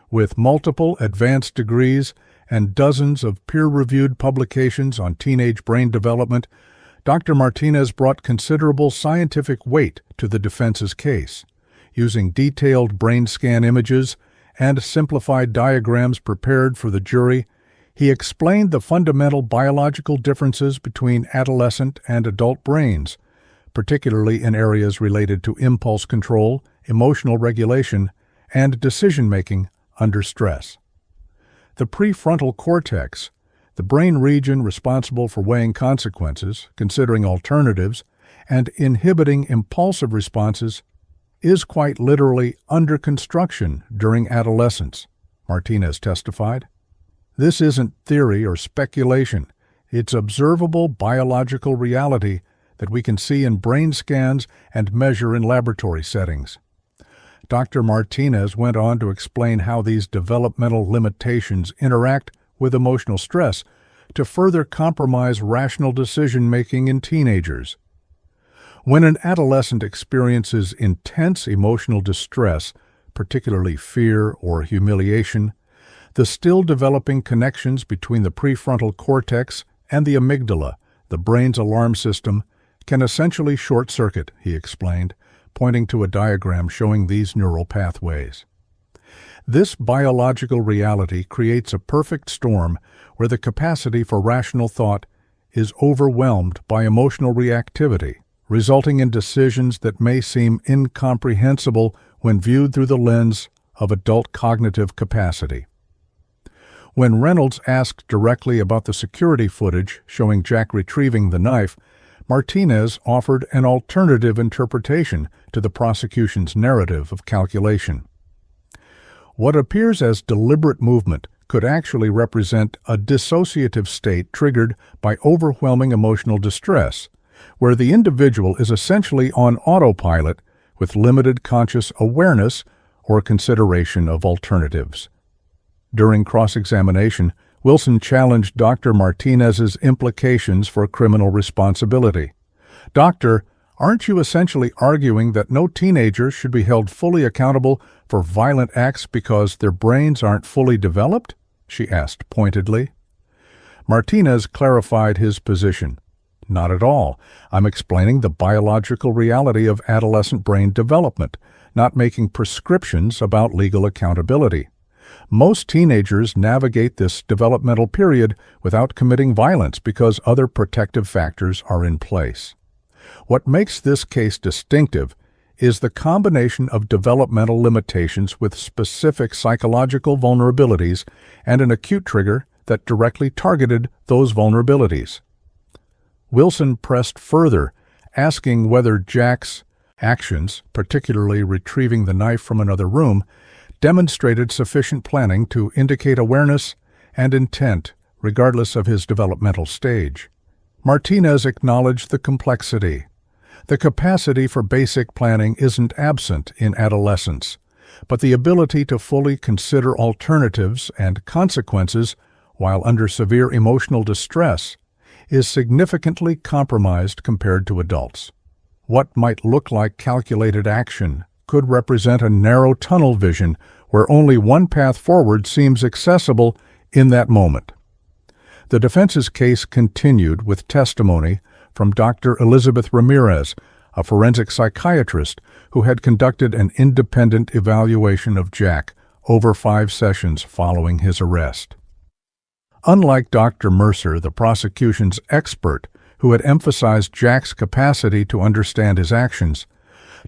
With multiple advanced degrees and dozens of peer-reviewed publications on teenage brain development, Dr. Martinez brought considerable scientific weight to the defense's case, using detailed brain scan images and simplified diagrams prepared for the jury. He explained the fundamental biological differences between adolescent and adult brains, particularly in areas related to impulse control, emotional regulation, and decision-making under stress. The prefrontal cortex, the brain region responsible for weighing consequences, considering alternatives, and inhibiting impulsive responses, is quite literally under construction during adolescence, Martinez testified. This isn't theory or speculation. It's observable biological reality that we can see in brain scans and measure in laboratory settings. Dr. Martinez went on to explain how these developmental limitations interact with emotional stress to further compromise rational decision-making in teenagers. When an adolescent experiences intense emotional distress, particularly fear or humiliation, the still developing connections between the prefrontal cortex and the amygdala, the brain's alarm system, can essentially short-circuit, he explained, pointing to a diagram showing these neural pathways. This biological reality creates a perfect storm where the capacity for rational thought is overwhelmed by emotional reactivity, resulting in decisions that may seem incomprehensible when viewed through the lens of adult cognitive capacity. When Reynolds asked directly about the security footage showing Jack retrieving the knife, Martinez offered an alternative interpretation to the prosecution's narrative of calculation. What appears as deliberate movement could actually represent a dissociative state triggered by overwhelming emotional distress, where the individual is essentially on autopilot with limited conscious awareness or consideration of alternatives. During cross-examination, Wilson challenged Dr. Martinez's implications for criminal responsibility. Doctor, aren't you essentially arguing that no teenager should be held fully accountable for violent acts because their brains aren't fully developed? She asked pointedly. Martinez clarified his position. Not at all. I'm explaining the biological reality of adolescent brain development, not making prescriptions about legal accountability. Most teenagers navigate this developmental period without committing violence because other protective factors are in place. What makes this case distinctive is the combination of developmental limitations with specific psychological vulnerabilities and an acute trigger that directly targeted those vulnerabilities. Wilson pressed further, asking whether Jack's Actions, particularly retrieving the knife from another room, demonstrated sufficient planning to indicate awareness and intent regardless of his developmental stage. Martinez acknowledged the complexity. The capacity for basic planning isn't absent in adolescence, but the ability to fully consider alternatives and consequences while under severe emotional distress is significantly compromised compared to adults. What might look like calculated action could represent a narrow tunnel vision where only one path forward seems accessible in that moment. The defense's case continued with testimony from Dr. Elizabeth Ramirez, a forensic psychiatrist who had conducted an independent evaluation of Jack over 5 sessions following his arrest. Unlike Dr. Mercer, the prosecution's expert, who had emphasized Jack's capacity to understand his actions,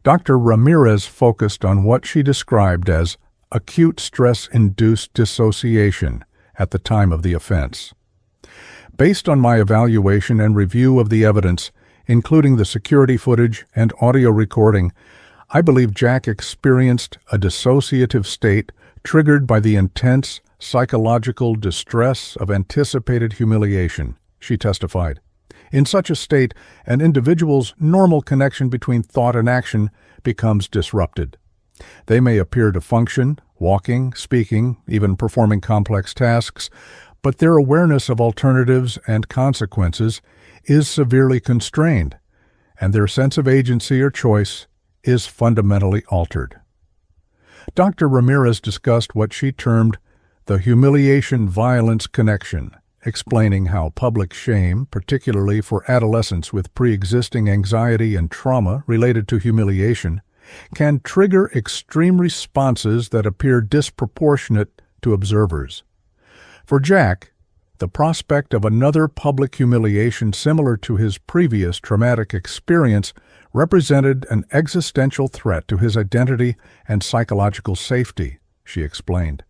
Dr. Ramirez focused on what she described as acute stress-induced dissociation at the time of the offense. Based on my evaluation and review of the evidence, including the security footage and audio recording, I believe Jack experienced a dissociative state triggered by the intense psychological distress of anticipated humiliation, she testified. In such a state, an individual's normal connection between thought and action becomes disrupted. They may appear to function, walking, speaking, even performing complex tasks, but their awareness of alternatives and consequences is severely constrained, and their sense of agency or choice is fundamentally altered. Dr. Ramirez discussed what she termed the humiliation-violence connection, explaining how public shame, particularly for adolescents with pre-existing anxiety and trauma related to humiliation, can trigger extreme responses that appear disproportionate to observers. For Jack, the prospect of another public humiliation similar to his previous traumatic experience represented an existential threat to his identity and psychological safety, she explained.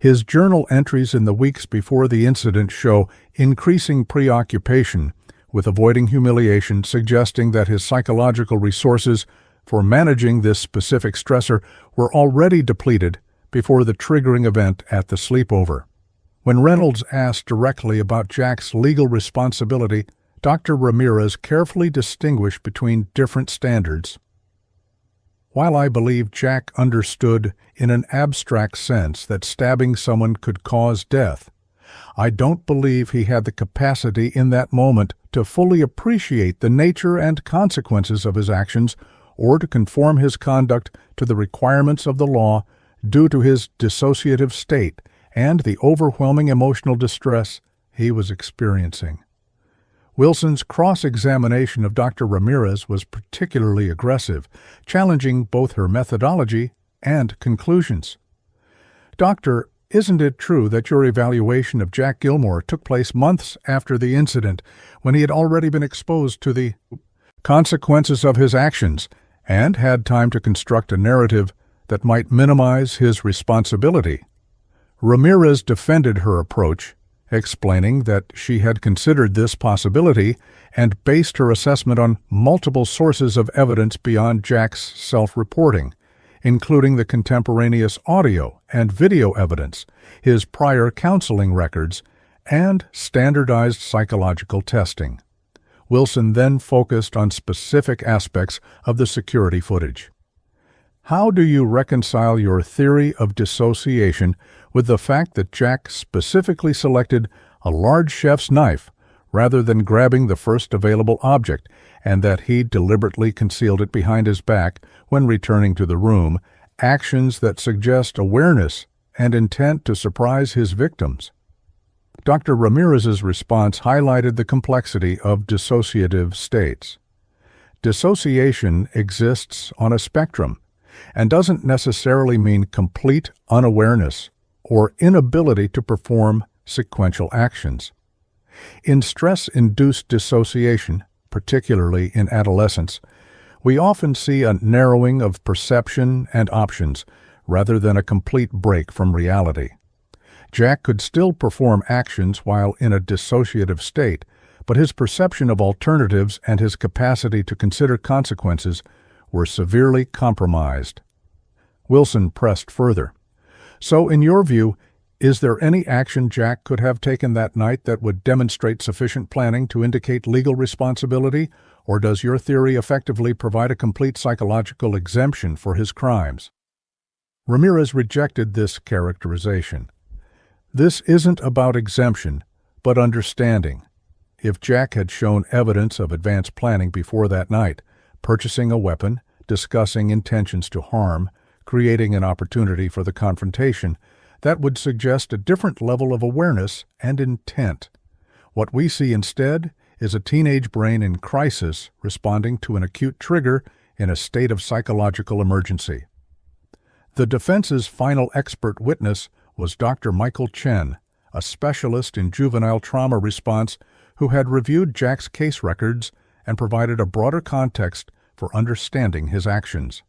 His journal entries in the weeks before the incident show increasing preoccupation with avoiding humiliation, suggesting that his psychological resources for managing this specific stressor were already depleted before the triggering event at the sleepover. When Reynolds asked directly about Jack's legal responsibility, Dr. Ramirez carefully distinguished between different standards. While I believe Jack understood in an abstract sense that stabbing someone could cause death, I don't believe he had the capacity in that moment to fully appreciate the nature and consequences of his actions or to conform his conduct to the requirements of the law due to his dissociative state and the overwhelming emotional distress he was experiencing. Wilson's cross-examination of Dr. Ramirez was particularly aggressive, challenging both her methodology and conclusions. Doctor, isn't it true that your evaluation of Jack Gilmore took place months after the incident, when he had already been exposed to the consequences of his actions and had time to construct a narrative that might minimize his responsibility? Ramirez defended her approach, explaining that she had considered this possibility and based her assessment on multiple sources of evidence beyond Jack's self-reporting, including the contemporaneous audio and video evidence, his prior counseling records, and standardized psychological testing. Wilson then focused on specific aspects of the security footage. How do you reconcile your theory of dissociation with the fact that Jack specifically selected a large chef's knife rather than grabbing the first available object, and that he deliberately concealed it behind his back when returning to the room, actions that suggest awareness and intent to surprise his victims? Dr. Ramirez's response highlighted the complexity of dissociative states. Dissociation exists on a spectrum and doesn't necessarily mean complete unawareness or inability to perform sequential actions. In stress-induced dissociation, particularly in adolescence, we often see a narrowing of perception and options rather than a complete break from reality. Jack could still perform actions while in a dissociative state, but his perception of alternatives and his capacity to consider consequences were severely compromised. Wilson pressed further. So, in your view, is there any action Jack could have taken that night that would demonstrate sufficient planning to indicate legal responsibility, or does your theory effectively provide a complete psychological exemption for his crimes? Ramirez rejected this characterization. This isn't about exemption, but understanding. If Jack had shown evidence of advanced planning before that night, purchasing a weapon, discussing intentions to harm, creating an opportunity for the confrontation, that would suggest a different level of awareness and intent. What we see instead is a teenage brain in crisis responding to an acute trigger in a state of psychological emergency. The defense's final expert witness was Dr. Michael Chen, a specialist in juvenile trauma response who had reviewed Jack's case records and provided a broader context for understanding his actions.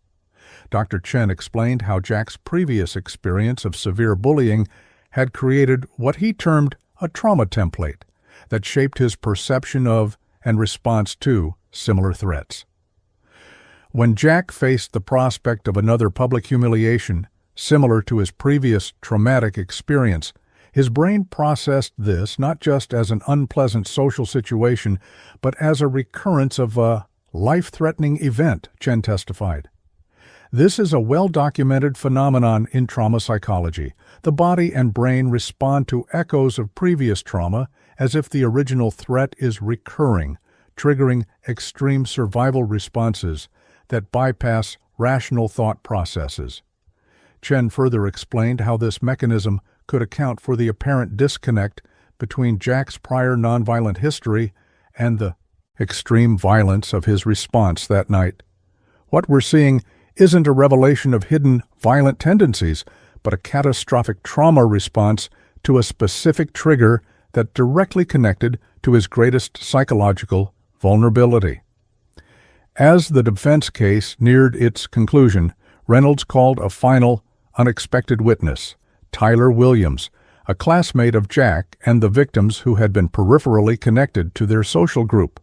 Dr. Chen explained how Jack's previous experience of severe bullying had created what he termed a trauma template that shaped his perception of and response to similar threats. When Jack faced the prospect of another public humiliation similar to his previous traumatic experience, his brain processed this not just as an unpleasant social situation, but as a recurrence of a life-threatening event, Chen testified. This is a well-documented phenomenon in trauma psychology. The body and brain respond to echoes of previous trauma as if the original threat is recurring, triggering extreme survival responses that bypass rational thought processes. Chen further explained how this mechanism could account for the apparent disconnect between Jack's prior nonviolent history and the extreme violence of his response that night. What we're seeing isn't a revelation of hidden violent tendencies, but a catastrophic trauma response to a specific trigger that directly connected to his greatest psychological vulnerability. As the defense case neared its conclusion, Reynolds called a final, unexpected witness, Tyler Williams, a classmate of Jack and the victims who had been peripherally connected to their social group.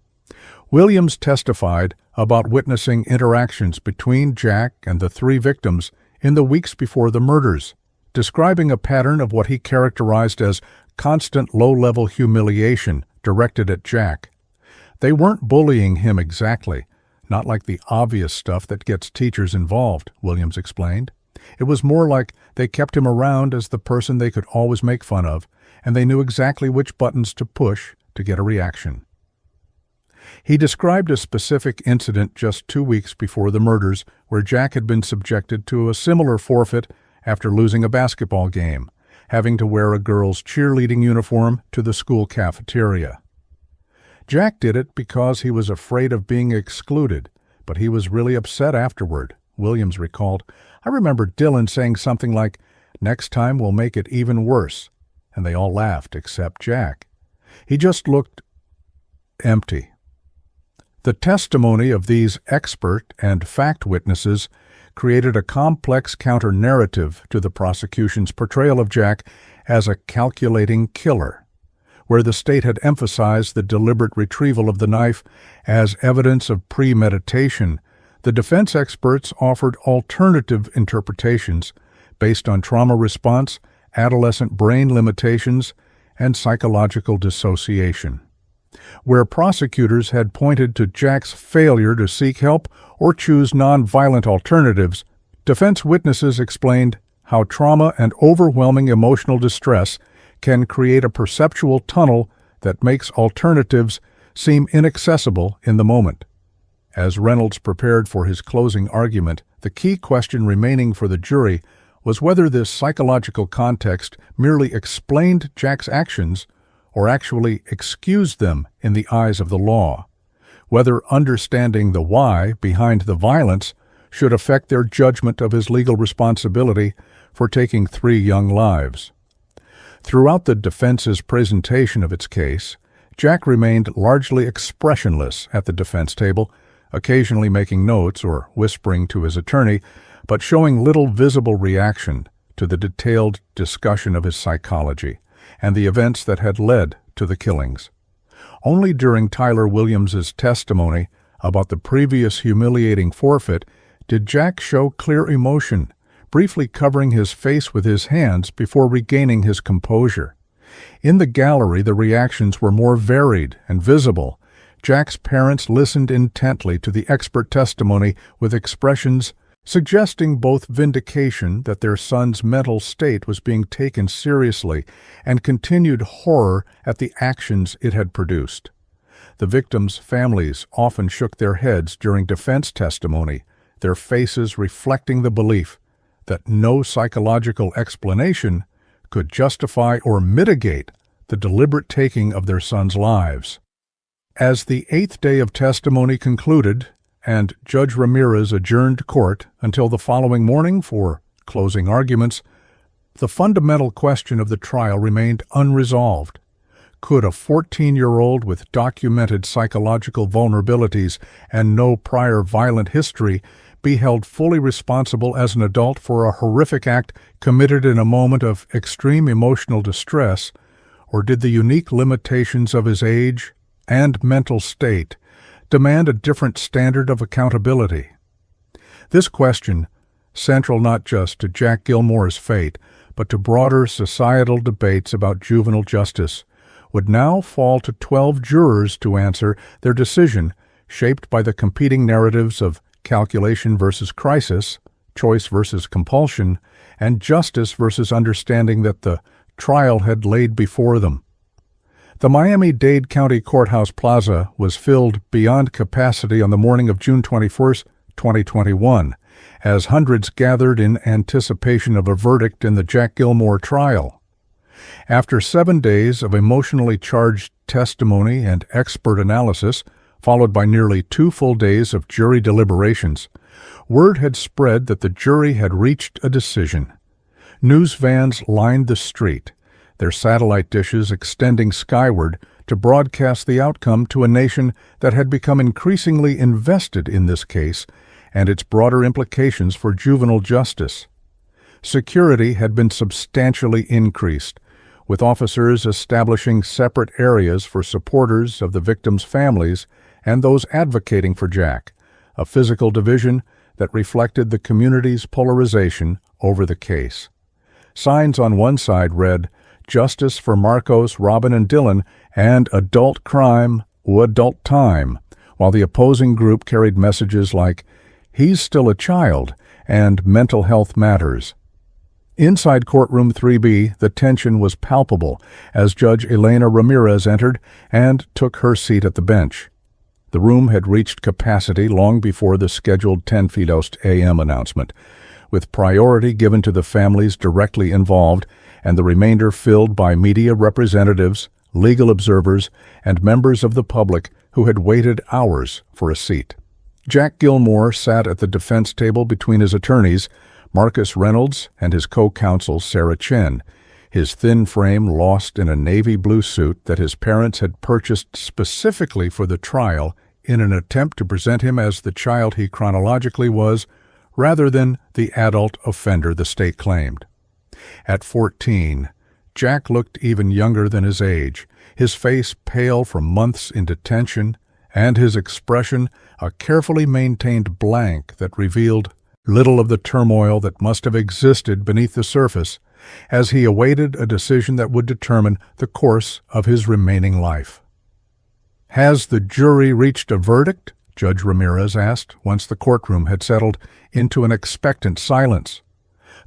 Williams testified about witnessing interactions between Jack and the three victims in the weeks before the murders, describing a pattern of what he characterized as constant low-level humiliation directed at Jack. They weren't bullying him exactly, not like the obvious stuff that gets teachers involved, Williams explained. It was more like they kept him around as the person they could always make fun of, and they knew exactly which buttons to push to get a reaction. He described a specific incident just 2 weeks before the murders where Jack had been subjected to a similar forfeit after losing a basketball game, having to wear a girl's cheerleading uniform to the school cafeteria. Jack did it because he was afraid of being excluded, but he was really upset afterward, Williams recalled. I remember Dylan saying something like, "Next time we'll make it even worse," and they all laughed except Jack. He just looked empty. The testimony of these expert and fact witnesses created a complex counter-narrative to the prosecution's portrayal of Jack as a calculating killer, where the state had emphasized the deliberate retrieval of the knife as evidence of premeditation. The defense experts offered alternative interpretations based on trauma response, adolescent brain limitations, and psychological dissociation. Where prosecutors had pointed to Jack's failure to seek help or choose nonviolent alternatives, defense witnesses explained how trauma and overwhelming emotional distress can create a perceptual tunnel that makes alternatives seem inaccessible in the moment. As Reynolds prepared for his closing argument, the key question remaining for the jury was whether this psychological context merely explained Jack's actions or actually excused them in the eyes of the law, whether understanding the why behind the violence should affect their judgment of his legal responsibility for taking 3 young lives. Throughout the defense's presentation of its case, Jack remained largely expressionless at the defense table, occasionally making notes or whispering to his attorney, but showing little visible reaction to the detailed discussion of his psychology and the events that had led to the killings. Only during Tyler Williams's testimony, About the previous humiliating forfeit, did Jack show clear emotion, briefly covering his face with his hands before regaining his composure. In the gallery, the reactions were more varied and visible. Jack's parents listened intently to the expert testimony with expressions suggesting both vindication that their son's mental state was being taken seriously and continued horror at the actions it had produced. The victims' families often shook their heads during defense testimony, their faces reflecting the belief that no psychological explanation could justify or mitigate the deliberate taking of their sons' lives. As the 8th day of testimony concluded, and Judge Ramirez adjourned court until the following morning for closing arguments, the fundamental question of the trial remained unresolved. Could a 14-year-old with documented psychological vulnerabilities and no prior violent history be held fully responsible as an adult for a horrific act committed in a moment of extreme emotional distress, or did the unique limitations of his age and mental state demand a different standard of accountability? This question, central not just to Jack Gilmore's fate, but to broader societal debates about juvenile justice, would now fall to 12 jurors to answer, their decision shaped by the competing narratives of calculation versus crisis, choice versus compulsion, and justice versus understanding that the trial had laid before them. The Miami-Dade County Courthouse Plaza was filled beyond capacity on the morning of June 21, 2021, as hundreds gathered in anticipation of a verdict in the Jack Gilmore trial. After 7 days of emotionally charged testimony and expert analysis, followed by nearly 2 full days of jury deliberations, word had spread that the jury had reached a decision. News vans lined the street, their satellite dishes extending skyward to broadcast the outcome to a nation that had become increasingly invested in this case and its broader implications for juvenile justice. Security had been substantially increased, with officers establishing separate areas for supporters of the victims' families and those advocating for Jack, a physical division that reflected the community's polarization over the case. Signs on one side read, "Justice for Marcos, Robin, and Dylan," and "Adult crime or adult time," while the opposing group carried messages like, "He's still a child," and "Mental health matters." Inside courtroom 3B, the tension was palpable as Judge Elena Ramirez entered and took her seat at the bench. The room had reached capacity long before the scheduled 10:00 a.m. announcement, with priority given to the families directly involved and the remainder filled by media representatives, legal observers, and members of the public who had waited hours for a seat. Jack Gilmore sat at the defense table between his attorneys, Marcus Reynolds and his co-counsel Sarah Chen, his thin frame lost in a navy blue suit that his parents had purchased specifically for the trial in an attempt to present him as the child he chronologically was, rather than the adult offender the state claimed. At 14, Jack looked even younger than his age, his face pale from months in detention, and his expression a carefully maintained blank that revealed little of the turmoil that must have existed beneath the surface as he awaited a decision that would determine the course of his remaining life. "Has the jury reached a verdict?" Judge Ramirez asked once the courtroom had settled into an expectant silence.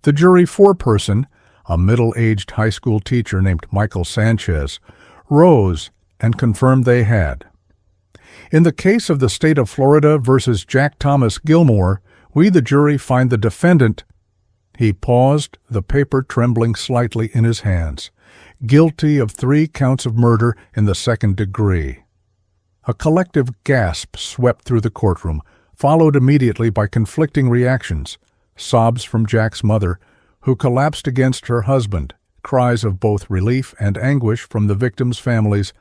The jury foreperson, a middle-aged high school teacher named Michael Sanchez, rose and confirmed they had. "In the case of the state of Florida versus Jack Thomas Gilmore, we, the jury, find the defendant—" He paused, the paper trembling slightly in his hands. "Guilty of 3 counts of murder in the 2nd degree." A collective gasp swept through the courtroom, followed immediately by conflicting reactions. Sobs from Jack's mother, who collapsed against her husband, cries of both relief and anguish from the victims' families,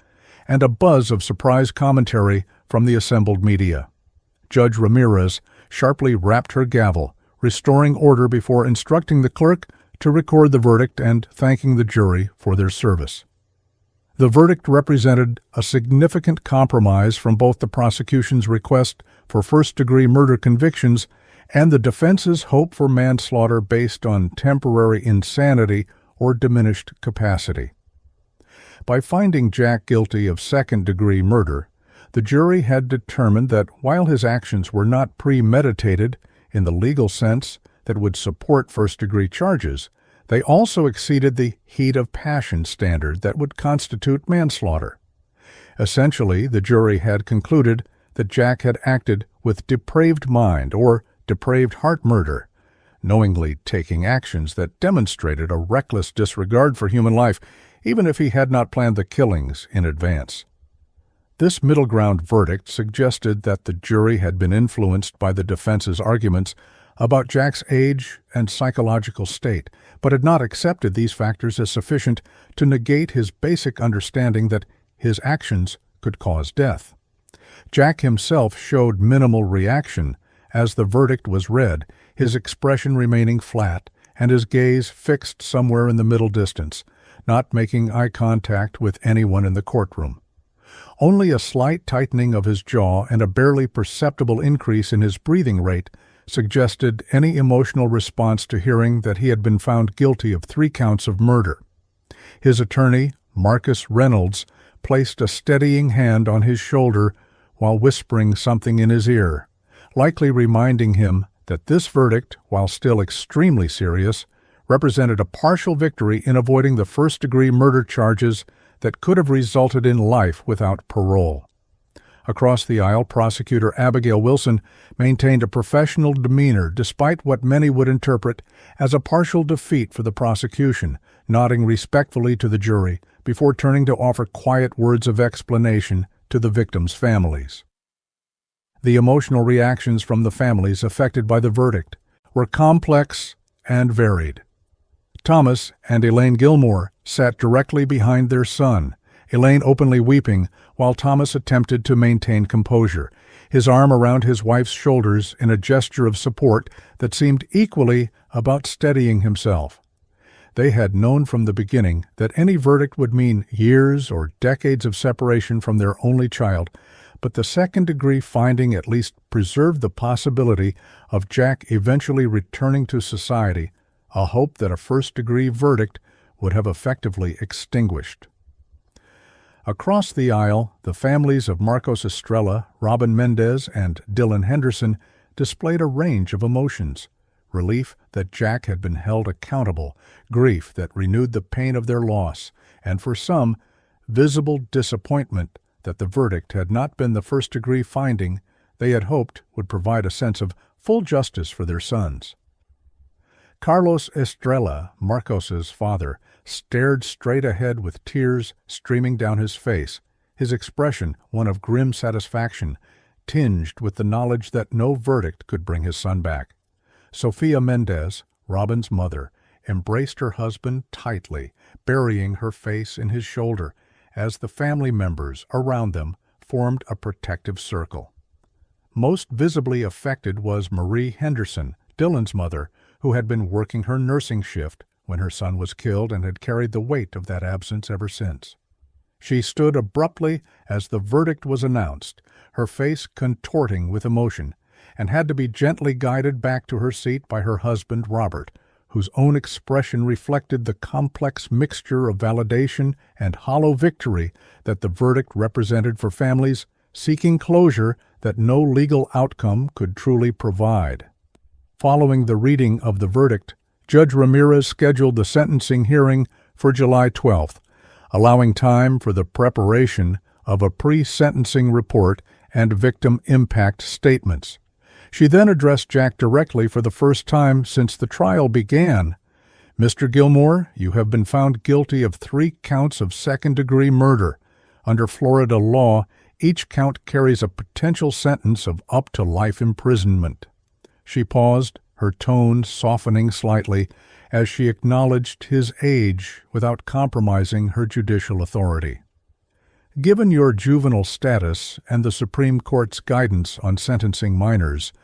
and a buzz of surprised commentary from the assembled media. Judge Ramirez sharply rapped her gavel, restoring order before instructing the clerk to record the verdict and thanking the jury for their service. The verdict represented a significant compromise from both the prosecution's request for first-degree murder convictions and the defense's hope for manslaughter based on temporary insanity or diminished capacity. By finding Jack guilty of second-degree murder, the jury had determined that while his actions were not premeditated in the legal sense that would support first-degree charges, they also exceeded the heat of passion standard that would constitute manslaughter. Essentially, the jury had concluded that Jack had acted with depraved mind or depraved heart murder, knowingly taking actions that demonstrated a reckless disregard for human life, even if he had not planned the killings in advance. This middle ground verdict suggested that the jury had been influenced by the defense's arguments about Jack's age and psychological state, but had not accepted these factors as sufficient to negate his basic understanding that his actions could cause death. Jack himself showed minimal reaction as the verdict was read, his expression remaining flat and his gaze fixed somewhere in the middle distance, not making eye contact with anyone in the courtroom. Only a slight tightening of his jaw and a barely perceptible increase in his breathing rate suggested any emotional response to hearing that he had been found guilty of 3 counts of murder. His attorney, Marcus Reynolds, placed a steadying hand on his shoulder while whispering something in his ear, likely reminding him that this verdict, while still extremely serious, represented a partial victory in avoiding the first-degree murder charges that could have resulted in life without parole. Across the aisle, Prosecutor Abigail Wilson maintained a professional demeanor despite what many would interpret as a partial defeat for the prosecution, nodding respectfully to the jury before turning to offer quiet words of explanation to the victims' families. The emotional reactions from the families affected by the verdict were complex and varied. Thomas and Elaine Gilmore sat directly behind their son, Elaine openly weeping while Thomas attempted to maintain composure, his arm around his wife's shoulders in a gesture of support that seemed equally about steadying himself. They had known from the beginning that any verdict would mean years or decades of separation from their only child, but the second-degree finding at least preserved the possibility of Jack eventually returning to society, a hope that a first-degree verdict would have effectively extinguished. Across the aisle, the families of Marcos Estrella, Robin Mendez, and Dylan Henderson displayed a range of emotions: relief that Jack had been held accountable, grief that renewed the pain of their loss, and for some, visible disappointment that the verdict had not been the first-degree finding they had hoped would provide a sense of full justice for their sons. Carlos Estrella, Marcos's father, stared straight ahead with tears streaming down his face, his expression one of grim satisfaction, tinged with the knowledge that no verdict could bring his son back. Sofia Mendez, Robin's mother, embraced her husband tightly, burying her face in his shoulder, as the family members around them formed a protective circle. Most visibly affected was Marie Henderson, Dylan's mother, who had been working her nursing shift when her son was killed and had carried the weight of that absence ever since. She stood abruptly as the verdict was announced, her face contorting with emotion, and had to be gently guided back to her seat by her husband, Robert, whose own expression reflected the complex mixture of validation and hollow victory that the verdict represented for families seeking closure that no legal outcome could truly provide. Following the reading of the verdict, Judge Ramirez scheduled the sentencing hearing for July 12th, allowing time for the preparation of a pre-sentencing report and victim impact statements. She then addressed Jack directly for the first time since the trial began. "Mr. Gilmore, you have been found guilty of 3 counts of second-degree murder. Under Florida law, each count carries a potential sentence of up to life imprisonment." She paused, her tone softening slightly as she acknowledged his age without compromising her judicial authority. "Given your juvenile status and the Supreme Court's guidance on sentencing minors,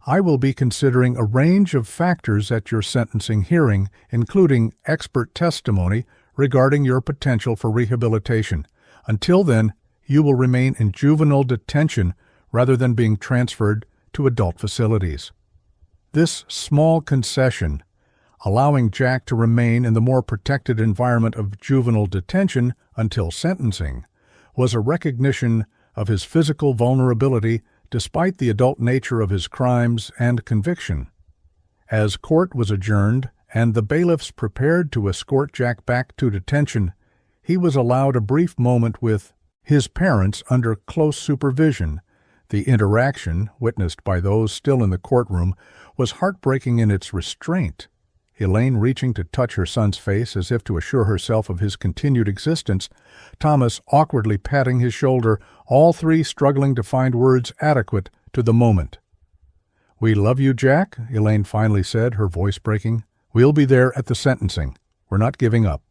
I will be considering a range of factors at your sentencing hearing, including expert testimony regarding your potential for rehabilitation. Until then, you will remain in juvenile detention rather than being transferred to adult facilities. This small concession, allowing Jack to remain in the more protected environment of juvenile detention until sentencing, was a recognition of his physical vulnerability despite the adult nature of his crimes and conviction. As court was adjourned and the bailiffs prepared to escort Jack back to detention, he was allowed a brief moment with his parents under close supervision. The interaction, witnessed by those still in the courtroom, was heartbreaking in its restraint. Elaine reaching to touch her son's face as if to assure herself of his continued existence, Thomas awkwardly patting his shoulder, all three struggling to find words adequate to the moment. "We love you, Jack," Elaine finally said, her voice breaking. "We'll be there at the sentencing. We're not giving up."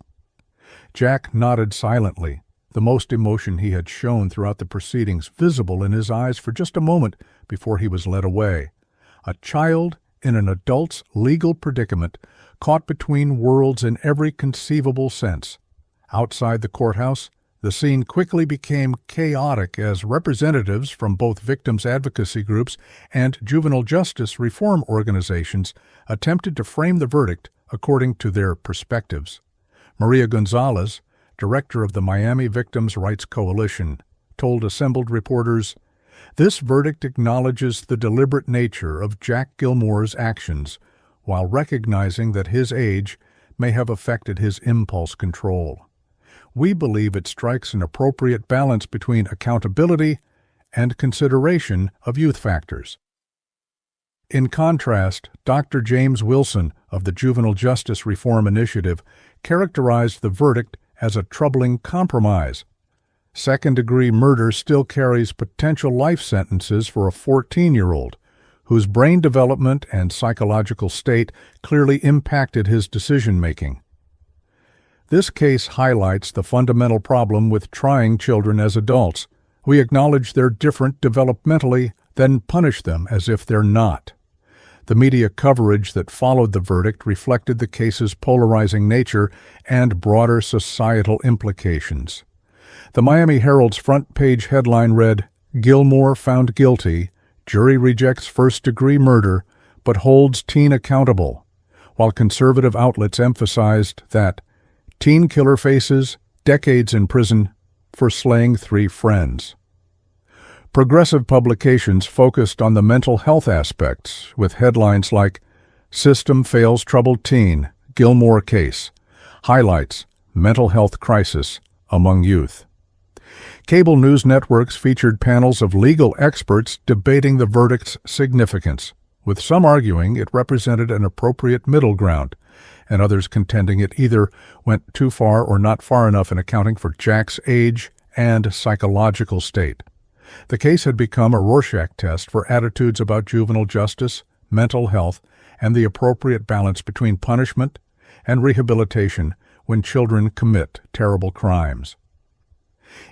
Jack nodded silently, the most emotion he had shown throughout the proceedings visible in his eyes for just a moment before he was led away. A child in an adult's legal predicament, caught between worlds in every conceivable sense. Outside the courthouse, the scene quickly became chaotic as representatives from both victims' advocacy groups and juvenile justice reform organizations attempted to frame the verdict according to their perspectives. Maria Gonzalez, director of the Miami Victims' Rights Coalition, told assembled reporters, "This verdict acknowledges the deliberate nature of Jack Gilmore's actions, while recognizing that his age may have affected his impulse control. We believe it strikes an appropriate balance between accountability and consideration of youth factors." In contrast, Dr. James Wilson of the Juvenile Justice Reform Initiative characterized the verdict as a troubling compromise. Second-degree murder still carries potential life sentences for a 14-year-old, whose brain development and psychological state clearly impacted his decision-making. This case highlights the fundamental problem with trying children as adults. We acknowledge they're different developmentally, then punish them as if they're not. The media coverage that followed the verdict reflected the case's polarizing nature and broader societal implications. The Miami Herald's front-page headline read, "Gilmore found guilty, jury rejects first-degree murder, but holds teen accountable," while conservative outlets emphasized that teen killer faces decades in prison for slaying 3 friends. Progressive publications focused on the mental health aspects, with headlines like, "System Fails Troubled Teen, Gilmore Case, Highlights Mental Health Crisis Among Youth." Cable news networks featured panels of legal experts debating the verdict's significance, with some arguing it represented an appropriate middle ground, and others contending it either went too far or not far enough in accounting for Jack's age and psychological state. The case had become a Rorschach test for attitudes about juvenile justice, mental health, and the appropriate balance between punishment and rehabilitation when children commit terrible crimes.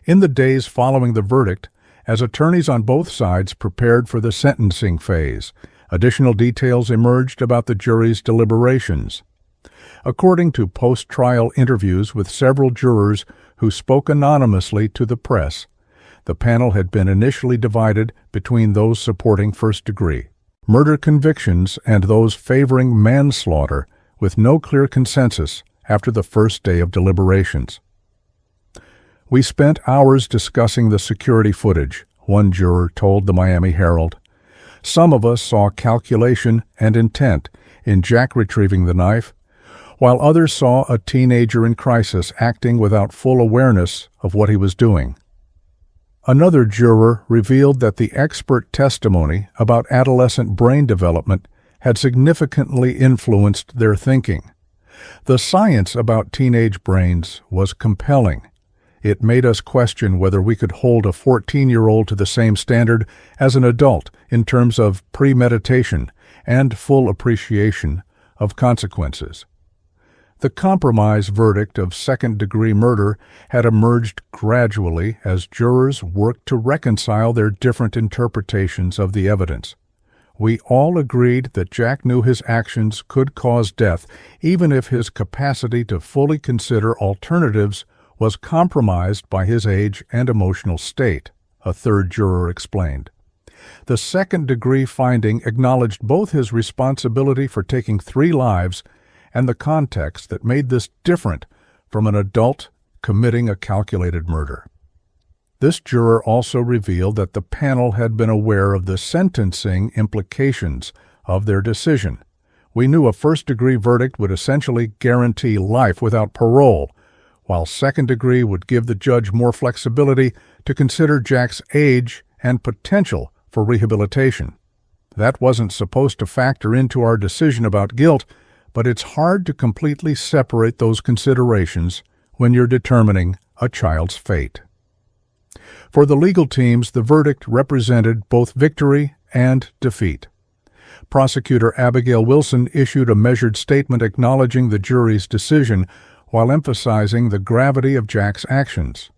In the days following the verdict, as attorneys on both sides prepared for the sentencing phase, additional details emerged about the jury's deliberations. According to post-trial interviews with several jurors who spoke anonymously to the press, the panel had been initially divided between those supporting first-degree murder convictions and those favoring manslaughter, with no clear consensus after the first day of deliberations. "We spent hours discussing the security footage," one juror told the Miami Herald. "Some of us saw calculation and intent in Jack retrieving the knife, while others saw a teenager in crisis acting without full awareness of what he was doing." Another juror revealed that the expert testimony about adolescent brain development had significantly influenced their thinking. The science about teenage brains was compelling. It made us question whether we could hold a 14-year-old to the same standard as an adult in terms of premeditation and full appreciation of consequences. The compromise verdict of second-degree murder had emerged gradually as jurors worked to reconcile their different interpretations of the evidence. We all agreed that Jack knew his actions could cause death, even if his capacity to fully consider alternatives was compromised by his age and emotional state, a third juror explained. The second-degree finding acknowledged both his responsibility for taking 3 lives and the context that made this different from an adult committing a calculated murder. This juror also revealed that the panel had been aware of the sentencing implications of their decision. We knew a first-degree verdict would essentially guarantee life without parole, while second-degree would give the judge more flexibility to consider Jack's age and potential for rehabilitation. That wasn't supposed to factor into our decision about guilt, but it's hard to completely separate those considerations when you're determining a child's fate. For the legal teams, the verdict represented both victory and defeat. Prosecutor Abigail Wilson issued a measured statement acknowledging the jury's decision while emphasizing the gravity of Jack's actions.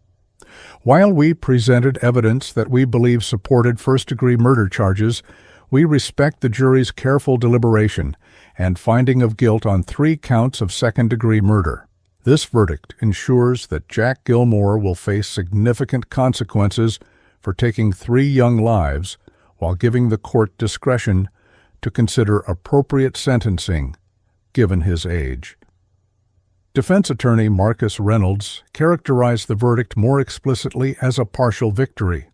While we presented evidence that we believe supported first-degree murder charges, we respect the jury's careful deliberation and finding of guilt on 3 counts of second-degree murder. This verdict ensures that Jack Gilmore will face significant consequences for taking 3 young lives while giving the court discretion to consider appropriate sentencing given his age. Defense attorney Marcus Reynolds characterized the verdict more explicitly as a partial victory.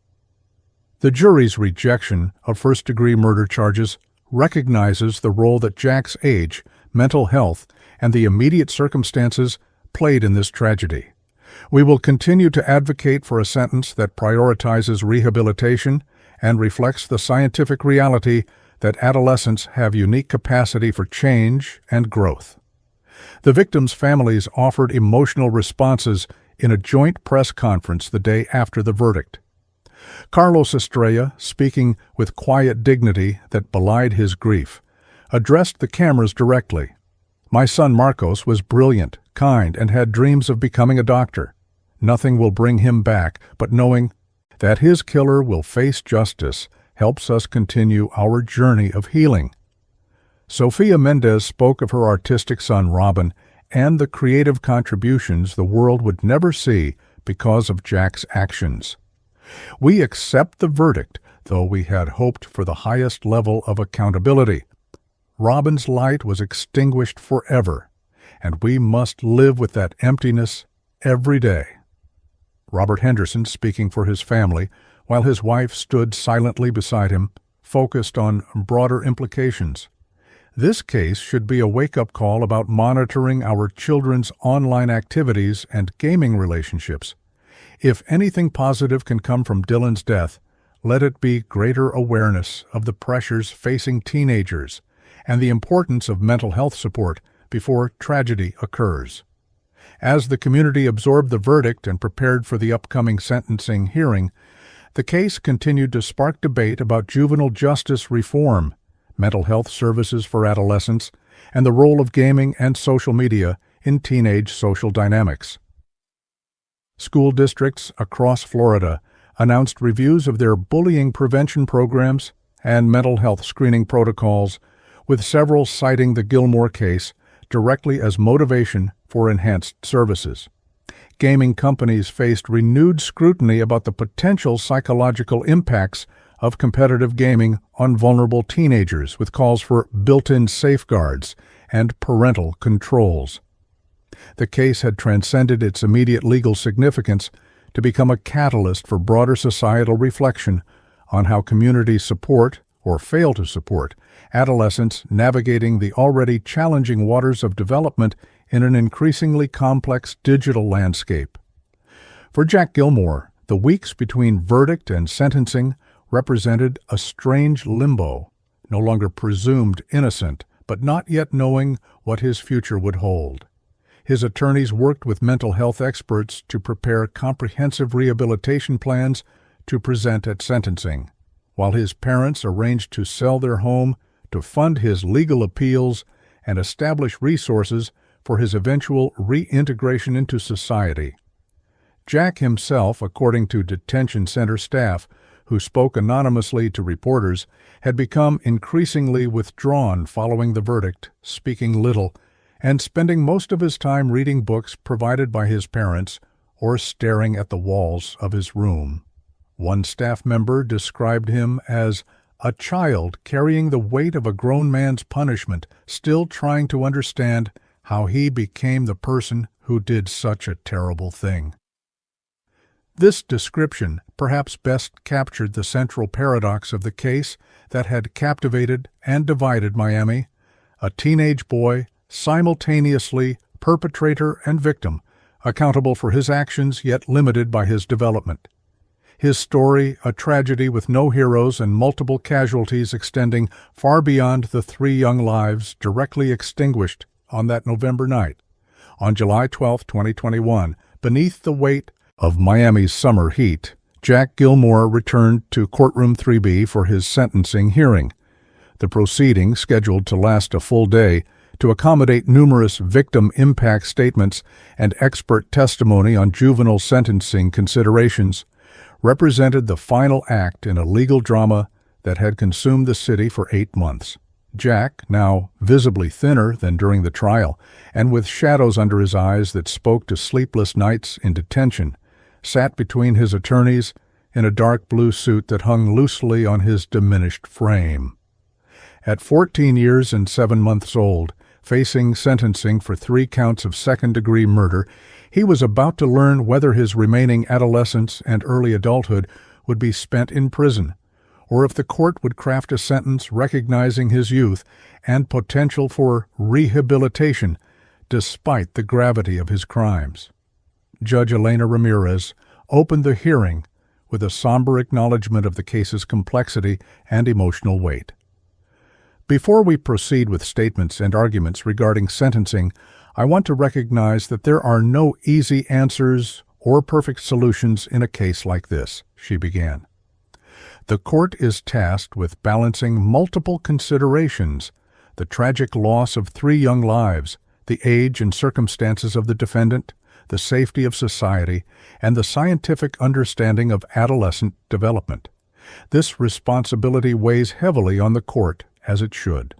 The jury's rejection of first-degree murder charges recognizes the role that Jack's age, mental health, and the immediate circumstances played in this tragedy. We will continue to advocate for a sentence that prioritizes rehabilitation and reflects the scientific reality that adolescents have unique capacity for change and growth. The victims' families offered emotional responses in a joint press conference the day after the verdict. Carlos Estrella, speaking with quiet dignity that belied his grief, addressed the cameras directly. "My son Marcos was brilliant, kind, and had dreams of becoming a doctor. Nothing will bring him back, but knowing that his killer will face justice helps us continue our journey of healing." Sophia Mendez spoke of her artistic son Robin and the creative contributions the world would never see because of Jack's actions. "We accept the verdict, though we had hoped for the highest level of accountability. Robin's light was extinguished forever, and we must live with that emptiness every day." Robert Henderson, speaking for his family, while his wife stood silently beside him, focused on broader implications. This case should be a wake-up call about monitoring our children's online activities and gaming relationships. If anything positive can come from Dylan's death, let it be greater awareness of the pressures facing teenagers and the importance of mental health support before tragedy occurs. As the community absorbed the verdict and prepared for the upcoming sentencing hearing, the case continued to spark debate about juvenile justice reform, mental health services for adolescents, and the role of gaming and social media in teenage social dynamics. School districts across Florida announced reviews of their bullying prevention programs and mental health screening protocols, with several citing the Gilmore case directly as motivation for enhanced services. Gaming companies faced renewed scrutiny about the potential psychological impacts of competitive gaming on vulnerable teenagers, with calls for built-in safeguards and parental controls. The case had transcended its immediate legal significance to become a catalyst for broader societal reflection on how communities support, or fail to support, adolescents navigating the already challenging waters of development in an increasingly complex digital landscape. For Jack Gilmore, the weeks between verdict and sentencing represented a strange limbo, no longer presumed innocent, but not yet knowing what his future would hold. His attorneys worked with mental health experts to prepare comprehensive rehabilitation plans to present at sentencing, while his parents arranged to sell their home to fund his legal appeals and establish resources for his eventual reintegration into society. Jack himself, according to detention center staff, who spoke anonymously to reporters, had become increasingly withdrawn following the verdict, speaking little, and spending most of his time reading books provided by his parents or staring at the walls of his room. One staff member described him as a child carrying the weight of a grown man's punishment, still trying to understand how he became the person who did such a terrible thing. This description perhaps best captured the central paradox of the case that had captivated and divided Miami: a teenage boy, simultaneously perpetrator and victim, accountable for his actions yet limited by his development. His story, a tragedy with no heroes and multiple casualties extending far beyond the 3 young lives directly extinguished on that November night. On July 12, 2021, beneath the weight of Miami's summer heat, Jack Gilmore returned to Courtroom 3B for his sentencing hearing. The proceeding, scheduled to last a full day, to accommodate numerous victim impact statements and expert testimony on juvenile sentencing considerations, represented the final act in a legal drama that had consumed the city for 8 months. Jack, now visibly thinner than during the trial, and with shadows under his eyes that spoke to sleepless nights in detention, sat between his attorneys in a dark blue suit that hung loosely on his diminished frame. At 14 years and 7 months old, facing sentencing for 3 counts of second-degree murder, he was about to learn whether his remaining adolescence and early adulthood would be spent in prison, or if the court would craft a sentence recognizing his youth and potential for rehabilitation despite the gravity of his crimes. Judge Elena Ramirez opened the hearing with a somber acknowledgment of the case's complexity and emotional weight. Before we proceed with statements and arguments regarding sentencing, I want to recognize that there are no easy answers or perfect solutions in a case like this, she began. The court is tasked with balancing multiple considerations: the tragic loss of 3 young lives, the age and circumstances of the defendant, the safety of society, and the scientific understanding of adolescent development. This responsibility weighs heavily on the court, as it should.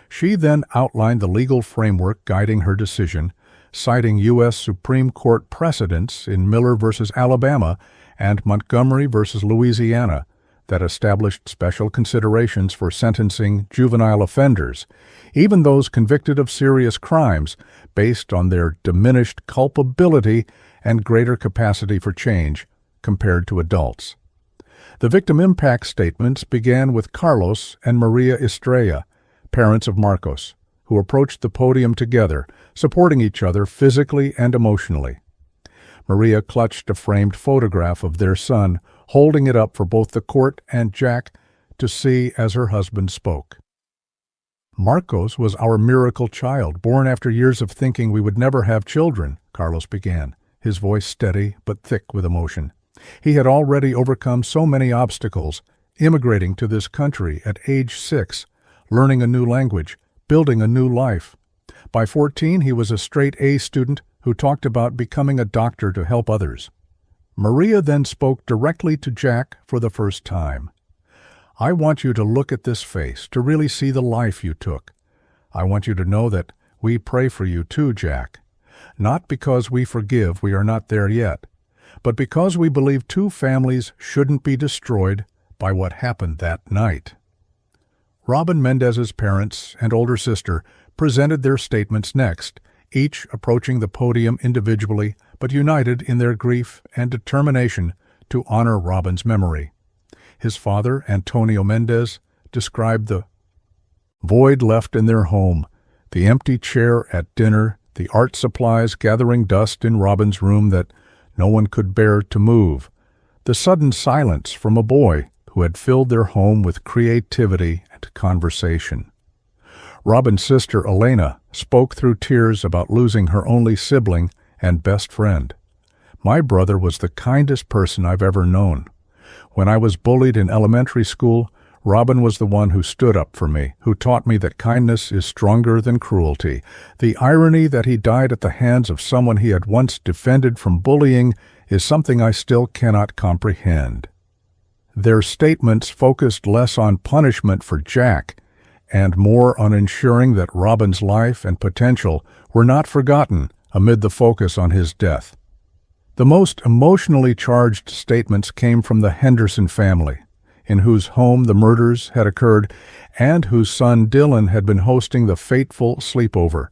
She then outlined the legal framework guiding her decision, citing U.S. Supreme Court precedents in Miller v. Alabama and Montgomery v. Louisiana that established special considerations for sentencing juvenile offenders, even those convicted of serious crimes, based on their diminished culpability and greater capacity for change compared to adults. The victim impact statements began with Carlos and Maria Estrella, parents of Marcos, who approached the podium together, supporting each other physically and emotionally. Maria clutched a framed photograph of their son, holding it up for both the court and Jack to see as her husband spoke. "Marcos was our miracle child, born after years of thinking we would never have children," Carlos began, his voice steady but thick with emotion. He had already overcome so many obstacles, immigrating to this country at age 6, learning a new language, building a new life. By 14, he was a straight A student who talked about becoming a doctor to help others. Maria then spoke directly to Jack for the first time. "I want you to look at this face, to really see the life you took. I want you to know that we pray for you too, Jack. Not because we forgive, we are not there yet, but because we believe 2 families shouldn't be destroyed by what happened that night." Robin Mendez's parents and older sister presented their statements next, each approaching the podium individually, but united in their grief and determination to honor Robin's memory. His father, Antonio Mendez, described the void left in their home, the empty chair at dinner, the art supplies gathering dust in Robin's room that no one could bear to move, the sudden silence from a boy who had filled their home with creativity and conversation. Robin's sister, Elena, spoke through tears about losing her only sibling and best friend. "My brother was the kindest person I've ever known. When I was bullied in elementary school, Robin was the one who stood up for me, who taught me that kindness is stronger than cruelty. The irony that he died at the hands of someone he had once defended from bullying is something I still cannot comprehend." Their statements focused less on punishment for Jack and more on ensuring that Robin's life and potential were not forgotten amid the focus on his death. The most emotionally charged statements came from the Henderson family, in whose home the murders had occurred and whose son Dylan had been hosting the fateful sleepover.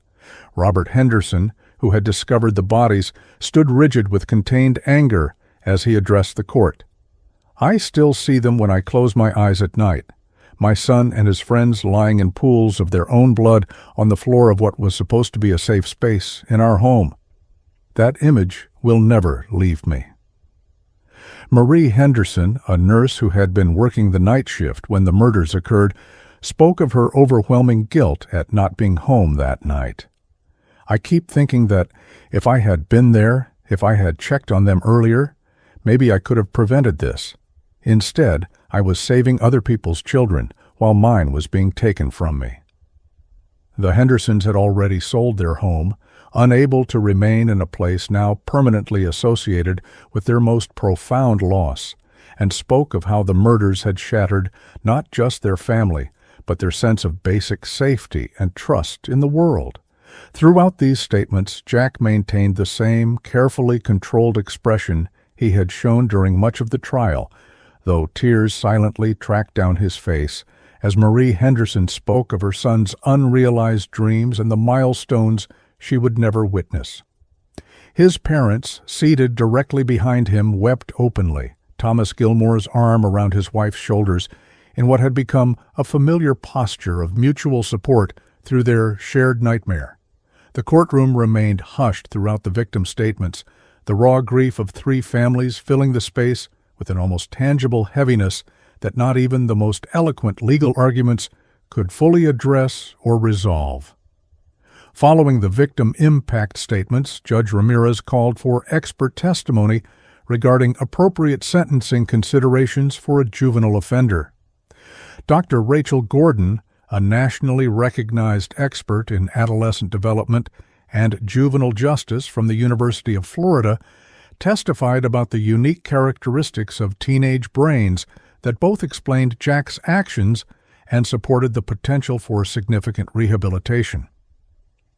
Robert Henderson, who had discovered the bodies, stood rigid with contained anger as he addressed the court. "I still see them when I close my eyes at night. My son and his friends lying in pools of their own blood on the floor of what was supposed to be a safe space in our home. That image will never leave me." Marie Henderson, a nurse who had been working the night shift when the murders occurred, spoke of her overwhelming guilt at not being home that night. "I keep thinking that if I had been there, if I had checked on them earlier, maybe I could have prevented this. Instead, I was saving other people's children while mine was being taken from me." The Hendersons had already sold their home, unable to remain in a place now permanently associated with their most profound loss, and spoke of how the murders had shattered not just their family, but their sense of basic safety and trust in the world. Throughout these statements, Jack maintained the same carefully controlled expression he had shown during much of the trial, though tears silently tracked down his face as Marie Henderson spoke of her son's unrealized dreams and the milestones she would never witness. His parents, seated directly behind him, wept openly, Thomas Gilmore's arm around his wife's shoulders, in what had become a familiar posture of mutual support through their shared nightmare. The courtroom remained hushed throughout the victims' statements, the raw grief of three families filling the space with an almost tangible heaviness that not even the most eloquent legal arguments could fully address or resolve. Following the victim impact statements, Judge Ramirez called for expert testimony regarding appropriate sentencing considerations for a juvenile offender. Dr. Rachel Gordon, a nationally recognized expert in adolescent development and juvenile justice from the University of Florida, testified about the unique characteristics of teenage brains that both explained Jack's actions and supported the potential for significant rehabilitation.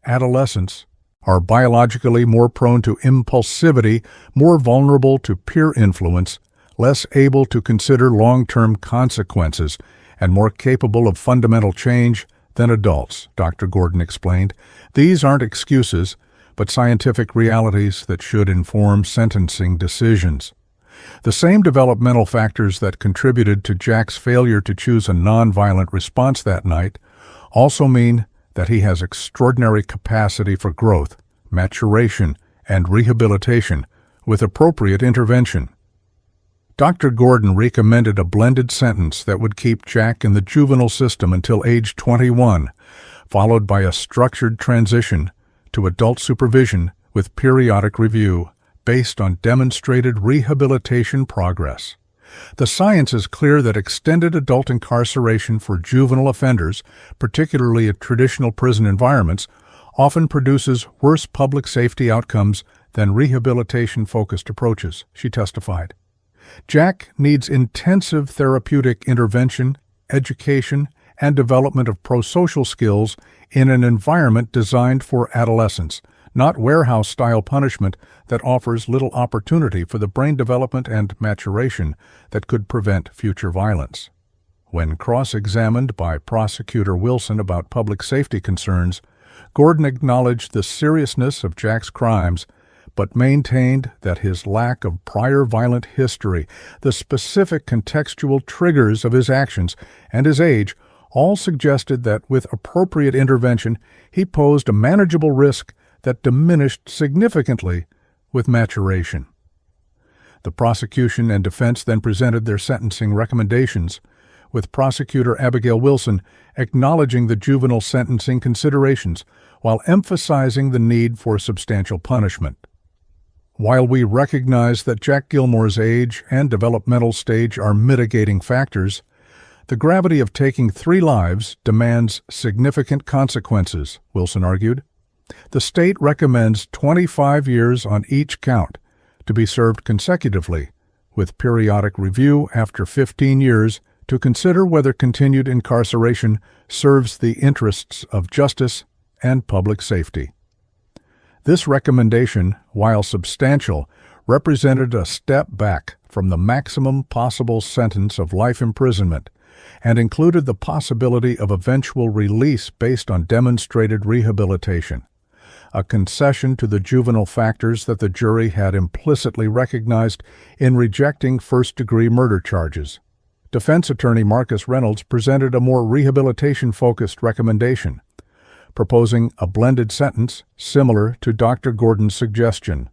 Adolescents are biologically more prone to impulsivity, more vulnerable to peer influence, less able to consider long-term consequences, and more capable of fundamental change than adults, Dr. Gordon explained. These aren't excuses, but scientific realities that should inform sentencing decisions. The same developmental factors that contributed to Jack's failure to choose a nonviolent response that night also mean that he has extraordinary capacity for growth, maturation, and rehabilitation with appropriate intervention. Dr. Gordon recommended a blended sentence that would keep Jack in the juvenile system until age 21, followed by a structured transition to adult supervision with periodic review based on demonstrated rehabilitation progress. The science is clear that extended adult incarceration for juvenile offenders, particularly at traditional prison environments, often produces worse public safety outcomes than rehabilitation-focused approaches, she testified. Jack needs intensive therapeutic intervention, education, and development of prosocial skills in an environment designed for adolescents, not warehouse-style punishment that offers little opportunity for the brain development and maturation that could prevent future violence. When cross-examined by Prosecutor Wilson about public safety concerns, Gordon acknowledged the seriousness of Jack's crimes, but maintained that his lack of prior violent history, the specific contextual triggers of his actions, and his age all suggested that with appropriate intervention he posed a manageable risk that diminished significantly with maturation. The prosecution and defense then presented their sentencing recommendations, with Prosecutor Abigail Wilson acknowledging the juvenile sentencing considerations while emphasizing the need for substantial punishment. While we recognize that Jack Gilmore's age and developmental stage are mitigating factors, the gravity of taking 3 lives demands significant consequences, Wilson argued. The state recommends 25 years on each count to be served consecutively, with periodic review after 15 years to consider whether continued incarceration serves the interests of justice and public safety. This recommendation, while substantial, represented a step back from the maximum possible sentence of life imprisonment and included the possibility of eventual release based on demonstrated rehabilitation, a concession to the juvenile factors that the jury had implicitly recognized in rejecting first-degree murder charges. Defense attorney Marcus Reynolds presented a more rehabilitation-focused recommendation, proposing a blended sentence similar to Dr. Gordon's suggestion: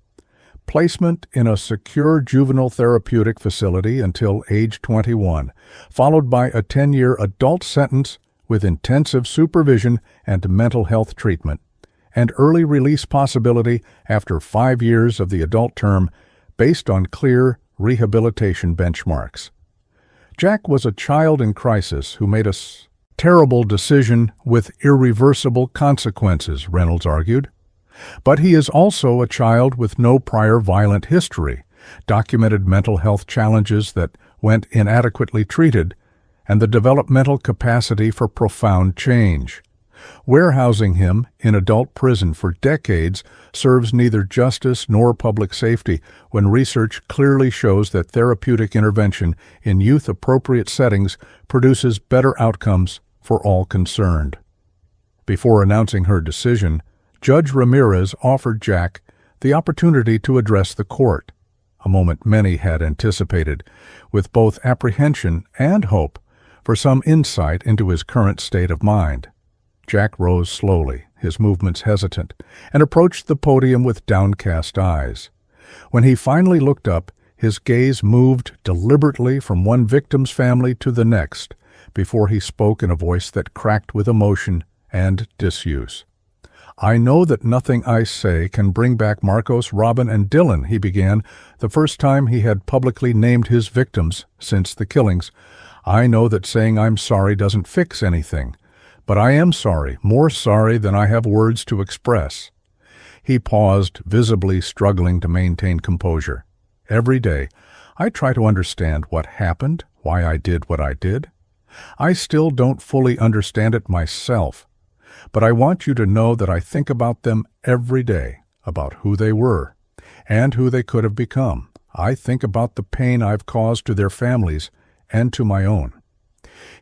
placement in a secure juvenile therapeutic facility until age 21, followed by a 10-year adult sentence with intensive supervision and mental health treatment, and early release possibility after 5 years of the adult term based on clear rehabilitation benchmarks. Jack was a child in crisis who made a terrible decision with irreversible consequences, Reynolds argued. But he is also a child with no prior violent history, documented mental health challenges that went inadequately treated, and the developmental capacity for profound change. Warehousing him in adult prison for decades serves neither justice nor public safety when research clearly shows that therapeutic intervention in youth-appropriate settings produces better outcomes for all concerned. Before announcing her decision, Judge Ramirez offered Jack the opportunity to address the court, a moment many had anticipated, with both apprehension and hope for some insight into his current state of mind. Jack rose slowly, his movements hesitant, and approached the podium with downcast eyes. When he finally looked up, his gaze moved deliberately from one victim's family to the next, before he spoke in a voice that cracked with emotion and disuse. "I know that nothing I say can bring back Marcos, Robin, and Dylan," he began, the first time he had publicly named his victims since the killings. "I know that saying I'm sorry doesn't fix anything, but I am sorry, more sorry than I have words to express." He paused, visibly struggling to maintain composure. "Every day, I try to understand what happened, why I did what I did. I still don't fully understand it myself, but I want you to know that I think about them every day, about who they were, and who they could have become. I think about the pain I've caused to their families and to my own."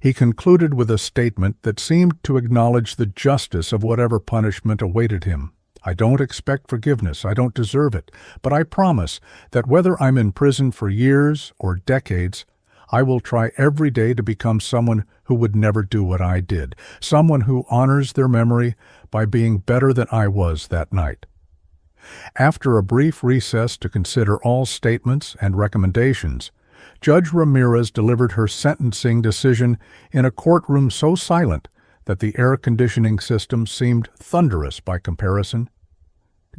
He concluded with a statement that seemed to acknowledge the justice of whatever punishment awaited him. "I don't expect forgiveness, I don't deserve it, but I promise that whether I'm in prison for years or decades, I will try every day to become someone who would never do what I did, someone who honors their memory by being better than I was that night." After a brief recess to consider all statements and recommendations, Judge Ramirez delivered her sentencing decision in a courtroom so silent that the air conditioning system seemed thunderous by comparison.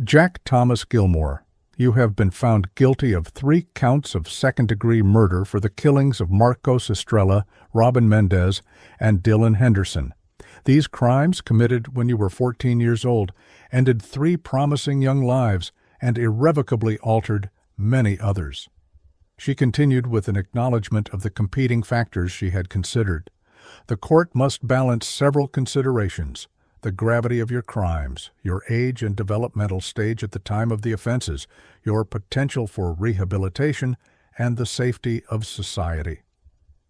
"Jack Thomas Gilmore, you have been found guilty of 3 counts of second-degree murder for the killings of Marcos Estrella, Robin Mendez, and Dylan Henderson. These crimes, committed when you were 14 years old, ended 3 promising young lives and irrevocably altered many others." She continued with an acknowledgment of the competing factors she had considered. "The court must balance several considerations: the gravity of your crimes, your age and developmental stage at the time of the offenses, your potential for rehabilitation, and the safety of society.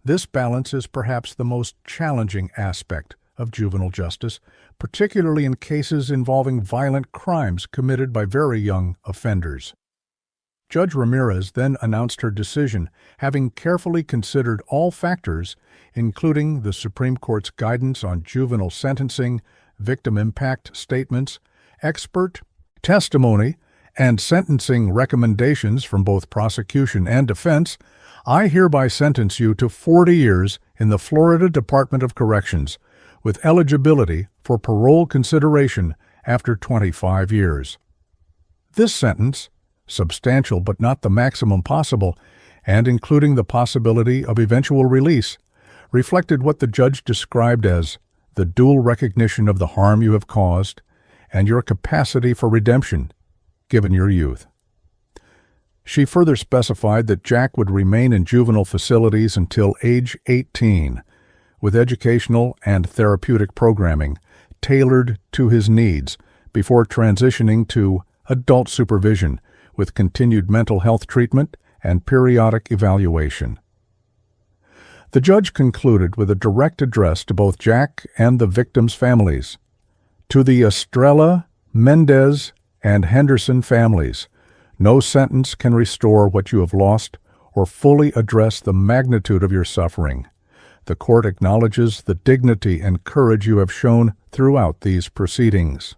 This balance is perhaps the most challenging aspect of juvenile justice, particularly in cases involving violent crimes committed by very young offenders." Judge Ramirez then announced her decision, having carefully considered all factors, including the Supreme Court's guidance on juvenile sentencing, victim impact statements, expert testimony, and sentencing recommendations from both prosecution and defense. "I hereby sentence you to 40 years in the Florida Department of Corrections, with eligibility for parole consideration after 25 years. This sentence, substantial but not the maximum possible, and including the possibility of eventual release, reflected what the judge described as the dual recognition of the harm you have caused and your capacity for redemption, given your youth. She further specified that Jack would remain in juvenile facilities until age 18, with educational and therapeutic programming tailored to his needs before transitioning to adult supervision with continued mental health treatment and periodic evaluation. The judge concluded with a direct address to both Jack and the victims' families. To the Estrella, Mendez, and Henderson families, no sentence can restore what you have lost or fully address the magnitude of your suffering. The court acknowledges the dignity and courage you have shown throughout these proceedings.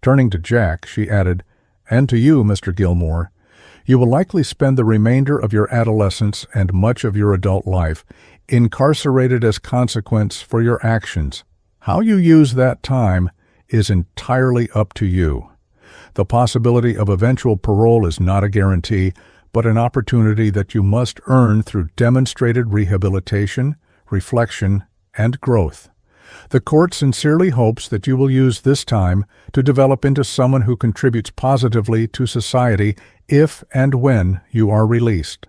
Turning to Jack, she added, "And to you, Mr. Gilmore, you will likely spend the remainder of your adolescence and much of your adult life incarcerated as consequence for your actions. How you use that time is entirely up to you. The possibility of eventual parole is not a guarantee, but an opportunity that you must earn through demonstrated rehabilitation, reflection, and growth. The court sincerely hopes that you will use this time to develop into someone who contributes positively to society if and when you are released."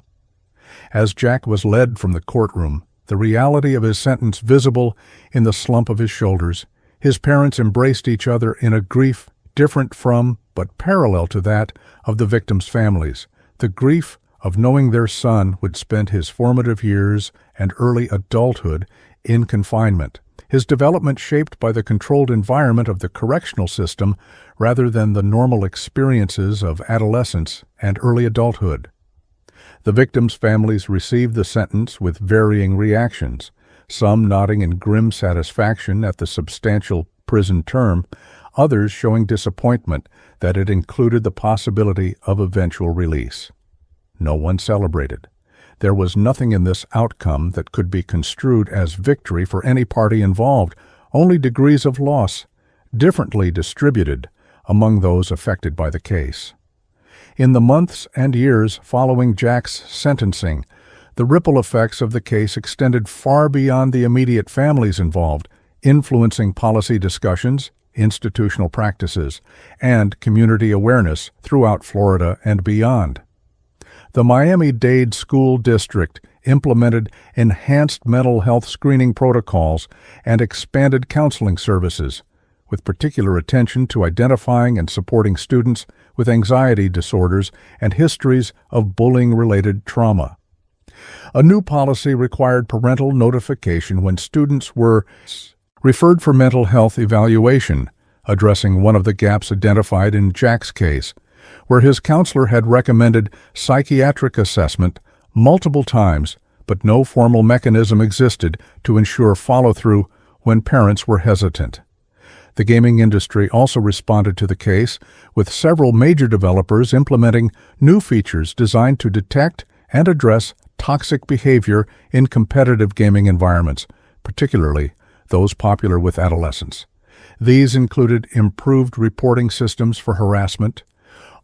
As Jack was led from the courtroom, the reality of his sentence visible in the slump of his shoulders, his parents embraced each other in a grief different from, but parallel to that, of the victims' families, the grief of knowing their son would spend his formative years and early adulthood in confinement, his development shaped by the controlled environment of the correctional system rather than the normal experiences of adolescence and early adulthood. The victims' families received the sentence with varying reactions, some nodding in grim satisfaction at the substantial prison term, others showing disappointment that it included the possibility of eventual release. No one celebrated. There was nothing in this outcome that could be construed as victory for any party involved, only degrees of loss, differently distributed among those affected by the case. In the months and years following Jack's sentencing, the ripple effects of the case extended far beyond the immediate families involved, influencing policy discussions, institutional practices, and community awareness throughout Florida and beyond. The Miami-Dade School District implemented enhanced mental health screening protocols and expanded counseling services, with particular attention to identifying and supporting students with anxiety disorders and histories of bullying-related trauma. A new policy required parental notification when students were referred for mental health evaluation, addressing one of the gaps identified in Jack's case, where his counselor had recommended psychiatric assessment multiple times, but no formal mechanism existed to ensure follow-through when parents were hesitant. The gaming industry also responded to the case, with several major developers implementing new features designed to detect and address toxic behavior in competitive gaming environments, particularly those popular with adolescents. These included improved reporting systems for harassment,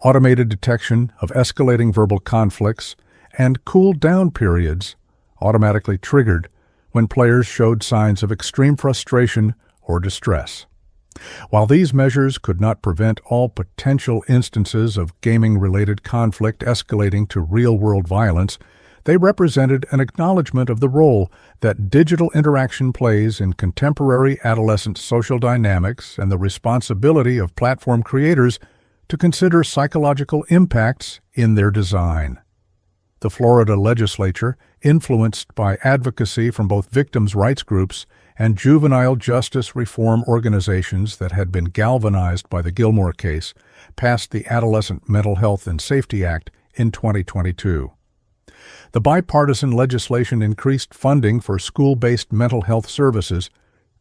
automated detection of escalating verbal conflicts, and cool-down periods automatically triggered when players showed signs of extreme frustration or distress. While these measures could not prevent all potential instances of gaming-related conflict escalating to real-world violence, they represented an acknowledgement of the role that digital interaction plays in contemporary adolescent social dynamics and the responsibility of platform creators to consider psychological impacts in their design. The Florida legislature, influenced by advocacy from both victims' rights groups and juvenile justice reform organizations that had been galvanized by the Gilmore case, passed the Adolescent Mental Health and Safety Act in 2022. The bipartisan legislation increased funding for school-based mental health services,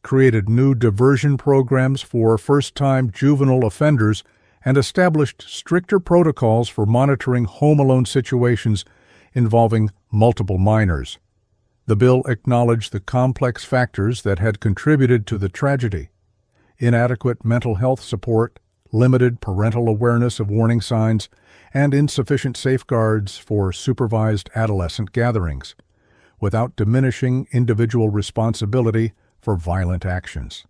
created new diversion programs for first-time juvenile offenders, and established stricter protocols for monitoring home alone situations involving multiple minors. The bill acknowledged the complex factors that had contributed to the tragedy: inadequate mental health support, limited parental awareness of warning signs, and insufficient safeguards for supervised adolescent gatherings, without diminishing individual responsibility for violent actions.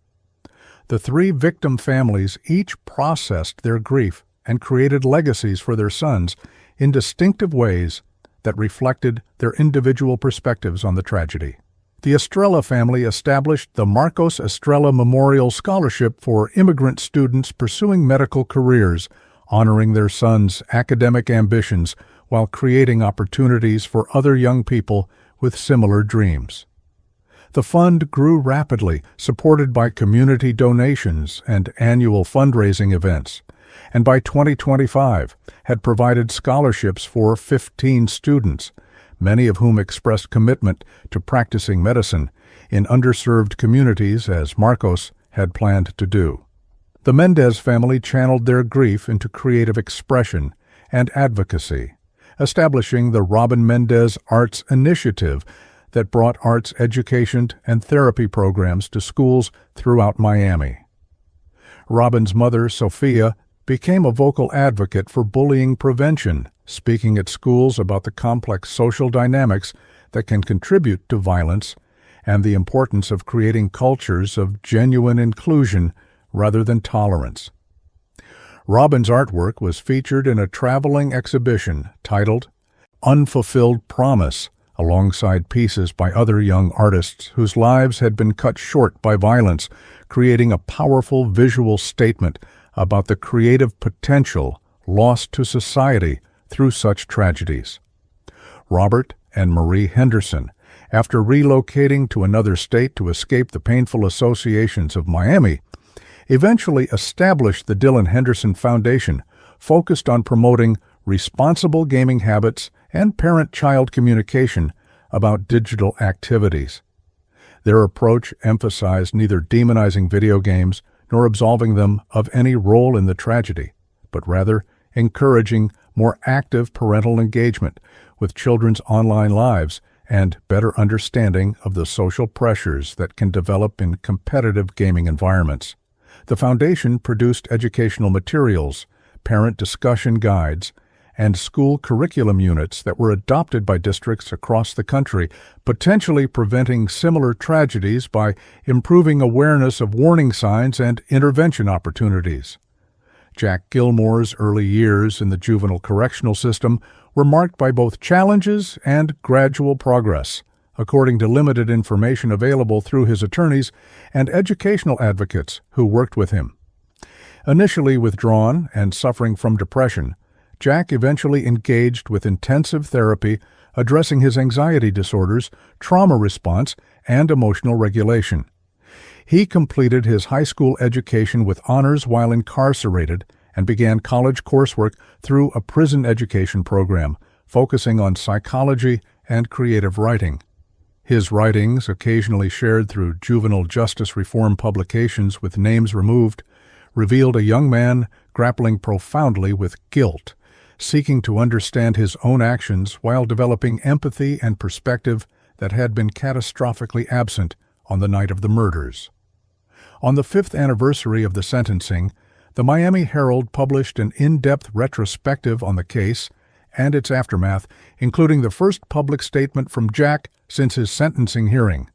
The three victim families each processed their grief and created legacies for their sons, in distinctive ways that reflected their individual perspectives on the tragedy. The Estrella family established the Marcos Estrella Memorial Scholarship for immigrant students pursuing medical careers, honoring their sons' academic ambitions while creating opportunities for other young people with similar dreams. The fund grew rapidly, supported by community donations and annual fundraising events, and by 2025 had provided scholarships for 15 students, many of whom expressed commitment to practicing medicine in underserved communities as Marcos had planned to do. The Mendez family channeled their grief into creative expression and advocacy, establishing the Robin Mendez Arts Initiative that brought arts education and therapy programs to schools throughout Miami. Robin's mother, Sophia, became a vocal advocate for bullying prevention, speaking at schools about the complex social dynamics that can contribute to violence and the importance of creating cultures of genuine inclusion rather than tolerance. Robin's artwork was featured in a traveling exhibition titled Unfulfilled Promise, alongside pieces by other young artists whose lives had been cut short by violence, creating a powerful visual statement about the creative potential lost to society through such tragedies. Robert and Marie Henderson, after relocating to another state to escape the painful associations of Miami, eventually established the Dylan Henderson Foundation, focused on promoting responsible gaming habits and parent-child communication about digital activities. Their approach emphasized neither demonizing video games nor absolving them of any role in the tragedy, but rather encouraging more active parental engagement with children's online lives and better understanding of the social pressures that can develop in competitive gaming environments. The foundation produced educational materials, parent discussion guides, and school curriculum units that were adopted by districts across the country, potentially preventing similar tragedies by improving awareness of warning signs and intervention opportunities. Jack Gilmore's early years in the juvenile correctional system were marked by both challenges and gradual progress, according to limited information available through his attorneys and educational advocates who worked with him. Initially withdrawn and suffering from depression, Jack eventually engaged with intensive therapy addressing his anxiety disorders, trauma response, and emotional regulation. He completed his high school education with honors while incarcerated and began college coursework through a prison education program, focusing on psychology and creative writing. His writings, occasionally shared through juvenile justice reform publications with names removed, revealed a young man grappling profoundly with guilt, seeking to understand his own actions while developing empathy and perspective that had been catastrophically absent on the night of the murders. On the 5th anniversary of the sentencing, the Miami Herald published an in-depth retrospective on the case and its aftermath, including the first public statement from Jack since his sentencing hearing.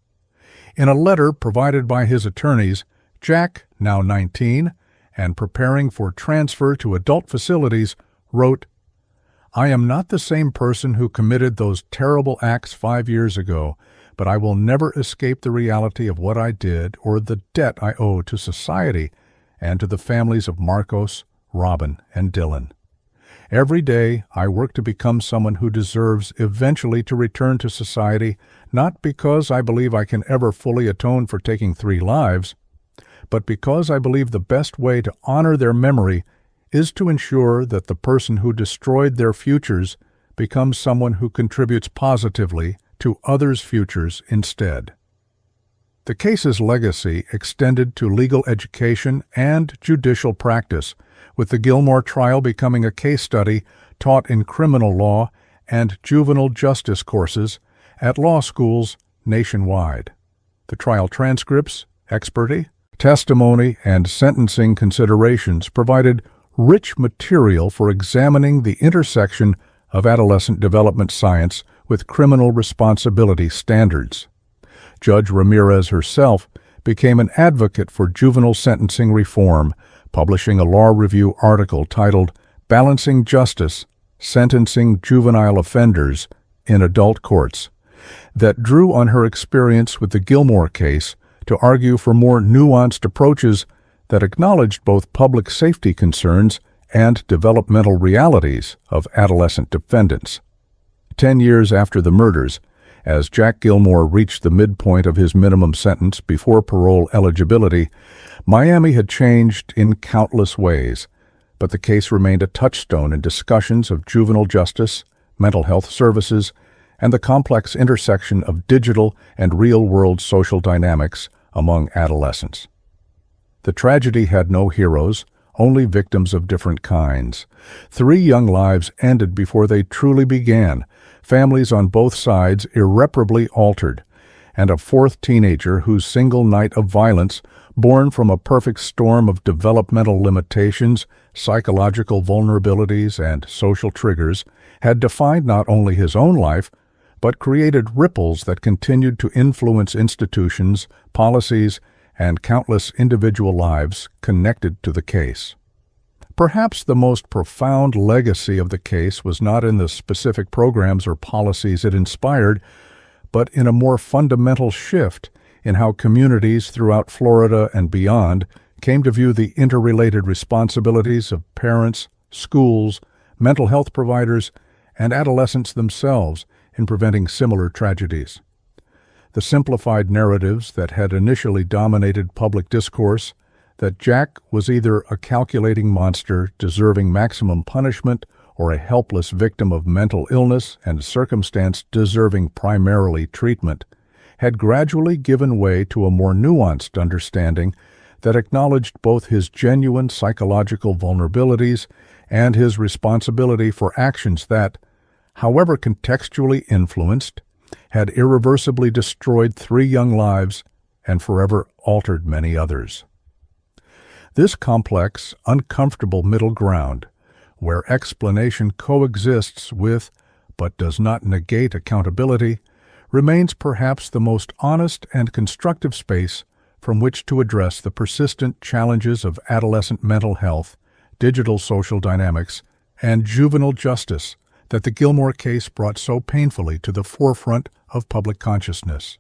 In a letter provided by his attorneys, Jack, now 19, and preparing for transfer to adult facilities, wrote, "I am not the same person who committed those terrible acts 5 years ago, but I will never escape the reality of what I did or the debt I owe to society and to the families of Marcos, Robin, and Dylan. Every day I work to become someone who deserves eventually to return to society, not because I believe I can ever fully atone for taking 3 lives, but because I believe the best way to honor their memory is to ensure that the person who destroyed their futures becomes someone who contributes positively to others' futures instead." The case's legacy extended to legal education and judicial practice, with the Gilmore trial becoming a case study taught in criminal law and juvenile justice courses at law schools nationwide. The trial transcripts, expertise, testimony, and sentencing considerations provided rich material for examining the intersection of adolescent development science with criminal responsibility standards. Judge Ramirez herself became an advocate for juvenile sentencing reform, publishing a law review article titled "Balancing Justice, sentencing juvenile offenders in adult courts, that drew on her experience with the Gilmore case to argue for more nuanced approaches that acknowledged both public safety concerns and developmental realities of adolescent defendants. 10 years after the murders, as Jack Gilmore reached the midpoint of his minimum sentence before parole eligibility, Miami had changed in countless ways, but the case remained a touchstone in discussions of juvenile justice, mental health services, and the complex intersection of digital and real-world social dynamics among adolescents. The tragedy had no heroes, only victims of different kinds. 3 young lives ended before they truly began, families on both sides irreparably altered, and a 4th teenager whose single night of violence, born from a perfect storm of developmental limitations, psychological vulnerabilities, and social triggers, had defined not only his own life, but created ripples that continued to influence institutions, policies, and countless individual lives connected to the case. Perhaps the most profound legacy of the case was not in the specific programs or policies it inspired, but in a more fundamental shift in how communities throughout Florida and beyond came to view the interrelated responsibilities of parents, schools, mental health providers, and adolescents themselves in preventing similar tragedies. The simplified narratives that had initially dominated public discourse, that Jack was either a calculating monster deserving maximum punishment or a helpless victim of mental illness and circumstance deserving primarily treatment, had gradually given way to a more nuanced understanding that acknowledged both his genuine psychological vulnerabilities and his responsibility for actions that, however contextually influenced, had irreversibly destroyed 3 young lives and forever altered many others. This complex, uncomfortable middle ground, where explanation coexists with but does not negate accountability, remains perhaps the most honest and constructive space from which to address the persistent challenges of adolescent mental health, digital social dynamics, and juvenile justice that the Gilmore case brought so painfully to the forefront of public consciousness.